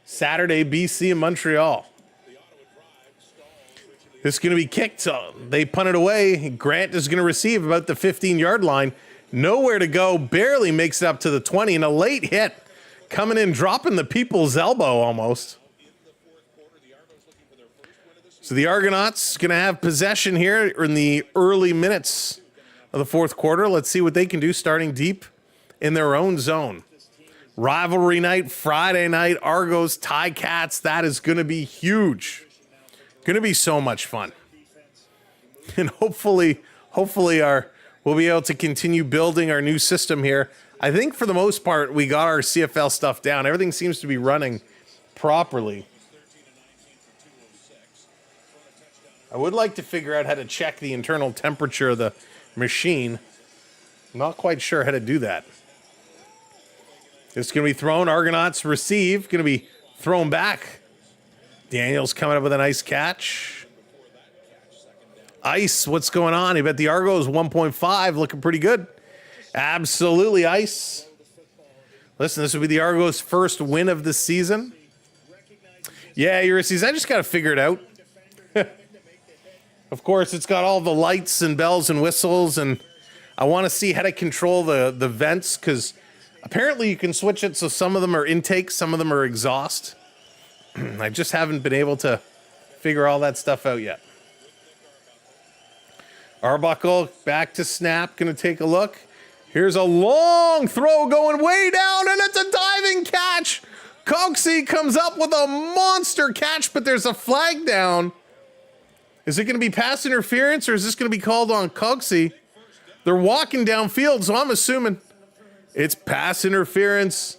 Saturday, BC and Montreal. This is going to be kicked. They punt it away. Grant is going to receive about the 15-yard line. Nowhere to go. Barely makes it up to the 20. And a late hit coming in, dropping the people's elbow almost. So the Argonauts going to have possession here in the early minutes of the fourth quarter. Let's see what they can do starting deep in their own zone. Rivalry night, Friday night, Argos, Ticats. That is going to be huge. Going to be so much fun. And hopefully we'll be able to continue building our new system here. I think for the most part, we got our CFL stuff down. Everything seems to be running properly. I would like to figure out how to check the internal temperature of the machine. Not quite sure how to do that. It's going to be thrown. Argonauts receive. Going to be thrown back. Daniels coming up with a nice catch. Ice, what's going on? You bet the Argos 1.5 looking pretty good. Absolutely ice. Listen, this would be the Argos' first win of the season. Yeah, Ulysses, I just got to figure it out. Of course, it's got all the lights and bells and whistles, and I want to see how to control the vents, because apparently you can switch it so some of them are intake, some of them are exhaust. I just haven't been able to figure all that stuff out yet. Arbuckle back to snap, going to take a look. Here's a long throw going way down, and it's a diving catch. Coxey comes up with a monster catch, but there's a flag down. Is it going to be pass interference, or is this going to be called on Coxey? They're walking downfield, so I'm assuming it's pass interference.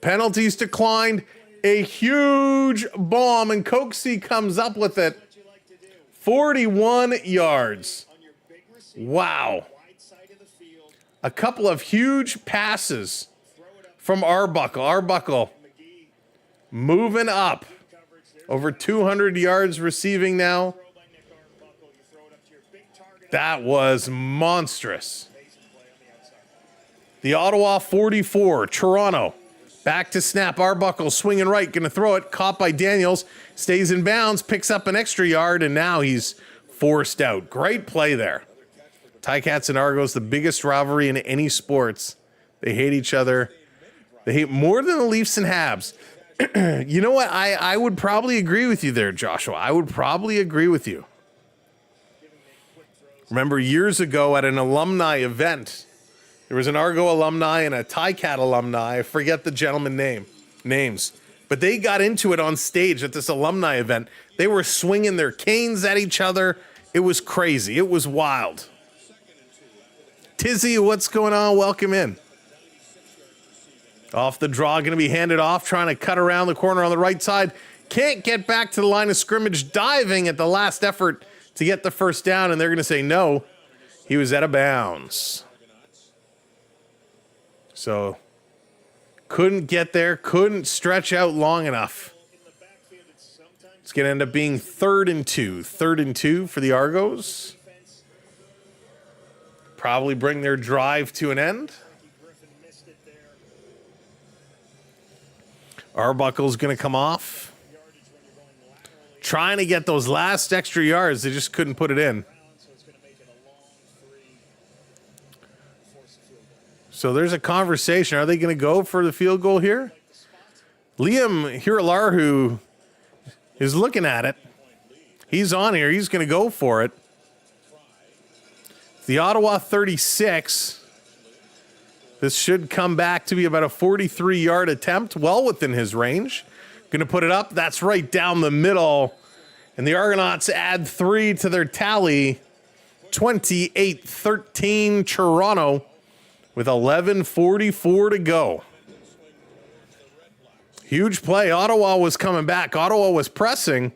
Penalties declined. A huge bomb, and Coxey comes up with it. 41 yards. Wow. A couple of huge passes from Arbuckle. Arbuckle moving up. Over 200 yards receiving now. That was monstrous. The Ottawa 44, Toronto. Back to snap. Arbuckle swinging right, going to throw it. Caught by Daniels. Stays in bounds, picks up an extra yard, and now he's forced out. Great play there. Ticats and Argos, the biggest rivalry in any sports. They hate each other. They hate more than the Leafs and Habs. You know what? I would probably agree with you there, Joshua. I would probably agree with you. Remember years ago at an alumni event, there was an Argo alumni and a Ticat alumni. I forget the gentleman names. But they got into it on stage at this alumni event. They were swinging their canes at each other. It was crazy. It was wild. Tizzy, what's going on? Welcome in. Off the draw, going to be handed off, trying to cut around the corner on the right side. can't get back to the line of scrimmage, diving at the last effort to get the first down, and they're going to say no, he was out of bounds. So couldn't get there, couldn't stretch out long enough. It's going to end up being 3rd and 2. 3rd and 2 for the Argos. Probably bring their drive to an end. Arbuckle's going to come off. Trying to get those last extra yards. They just couldn't put it in. So there's a conversation. Are they going to go for the field goal here? Liam Hiralarhu is looking at it. He's on here. He's going to go for it. The Ottawa 36. This should come back to be about a 43-yard attempt, well within his range. Going to put it up. That's right down the middle. And the Argonauts add 3 to their tally. 28-13 Toronto with 11:44 to go. Huge play. Ottawa was coming back. Ottawa was pressing.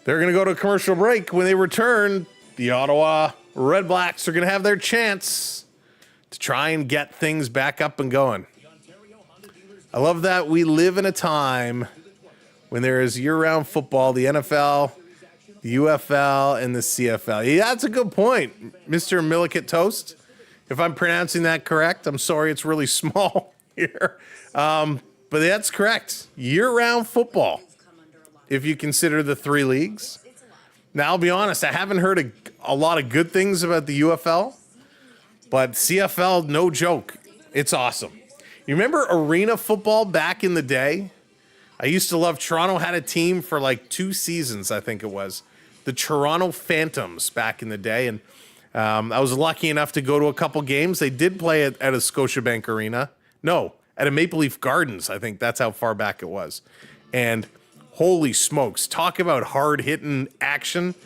They're going to go to a commercial break. When they return, the Ottawa Redblacks are going to have their chance to try and get things back up and going. I love that we live in a time when there is year-round football, the NFL, the UFL, and the CFL. Yeah, that's a good point, Mr. Milliket Toast. If I'm pronouncing that correct, I'm sorry, it's really small here. But that's correct. Year-round football, if you consider the 3 leagues. Now, I'll be honest, I haven't heard a lot of good things about the UFL, but CFL, no joke. It's awesome. You remember arena football back in the day? I used to love Toronto had a team for like 2 seasons, I think it was. The Toronto Phantoms back in the day. And I was lucky enough to go to a couple games. They did play at a Scotiabank Arena. No, at a Maple Leaf Gardens. I think that's how far back it was. And holy smokes, talk about hard-hitting action,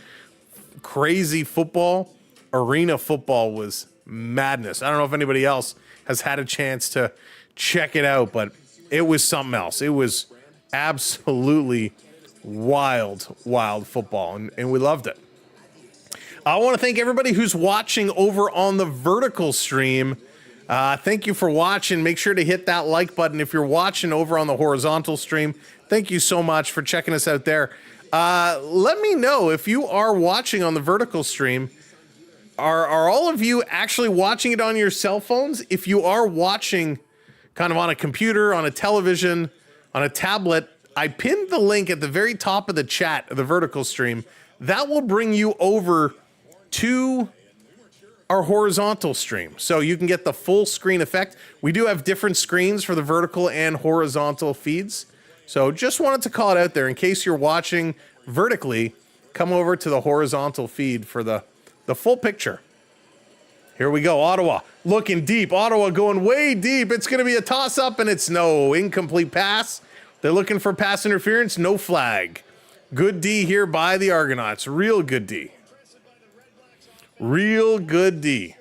crazy football. Arena football was madness. I don't know if anybody else has had a chance to check it out, but it was something else. It was absolutely wild football, and we loved it. I want to thank everybody who's watching over on the vertical stream. Thank you for watching. Make sure to hit that like button if you're watching over on the horizontal stream. Thank you so much for checking us out there. Let me know if you are watching on the vertical stream. Are all of you actually watching it on your cell phones? If you are watching kind of on a computer, on a television, on a tablet, I pinned the link at the very top of the chat of the vertical stream. That will bring you over to our horizontal stream. So you can get the full screen effect. We do have different screens for the vertical and horizontal feeds. So just wanted to call it out there in case you're watching vertically, come over to the horizontal feed for the full picture. Here we go. Ottawa looking deep. Ottawa going way deep. It's going to be a toss-up, and it's no incomplete pass. They're looking for pass interference. No flag. Good D here by the Argonauts. Real good D. Real good D.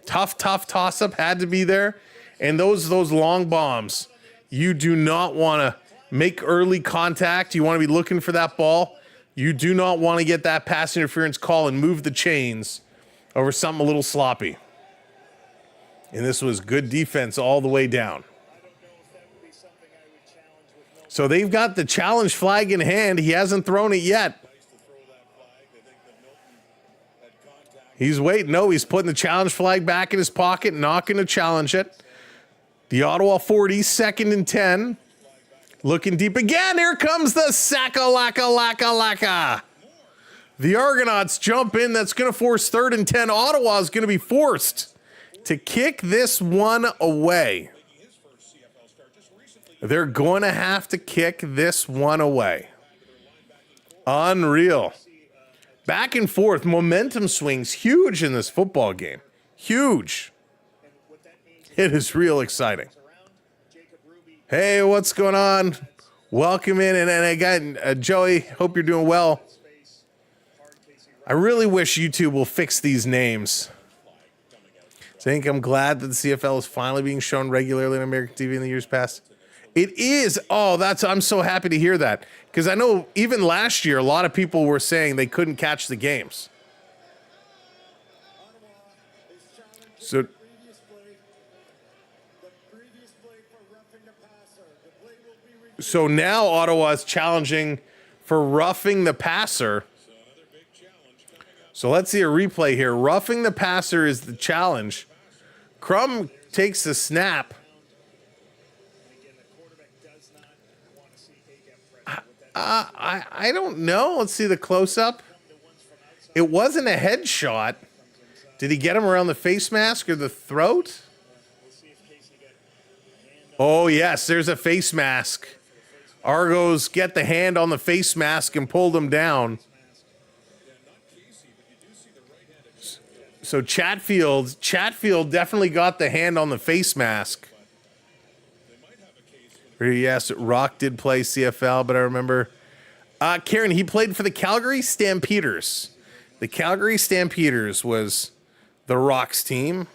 Tough toss-up. Had to be there. And those long bombs. You do not want to make early contact. You want to be looking for that ball. You do not want to get that pass interference call and move the chains over something a little sloppy. And this was good defense all the way down. So they've got the challenge flag in hand. He hasn't thrown it yet. He's waiting. No, he's putting the challenge flag back in his pocket, not going to challenge it. The Ottawa 40, 2nd and 10. Looking deep again. Here comes the Saka-laka-laka-laka. The Argonauts jump in. That's going to force 3rd and 10. Ottawa is going to be forced to kick this one away. They're going to have to kick this one away. Unreal. Back and forth. Momentum swings huge in this football game. Huge. It is real exciting. Hey, what's going on? Welcome in. And again, Joey, hope you're doing well. I really wish YouTube will fix these names. I think I'm glad that the CFL is finally being shown regularly on American TV in the years past. It is. Oh, I'm so happy to hear that. Because I know even last year, a lot of people were saying they couldn't catch the games. So, The previous play for roughing the passer. The play will be reviewed. so now Ottawa is challenging for roughing the passer. So let's see a replay here. Roughing the passer is the challenge. Crum takes the snap. I don't know. Let's see the close-up. It wasn't a headshot. Did he get him around the face mask or the throat? Oh, yes, there's a face mask. Argos get the hand on the face mask and pulled him down. So Chatfield definitely got the hand on the face mask. Yes, Rock did play CFL, but I remember Karen, he played for the Calgary Stampeders. The Calgary Stampeders was the Rock's team.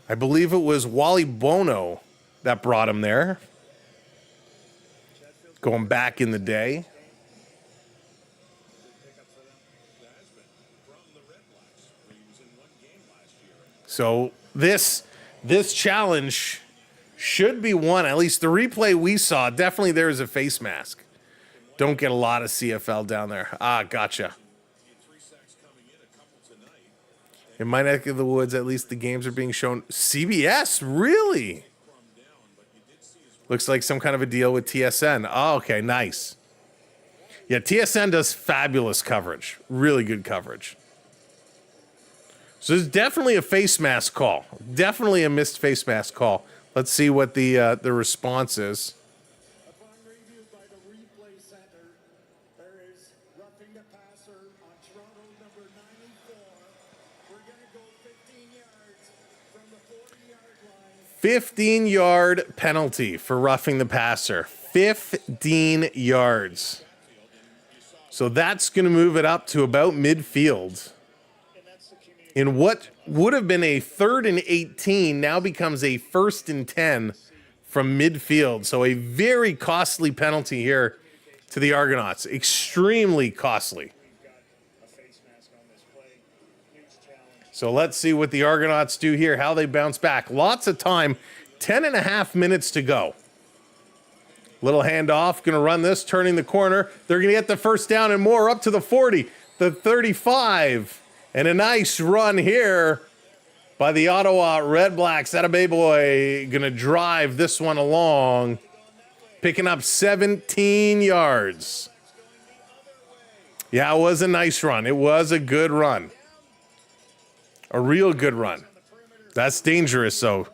I believe it was Wally Bono that brought him there. Going back in the day. So this challenge should be won. At least the replay we saw, definitely there is a face mask. Don't get a lot of CFL down there. Gotcha. In my neck of the woods, at least the games are being shown. CBS, really? Looks like some kind of a deal with TSN. Oh, okay, nice. Yeah, TSN does fabulous coverage. Really good coverage. So there's definitely a face mask call. Definitely a missed face mask call. Let's see what the response is. Upon review by the replay center, there is roughing the passer on Toronto number 94. We're going to go 15 yards from the 40-yard line. 15-yard penalty for roughing the passer. 15 yards. So that's going to move it up to about midfield. In what would have been a 3rd and 18 now becomes a 1st and 10 from midfield. So a very costly penalty here to the Argonauts. Extremely costly. So let's see what the Argonauts do here, how they bounce back. Lots of time, 10.5 minutes to go. Little handoff, going to run this, turning the corner. They're going to get the first down and more, up to the 40, the 35. And a nice run here by the Ottawa Redblacks. Attaboy boy, going to drive this one along, picking up 17 yards. Yeah, it was a nice run. It was a good run. A real good run. That's dangerous, though.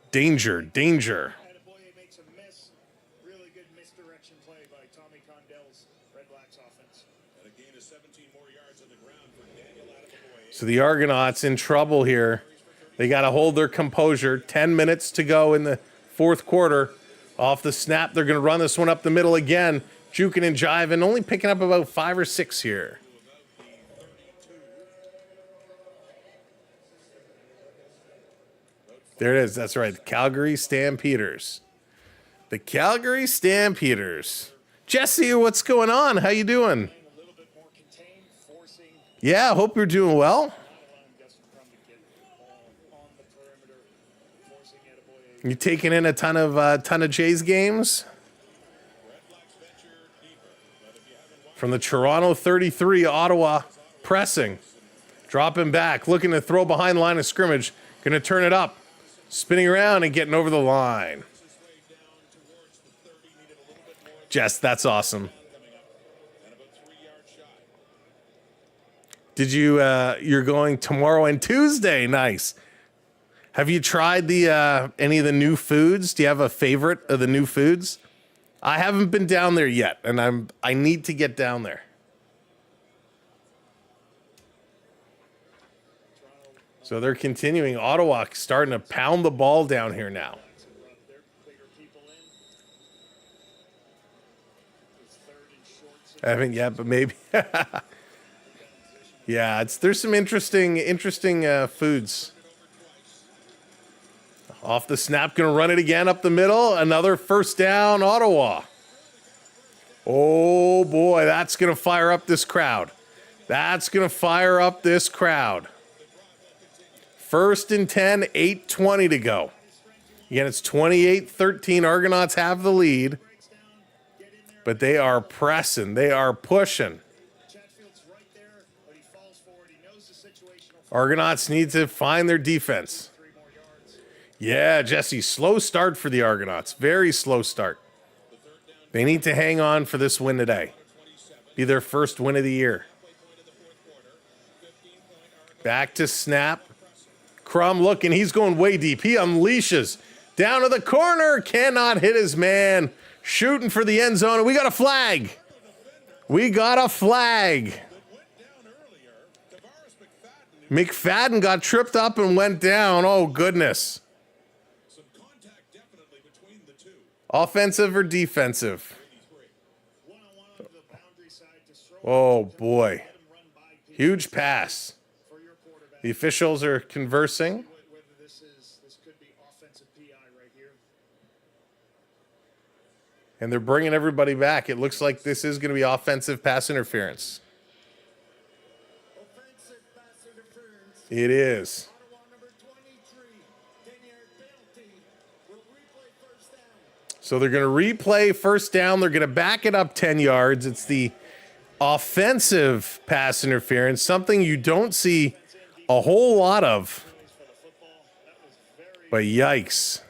Danger. Attaboy makes a miss. Really good misdirection play by Tommy Condell's Redblacks offense. And a gain of 17 more yards on the ground for Daniel Attaboy. So the Argonauts in trouble here. They got to hold their composure. 10 minutes to go in the fourth quarter. Off the snap, they're going to run this one up the middle again. Juking and jiving, only picking up about 5 or 6 here. There it is. That's right. The Calgary Stampeders. The Calgary Stampeders. Jesse, what's going on? How you doing? A little bit more contained, forcing Yeah, hope you're doing well. allowing Dustin Crum to get on the perimeter, forcing Attaboy. You taking in a ton of Jays games? From the Toronto 33, Ottawa pressing. Dropping back, looking to throw behind the line of scrimmage. Going to turn it up. Spinning around and getting over the line. Jess, that's awesome. Did you, you're going tomorrow and Tuesday. Nice. Have you tried the any of the new foods? Do you have a favorite of the new foods? I haven't been down there yet, and I need to get down there. So they're continuing. Ottawa starting to pound the ball down here now. I haven't yet, but maybe. Yeah, there's some interesting foods. Off the snap, going to run it again up the middle. Another first down, Ottawa. Oh, boy, that's going to fire up this crowd. That's going to fire up this crowd. First and 10, 8:20 to go. Again, it's 28-13. Argonauts have the lead. But they are pressing. They are pushing. Argonauts need to find their defense. Yeah, Jesse, slow start for the Argonauts. Very slow start. They need to hang on for this win today. Be their first win of the year. Back to snap. Crum looking. He's going way deep. He unleashes. Down to the corner. Cannot hit his man. Shooting for the end zone. And we got a flag. We got a flag. McFadden got tripped up and went down. Oh, goodness. Offensive or defensive? Oh, boy. Huge pass. The officials are conversing. And they're bringing everybody back. It looks like this is going to be offensive pass interference. It is. So they're going to replay first down. They're going to back it up 10 yards. It's the offensive pass interference, something you don't see a whole lot of. But yikes.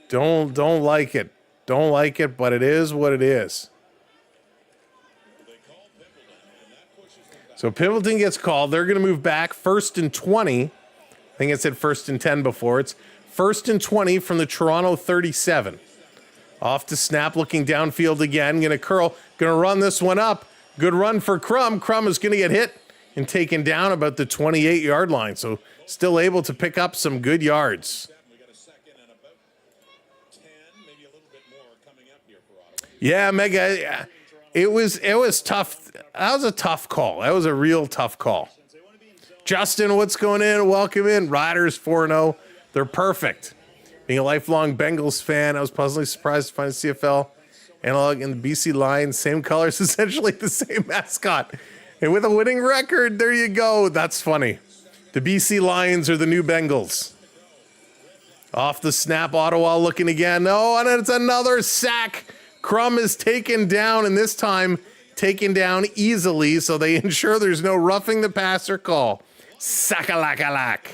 Don't like it. Don't like it, but it is what it is. So Pimpleton gets called. They're going to move back. First and 20. I think it said first and 10 before. It's first and 20 from the Toronto 37. Off to snap, looking downfield again. Going to curl. Going to run this one up. Good run for Crum. Crum is going to get hit and taken down about the 28-yard line. So still able to pick up some good yards. Yeah, Mega. It was tough. That was a tough call. That was a real tough call. Justin, what's going in? Welcome in. Riders 4-0. They're perfect. Being a lifelong Bengals fan, I was pleasantly surprised to find a CFL analog in the BC Lions. Same colors, essentially the same mascot. And with a winning record, there you go. That's funny. The BC Lions are the new Bengals. Off the snap, Ottawa looking again. Oh, and it's another sack. Crum is taken down, and this time taken down easily, so they ensure there's no roughing the passer call. Sakalak.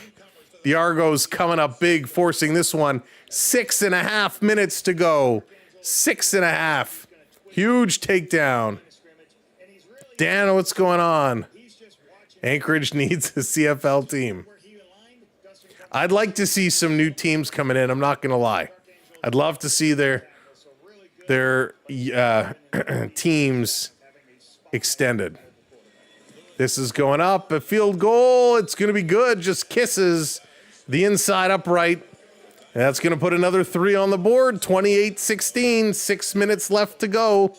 The Argos coming up big, forcing this one. 6.5 minutes to go. 6.5. Huge takedown. Dan, what's going on? Anchorage needs a CFL team. I'd like to see some new teams coming in. I'm not going to lie. I'd love to see their teams extended. This is going up. A field goal. It's going to be good. Just kisses the inside upright. And that's going to put another 3 on the board. 28-16. 6 minutes left to go.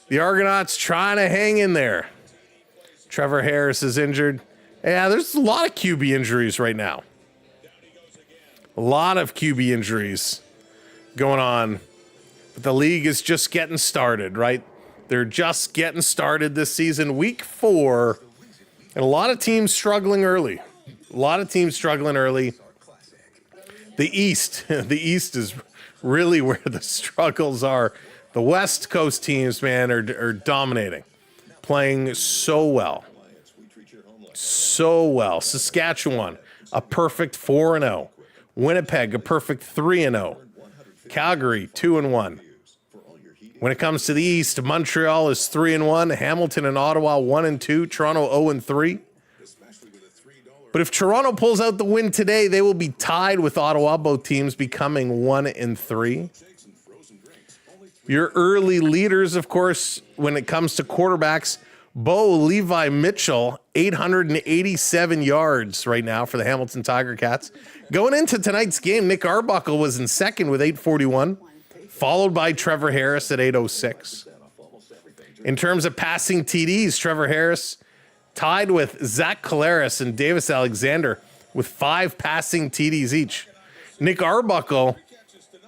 The Argonauts trying to hang in there. Trevor Harris is injured. Yeah, there's a lot of QB injuries right now. A lot of QB injuries going on. But the league is just getting started, right? They're just getting started this season. Week 4. And a lot of teams struggling early. The East. The East is really where the struggles are. The West Coast teams, man, are dominating. Playing so well. So well. Saskatchewan, a perfect 4-0. Winnipeg, a perfect 3-0. Calgary, 2-1. When it comes to the East, Montreal is 3-1. Hamilton and Ottawa, 1-2. Toronto, 0-3. But if Toronto pulls out the win today, they will be tied with Ottawa, both teams becoming 1-3. Your early leaders, of course, when it comes to quarterbacks, Bo Levi Mitchell, 887 yards right now for the Hamilton Tiger Cats. Going into tonight's game, Nick Arbuckle was in second with 841, followed by Trevor Harris at 806. In terms of passing TDs, Trevor Harris tied with Zach Collaros and Davis Alexander with 5 passing TDs each. Nick Arbuckle,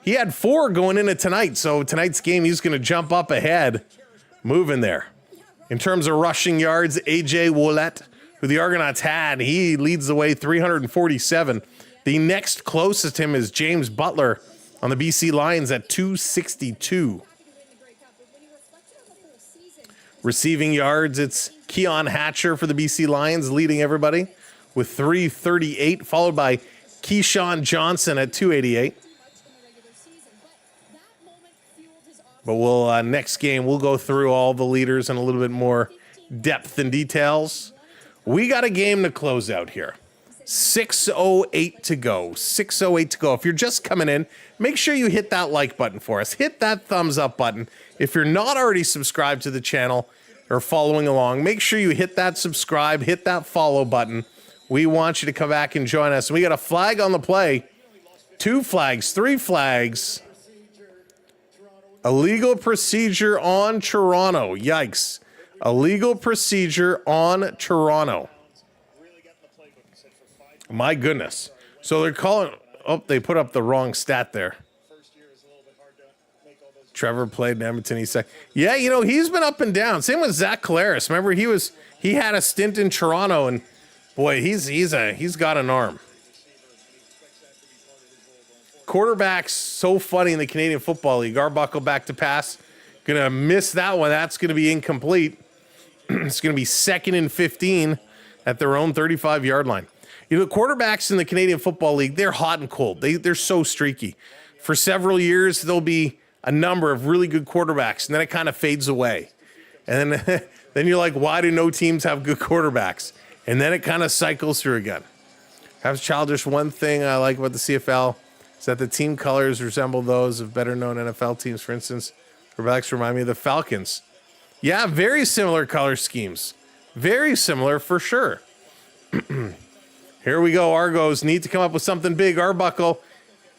he had 4 going into tonight, so tonight's game he's going to jump up ahead, moving there. In terms of rushing yards, A.J. Ouellette, who the Argonauts had, he leads the way, 347. The next closest to him is James Butler on the BC Lions at 262. Receiving yards, it's Keon Hatcher for the BC Lions leading everybody with 338, followed by Keyshawn Johnson at 288. But we'll next game, we'll go through all the leaders in a little bit more depth and details. We got a game to close out here. 6:08 to go. 6:08 to go. If you're just coming in, make sure you hit that like button for us. Hit that thumbs up button. If you're not already subscribed to the channel or following along, make sure you hit that subscribe, hit that follow button. We want you to come back and join us. We got a flag on the play. 2 flags, 3 flags. Illegal procedure on Toronto. Yikes. Illegal procedure on Toronto. My goodness. So they're calling... Oh, they put up the wrong stat there. Trevor played in Edmonton. He's like, yeah, you know, he's been up and down. Same with Zach Collaros. Remember, he had a stint in Toronto, and boy, he's got an arm. Quarterbacks, so funny in the Canadian Football League. Arbuckle back to pass. Gonna miss that one. That's gonna be incomplete. It's gonna be 2nd and 15 at their own 35-yard line. You know, the quarterbacks in the Canadian Football League, they're hot and cold. They're so streaky. For several years, there'll be a number of really good quarterbacks, and then it kind of fades away. And then, then you're like, why do no teams have good quarterbacks? And then it kind of cycles through again. Perhaps childish, one thing I like about the CFL is that the team colors resemble those of better-known NFL teams. For instance, Redblacks remind me of the Falcons. Yeah, very similar color schemes. Very similar for sure. Here we go. Argos need to come up with something big. Arbuckle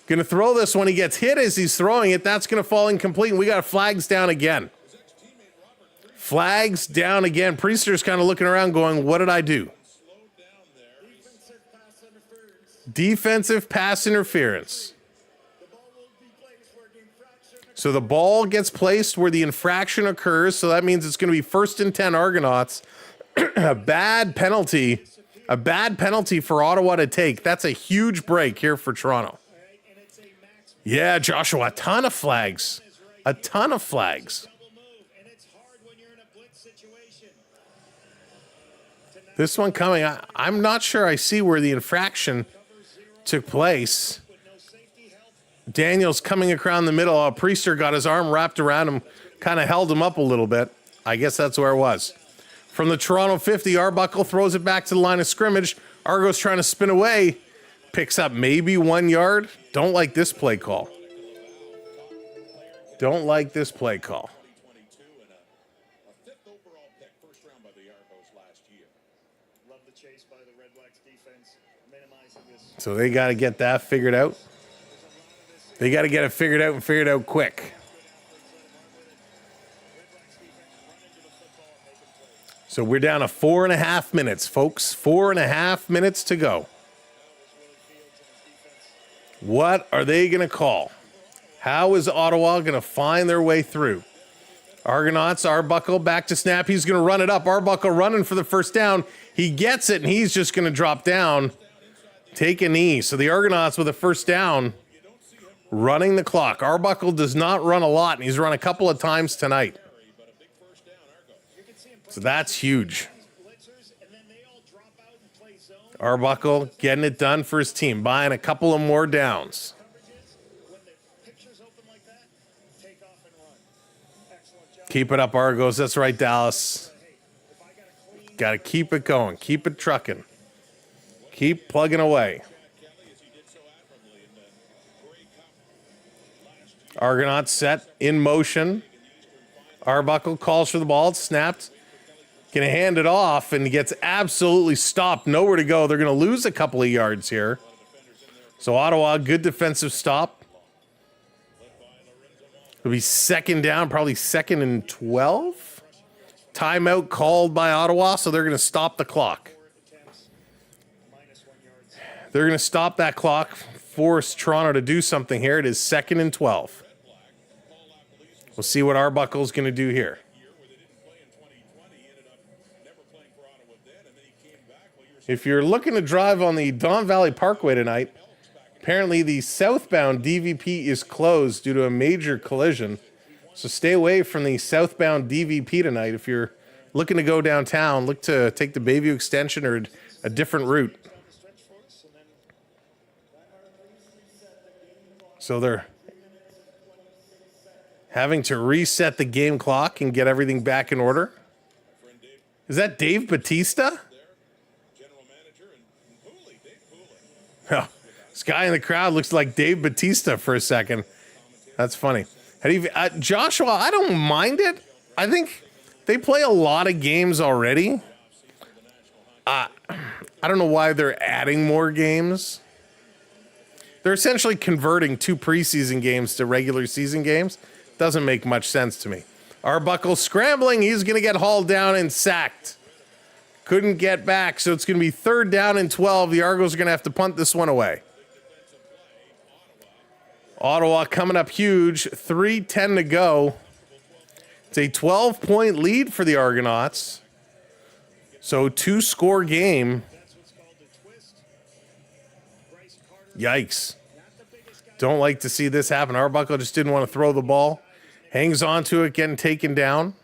going to throw this when he gets hit as he's throwing it. That's going to fall incomplete, and we got flags down again. Flags down again. Priester's kind of looking around going, what did I do? Defensive pass interference. So the ball gets placed where the infraction occurs, so that means it's going to be 1st and 10 Argonauts. A bad penalty for Ottawa to take. That's a huge break here for Toronto. Yeah, Joshua, a ton of flags. A ton of flags. This one coming, I'm not sure I see where the infraction took place. Daniels coming around the middle. Priester got his arm wrapped around him, kind of held him up a little bit. I guess that's where it was. From the Toronto 50, Arbuckle throws it back to the line of scrimmage. Argos trying to spin away. Picks up maybe 1 yard. Don't like this play call. Don't like this play call. So they got to get that figured out. They got to get it figured out and figured out quick. So we're down to 4.5 minutes, folks. 4.5 minutes to go. What are they going to call? How is Ottawa going to find their way through? Argonauts, Arbuckle back to snap. He's going to run it up. Arbuckle running for the first down. He gets it, and he's just going to drop down. Take a knee. So the Argonauts with a first down. Running the clock. Arbuckle does not run a lot, and he's run a couple of times tonight. So that's huge. Arbuckle getting it done for his team, buying a couple of more downs. Keep it up, Argos. That's right, Dallas. Got to keep it going. Keep it trucking. Keep plugging away. Argonauts set in motion. Arbuckle calls for the ball. It's snapped. Going to hand it off, and he gets absolutely stopped. Nowhere to go. They're going to lose a couple of yards here. So Ottawa, good defensive stop. It'll be 2nd down, probably 2nd and 12. Timeout called by Ottawa, so they're going to stop the clock. They're going to stop that clock, force Toronto to do something here. It is 2nd and 12. We'll see what Arbuckle's going to do here. If you're looking to drive on the Don Valley Parkway tonight, apparently the southbound DVP is closed due to a major collision. So stay away from the southbound DVP tonight. If you're looking to go downtown, look to take the Bayview Extension or a different route. So they're having to reset the game clock and get everything back in order. Is that Dave Batista? Oh, this guy in the crowd looks like Dave Batista for a second. That's funny. How do you, Joshua, I don't mind it. I think they play a lot of games already. I don't know why they're adding more games. They're essentially converting 2 preseason games to regular season games. Doesn't make much sense to me. Arbuckle scrambling. He's going to get hauled down and sacked. Couldn't get back, so it's going to be 3rd down and 12. The Argos are going to have to punt this one away. Ottawa coming up huge. 3:10 to go. It's a 12-point lead for the Argonauts. So 2-score game. Yikes. Don't like to see this happen. Arbuckle just didn't want to throw the ball. Hangs on to it, getting taken down.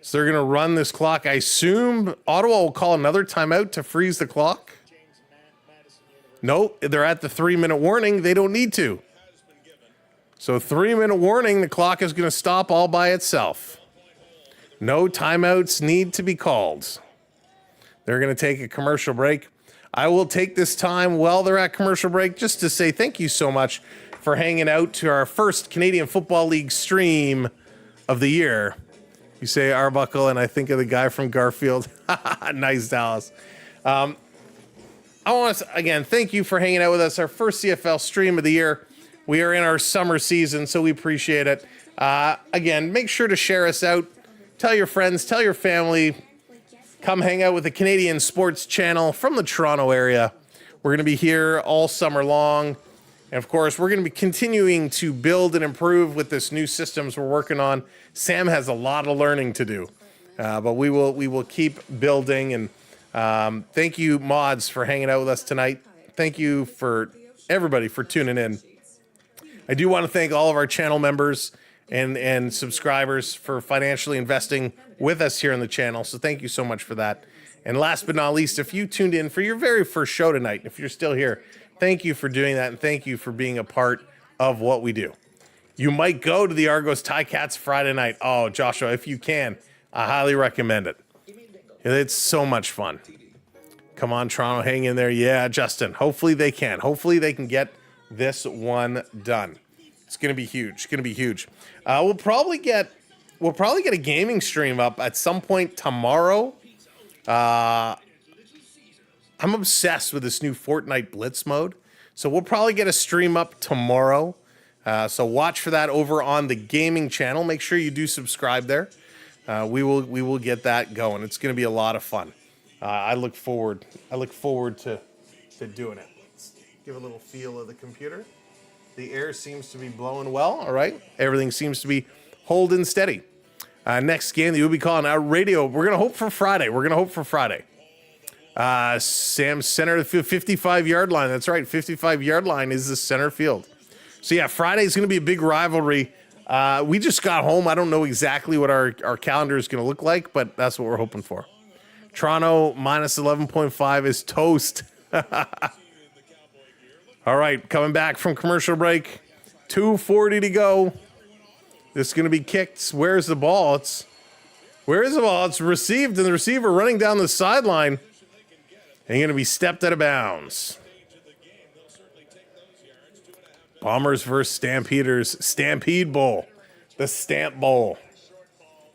So they're going to run this clock. I assume Ottawa will call another timeout to freeze the clock. No, they're at the 3-minute warning. They don't need to. So 3-minute warning, the clock is going to stop all by itself. No timeouts need to be called. They're going to take a commercial break. I will take this time while they're at commercial break just to say thank you so much for hanging out to our first Canadian Football League stream of the year. You say Arbuckle, and I think of the guy from Garfield. Nice, Dallas. I want to, again, thank you for hanging out with us. Our first CFL stream of the year. We are in our summer season, so we appreciate it. Again, make sure to share us out. Tell your friends, tell your family. Come hang out with the Canadian Sports Channel from the Toronto area. We're going to be here all summer long. And of course, we're going to be continuing to build and improve with this new systems we're working on. Sam has a lot of learning to do, but we will keep building. And thank you, mods, for hanging out with us tonight. Thank you for everybody for tuning in. I do want to thank all of our channel members and subscribers for financially investing with us here on the channel. So thank you so much for that. And last but not least, if you tuned in for your very first show tonight, if you're still here, thank you for doing that, and thank you for being a part of what we do. You might go to the Argos Ticats Friday night. Oh, Joshua, if you can, I highly recommend it. It's so much fun. Come on, Toronto, hang in there. Yeah, Justin, hopefully they can. Hopefully they can get this one done. It's going to be huge. It's going to be huge. We'll probably get a gaming stream up at some point tomorrow. I'm obsessed with this new Fortnite Blitz mode. So we'll probably get a stream up tomorrow. So watch for that over on the gaming channel. Make sure you do subscribe there. We will get that going. It's going to be a lot of fun. I look forward to doing it. Let's give a little feel of the computer. The air seems to be blowing well. All right. Everything seems to be holding steady. Next game that you'll be calling out radio. We're going to hope for Friday. Sam, center of the field, 55-yard line. That's right. 55-yard line is the center field. So, yeah, Friday's going to be a big rivalry. We just got home. I don't know exactly what our calendar is going to look like, but that's what we're hoping for. Toronto minus 11.5 is toast. All right, coming back from commercial break. 2:40 to go. This is going to be kicked. Where's the ball? It's received, and the receiver running down the sideline. And going to be stepped out of bounds. Bombers versus Stampeders. Stampede Bowl. The Stamp Bowl.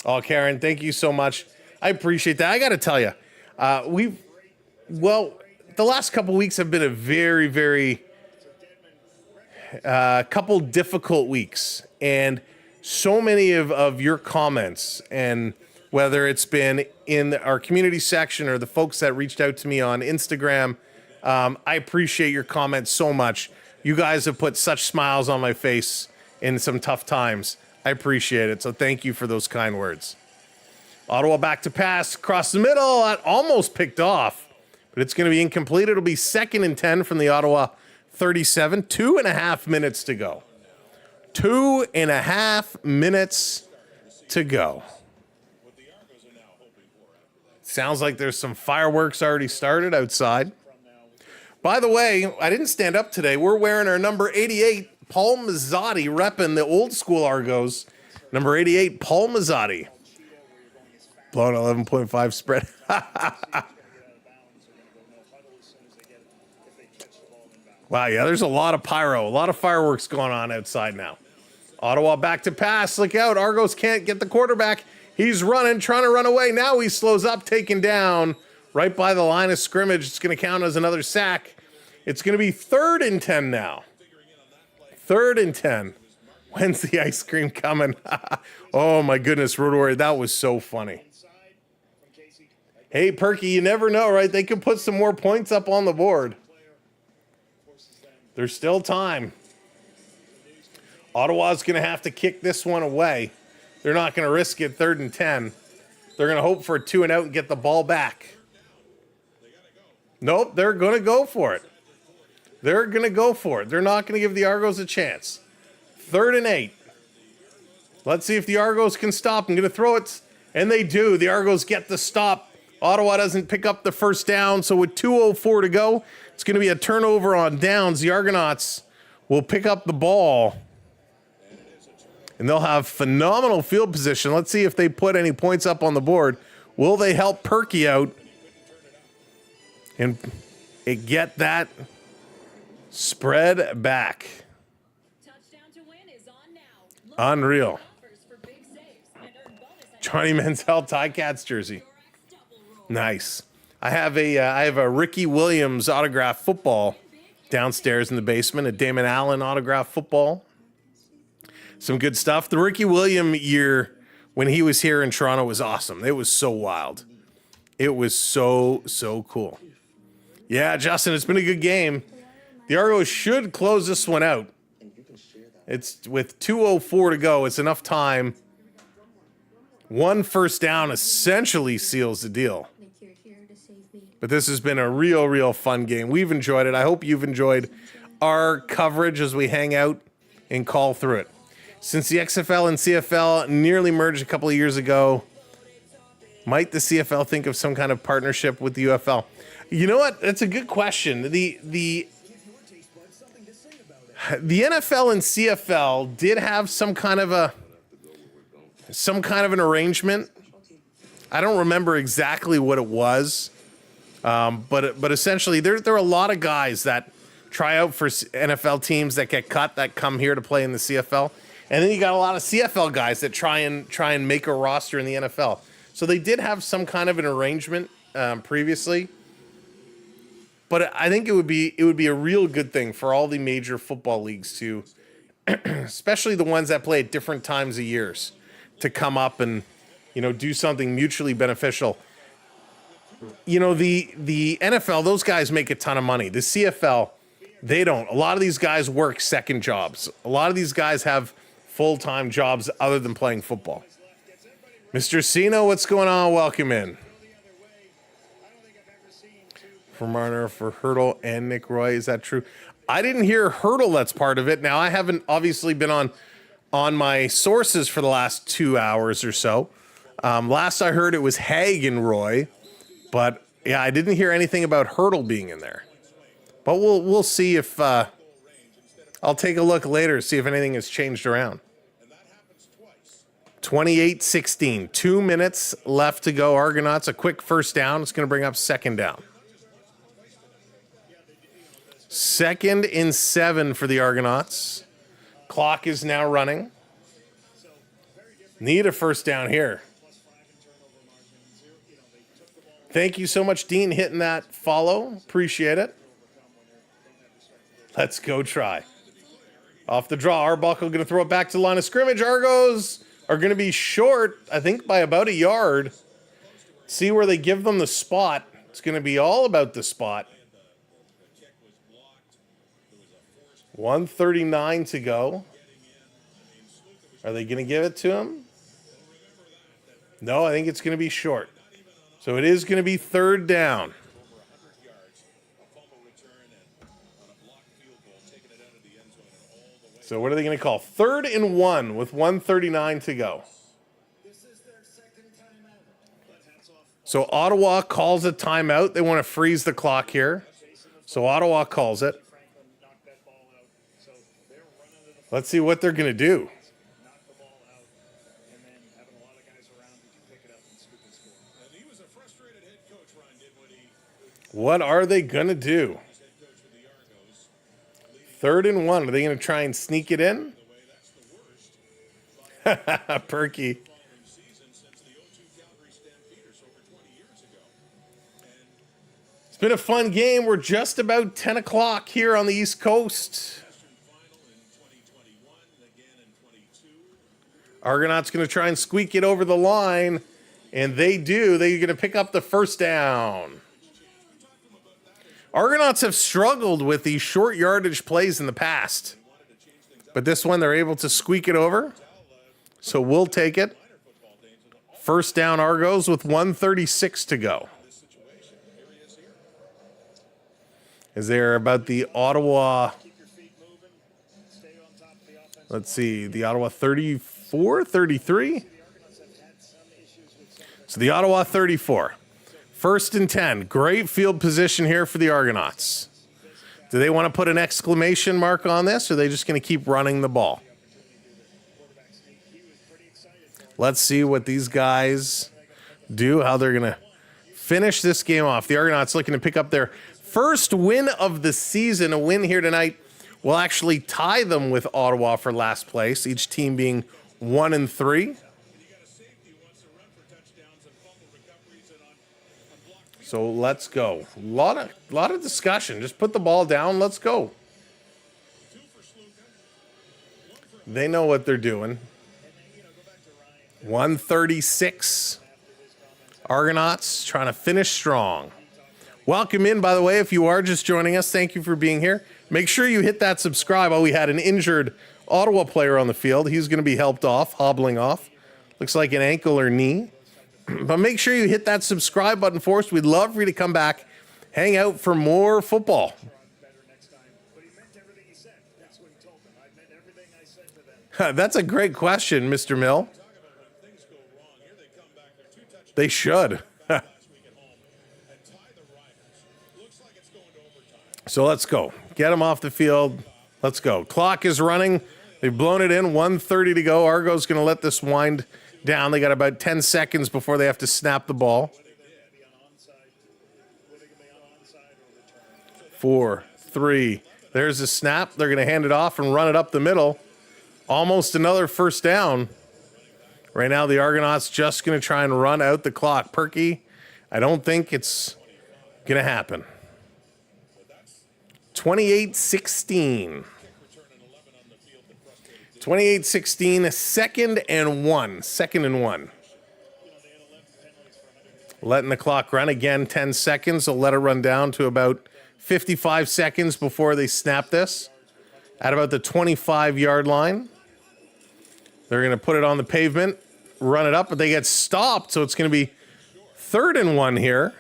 Oh, Karen, thank you so much. I appreciate that. I got to tell you, the last couple weeks have been a very, very couple difficult weeks. And so many of your comments, and whether it's been in our community section or the folks that reached out to me on Instagram, I appreciate your comments so much. You guys have put such smiles on my face in some tough times. I appreciate it. So thank you for those kind words. Ottawa back to pass across the middle. That almost picked off, but it's going to be incomplete. It'll be 2nd and 10 from the Ottawa 37. 2.5 minutes to go. 2.5 minutes to go. Sounds like there's some fireworks already started outside. By the way, I didn't stand up today. We're wearing our number 88, Paul Mazzotti, repping the old school Argos. Number 88, Paul Mazzotti. Blowing 11.5 spread. Wow, yeah, there's a lot of pyro, a lot of fireworks going on outside now. Ottawa back to pass. Look out. Argos can't get the quarterback. He's running, trying to run away. Now he slows up, taken down right by the line of scrimmage. It's going to count as another sack. It's going to be 3rd and 10 now. 3rd and 10. When's the ice cream coming? Oh, my goodness, Road Warrior. That was so funny. Hey, Perky, you never know, right? They could put some more points up on the board. There's still time. Ottawa's going to have to kick this one away. They're not going to risk it 3rd and 10. They're going to hope for a 2 and out and get the ball back. Nope, they're going to go for it. They're going to go for it. They're not going to give the Argos a chance. 3rd and 8. Let's see if the Argos can stop. I'm going to throw it, and they do. The Argos get the stop. Ottawa doesn't pick up the first down, so with 2:04 to go, it's going to be a turnover on downs. The Argonauts will pick up the ball, and they'll have phenomenal field position. Let's see if they put any points up on the board. Will they help Perky out and get that spread back? Touchdown to win is on now. Unreal. Offers for big saves and earn bonus at Johnny Manziel Ticats jersey. Nice. I have a Ricky Williams autographed football downstairs in the basement, a Damon Allen autographed football. Some good stuff. The Ricky Williams year when he was here in Toronto was awesome. It was so wild. It was so cool. Yeah, Justin, it's been a good game. The Argos should close this one out. It's with 2:04 to go. It's enough time. 1 first down essentially seals the deal. But this has been a real fun game. We've enjoyed it. I hope you've enjoyed our coverage as we hang out and call through it. Since the XFL and CFL nearly merged a couple of years ago, might the CFL think of some kind of partnership with the UFL? You know what? That's a good question. The NFL and CFL did have some kind of an arrangement. I don't remember exactly what it was. But essentially, there are a lot of guys that try out for NFL teams that get cut that come here to play in the CFL, and then you got a lot of CFL guys that try and make a roster in the NFL. So they did have some kind of an arrangement previously, but I think it would be a real good thing for all the major football leagues to, especially the ones that play at different times of years, to come up and do something mutually beneficial. The NFL, those guys make a ton of money. The CFL, they don't. A lot of these guys work second jobs. A lot of these guys have full-time jobs other than playing football. Mr. Sino, what's going on? Welcome in. For Marner, for Hurdle and Nick Roy, is that true? I didn't hear Hurdle that's part of it. Now, I haven't obviously been on my sources for the last 2 hours or so. Last I heard it was Haig and Roy. But yeah, I didn't hear anything about Hurdle being in there. But we'll see if I'll take a look later, see if anything has changed around. 28-16, 2 minutes left to go. Argonauts, a quick first down. It's going to bring up 2nd down. 2nd and 7 for the Argonauts. Clock is now running. Need a first down here. Thank you so much, Dean, hitting that follow. Appreciate it. Let's go try. Off the draw, Arbuckle going to throw it back to the line of scrimmage. Argos are going to be short, I think, by about a yard. See where they give them the spot. It's going to be all about the spot. 1:39 to go. Are they going to give it to him? No, I think it's going to be short. So it is going to be third down. So what are they going to call? 3rd and 1 with 1:39 to go. So Ottawa calls a timeout. They want to freeze the clock here. So Ottawa calls it. Let's see what they're going to do. What are they going to do? 3rd and 1. Are they going to try and sneak it in? Perky. It's been a fun game. We're just about 10 o'clock here on the East Coast. Argonauts going to try and squeak it over the line, and they do. They're going to pick up the first down. Argonauts have struggled with these short yardage plays in the past, but this one they're able to squeak it over, so we'll take it. First down Argos with 1:36 to go. Is there about the Ottawa, let's see, the Ottawa 34, 33? So the Ottawa 34. 1st and 10. Great field position here for the Argonauts. Do they want to put an exclamation mark on this, or are they just going to keep running the ball? Let's see what these guys do, how they're going to finish this game off. The Argonauts looking to pick up their first win of the season. A win here tonight will actually tie them with Ottawa for last place, each team being 1-3. So let's go. A lot of discussion. Just put the ball down. Let's go. They know what they're doing. 1:36. Argonauts trying to finish strong. Welcome in, by the way, if you are just joining us. Thank you for being here. Make sure you hit that subscribe. Oh, we had an injured Ottawa player on the field. He's going to be helped off, hobbling off. Looks like an ankle or knee. But make sure you hit that subscribe button for us. We'd love for you to come back, hang out for more football. That's a great question, Mr. Mill. They should. So let's go. Get them off the field. Let's go. Clock is running. They've blown it in. 1:30 to go. Argo's going to let this wind down. They got about 10 seconds before they have to snap the ball. 4, 3. There's a snap. They're going to hand it off and run it up the middle. Almost another first down. Right now, the Argonauts just going to try and run out the clock. Perky, I don't think it's going to happen. 28-16. 28-16, 2nd and 1. 2nd and 1. Letting the clock run again, 10 seconds. They'll let it run down to about 55 seconds before they snap this. At about the 25-yard line. They're going to put it on the pavement, run it up, but they get stopped, so it's going to be 3rd and 1 here.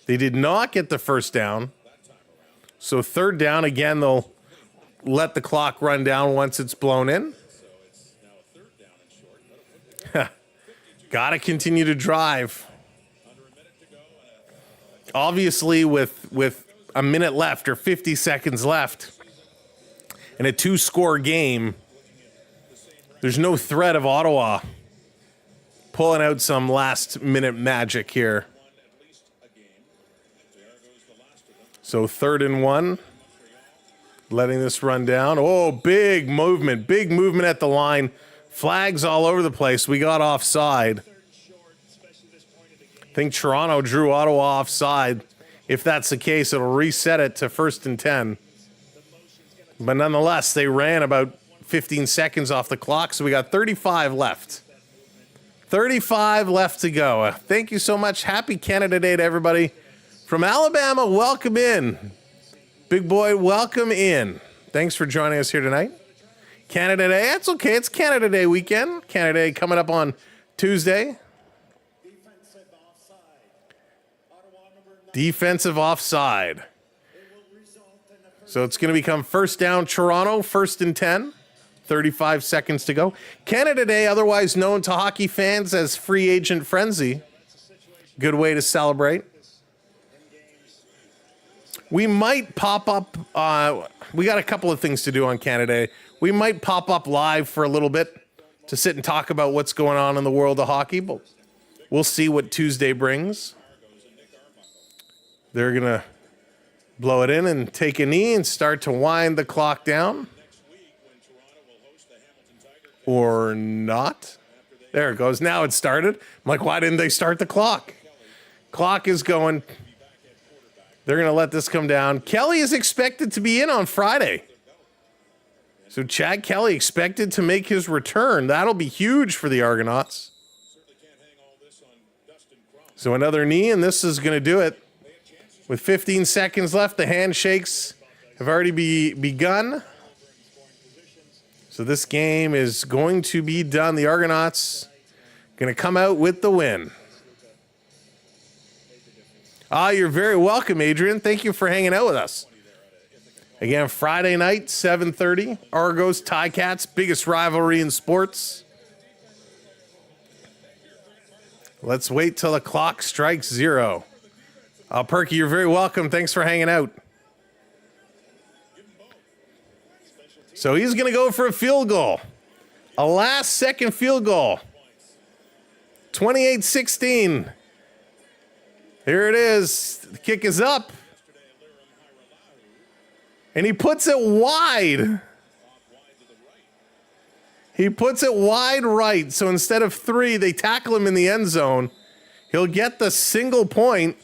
They did not get the first down. So 3rd down, again, they'll let the clock run down once it's blown in. Got to continue to drive. Obviously, with a minute left or 50 seconds left in a 2-score game, there's no threat of Ottawa pulling out some last-minute magic here. So 3rd and 1. Letting this run down. Oh, big movement at the line. Flags all over the place. We got offside. I think Toronto drew Ottawa offside. If that's the case, it'll reset it to 1st and 10. But nonetheless, they ran about 15 seconds off the clock, so we got 35 left. 35 left to go. Thank you so much. Happy Canada Day to everybody. From Alabama, welcome in. Big boy, welcome in. Thanks for joining us here tonight. Canada Day. That's okay. It's Canada Day weekend. Canada Day coming up on Tuesday. Defensive offside. Ottawa number 9 Defensive offside. will result in a first So it's going to become first down Toronto, 1st and 10. 35 seconds to go. Canada Day, otherwise known to hockey fans as Free Agent Frenzy. Good way to celebrate. We might pop up. We got a couple of things to do on Canada Day. We might pop up live for a little bit to sit and talk about what's going on in the world of hockey, but we'll see what Tuesday brings. They're going to blow it in and take a knee and start to wind the clock down. Or not. There it goes. Now it started. I'm like, why didn't they start the clock? Clock is going. They're going to let this come down. Kelly is expected to be in on Friday. So Chad Kelly expected to make his return. That'll be huge for the Argonauts. So another knee, and this is going to do it. With 15 seconds left, the handshakes have already begun. So this game is going to be done. The Argonauts going to come out with the win. You're very welcome, Adrian. Thank you for hanging out with us. Again, Friday night, 7:30. Argos, Ticats, biggest rivalry in sports. Let's wait till the clock strikes 0. Perky, you're very welcome. Thanks for hanging out. So he's going to go for a field goal. A last-second field goal. 28-16. Here it is. The kick is up. And he puts it wide. He puts it wide right. So instead of 3, they tackle him in the end zone. He'll get the single point.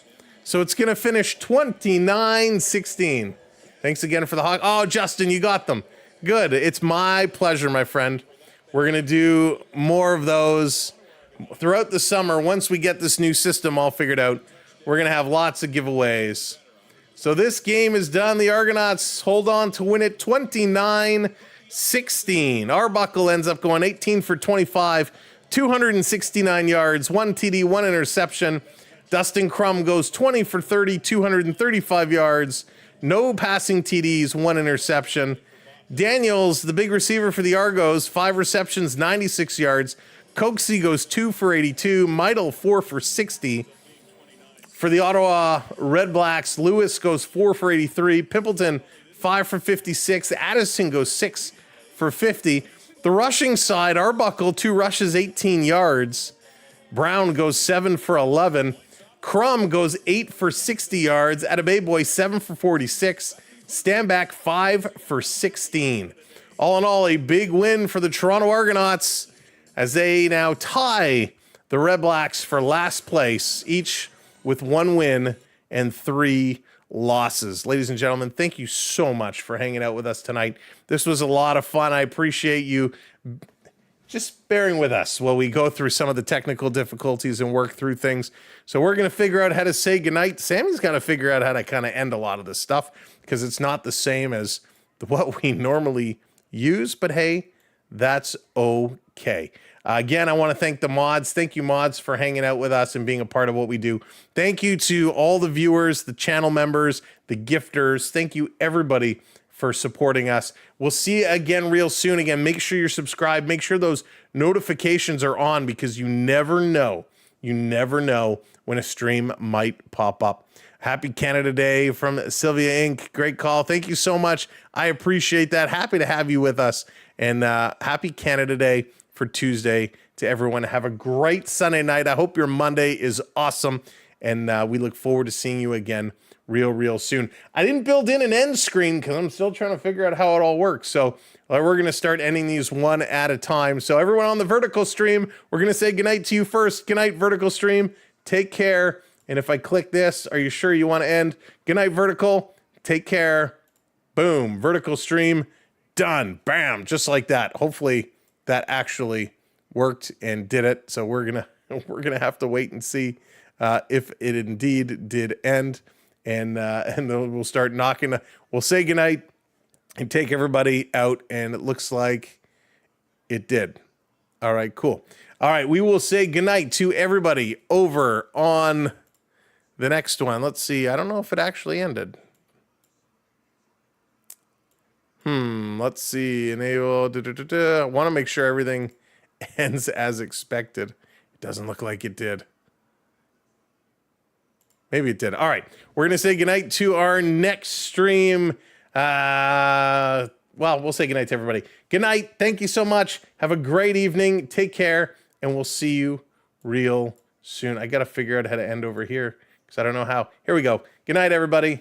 So it's going to finish 29-16. Thanks again for the hawk. Oh, Justin, you got them. Good. It's my pleasure, my friend. We're going to do more of those throughout the summer. Once we get this new system all figured out, we're going to have lots of giveaways. So this game is done. The Argonauts hold on to win it 29-16. Arbuckle ends up going 18 for 25, 269 yards, 1 TD, 1 interception. Dustin Crum goes 20 for 30, 235 yards, no passing TDs, 1 interception. Daniels, the big receiver for the Argos, 5 receptions, 96 yards. Coxey goes 2 for 82. Meidel, 4 for 60. For the Ottawa Redblacks, Lewis goes 4 for 83. Pimpleton, 5 for 56. Addison goes 6 for 50. The rushing side, Arbuckle, 2 rushes, 18 yards. Brown goes 7 for 11. Crum goes 8 for 60 yards. Adebayoye, 7 for 46. Standback, 5 for 16. All in all, a big win for the Toronto Argonauts as they now tie the Redblacks for last place, each with 1 win and 3 losses. Ladies and gentlemen, thank you so much for hanging out with us tonight. This was a lot of fun. I appreciate you just bearing with us while we go through some of the technical difficulties and work through things. So we're going to figure out how to say goodnight. Sammy's got to figure out how to kind of end a lot of this stuff because it's not the same as what we normally use. But hey, that's okay. Again, I want to thank the mods. Thank you, mods, for hanging out with us and being a part of what we do. Thank you to all the viewers, the channel members, the gifters. Thank you, everybody, for supporting us. We'll see you again real soon. Again, make sure you're subscribed. Make sure those notifications are on because you never know. You never know when a stream might pop up. Happy Canada Day from Sylvia Inc. Great call. Thank you so much. I appreciate that. Happy to have you with us. And happy Canada Day for Tuesday to everyone. Have a great Sunday night. I hope your Monday is awesome. And we look forward to seeing you again real soon. I didn't build in an end screen because I'm still trying to figure out how it all works. So we're going to start ending these one at a time. So everyone on the vertical stream, we're going to say goodnight to you first. Goodnight, vertical stream. Take care. And if I click this, are you sure you want to end? Goodnight, vertical. Take care. Boom. Vertical stream. Done. Bam. Just like that. Hopefully that actually worked and did it. So we're gonna have to wait and see if it indeed did end. And then we'll start knocking. We'll say goodnight. and take everybody out, and it looks like it did. All right, cool. All right, we will say goodnight to everybody over on the next one. Let's see. I don't know if it actually ended. Let's see. Enable. I want to make sure everything ends as expected. It doesn't look like it did. Maybe it did. All right. We're going to say goodnight to our next stream. Well, we'll say goodnight to everybody. Good night. Thank you so much. Have a great evening. Take care. And we'll see you real soon. I got to figure out how to end over here because I don't know how. Here we go. Good night, everybody.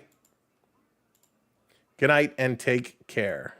Good night and take care.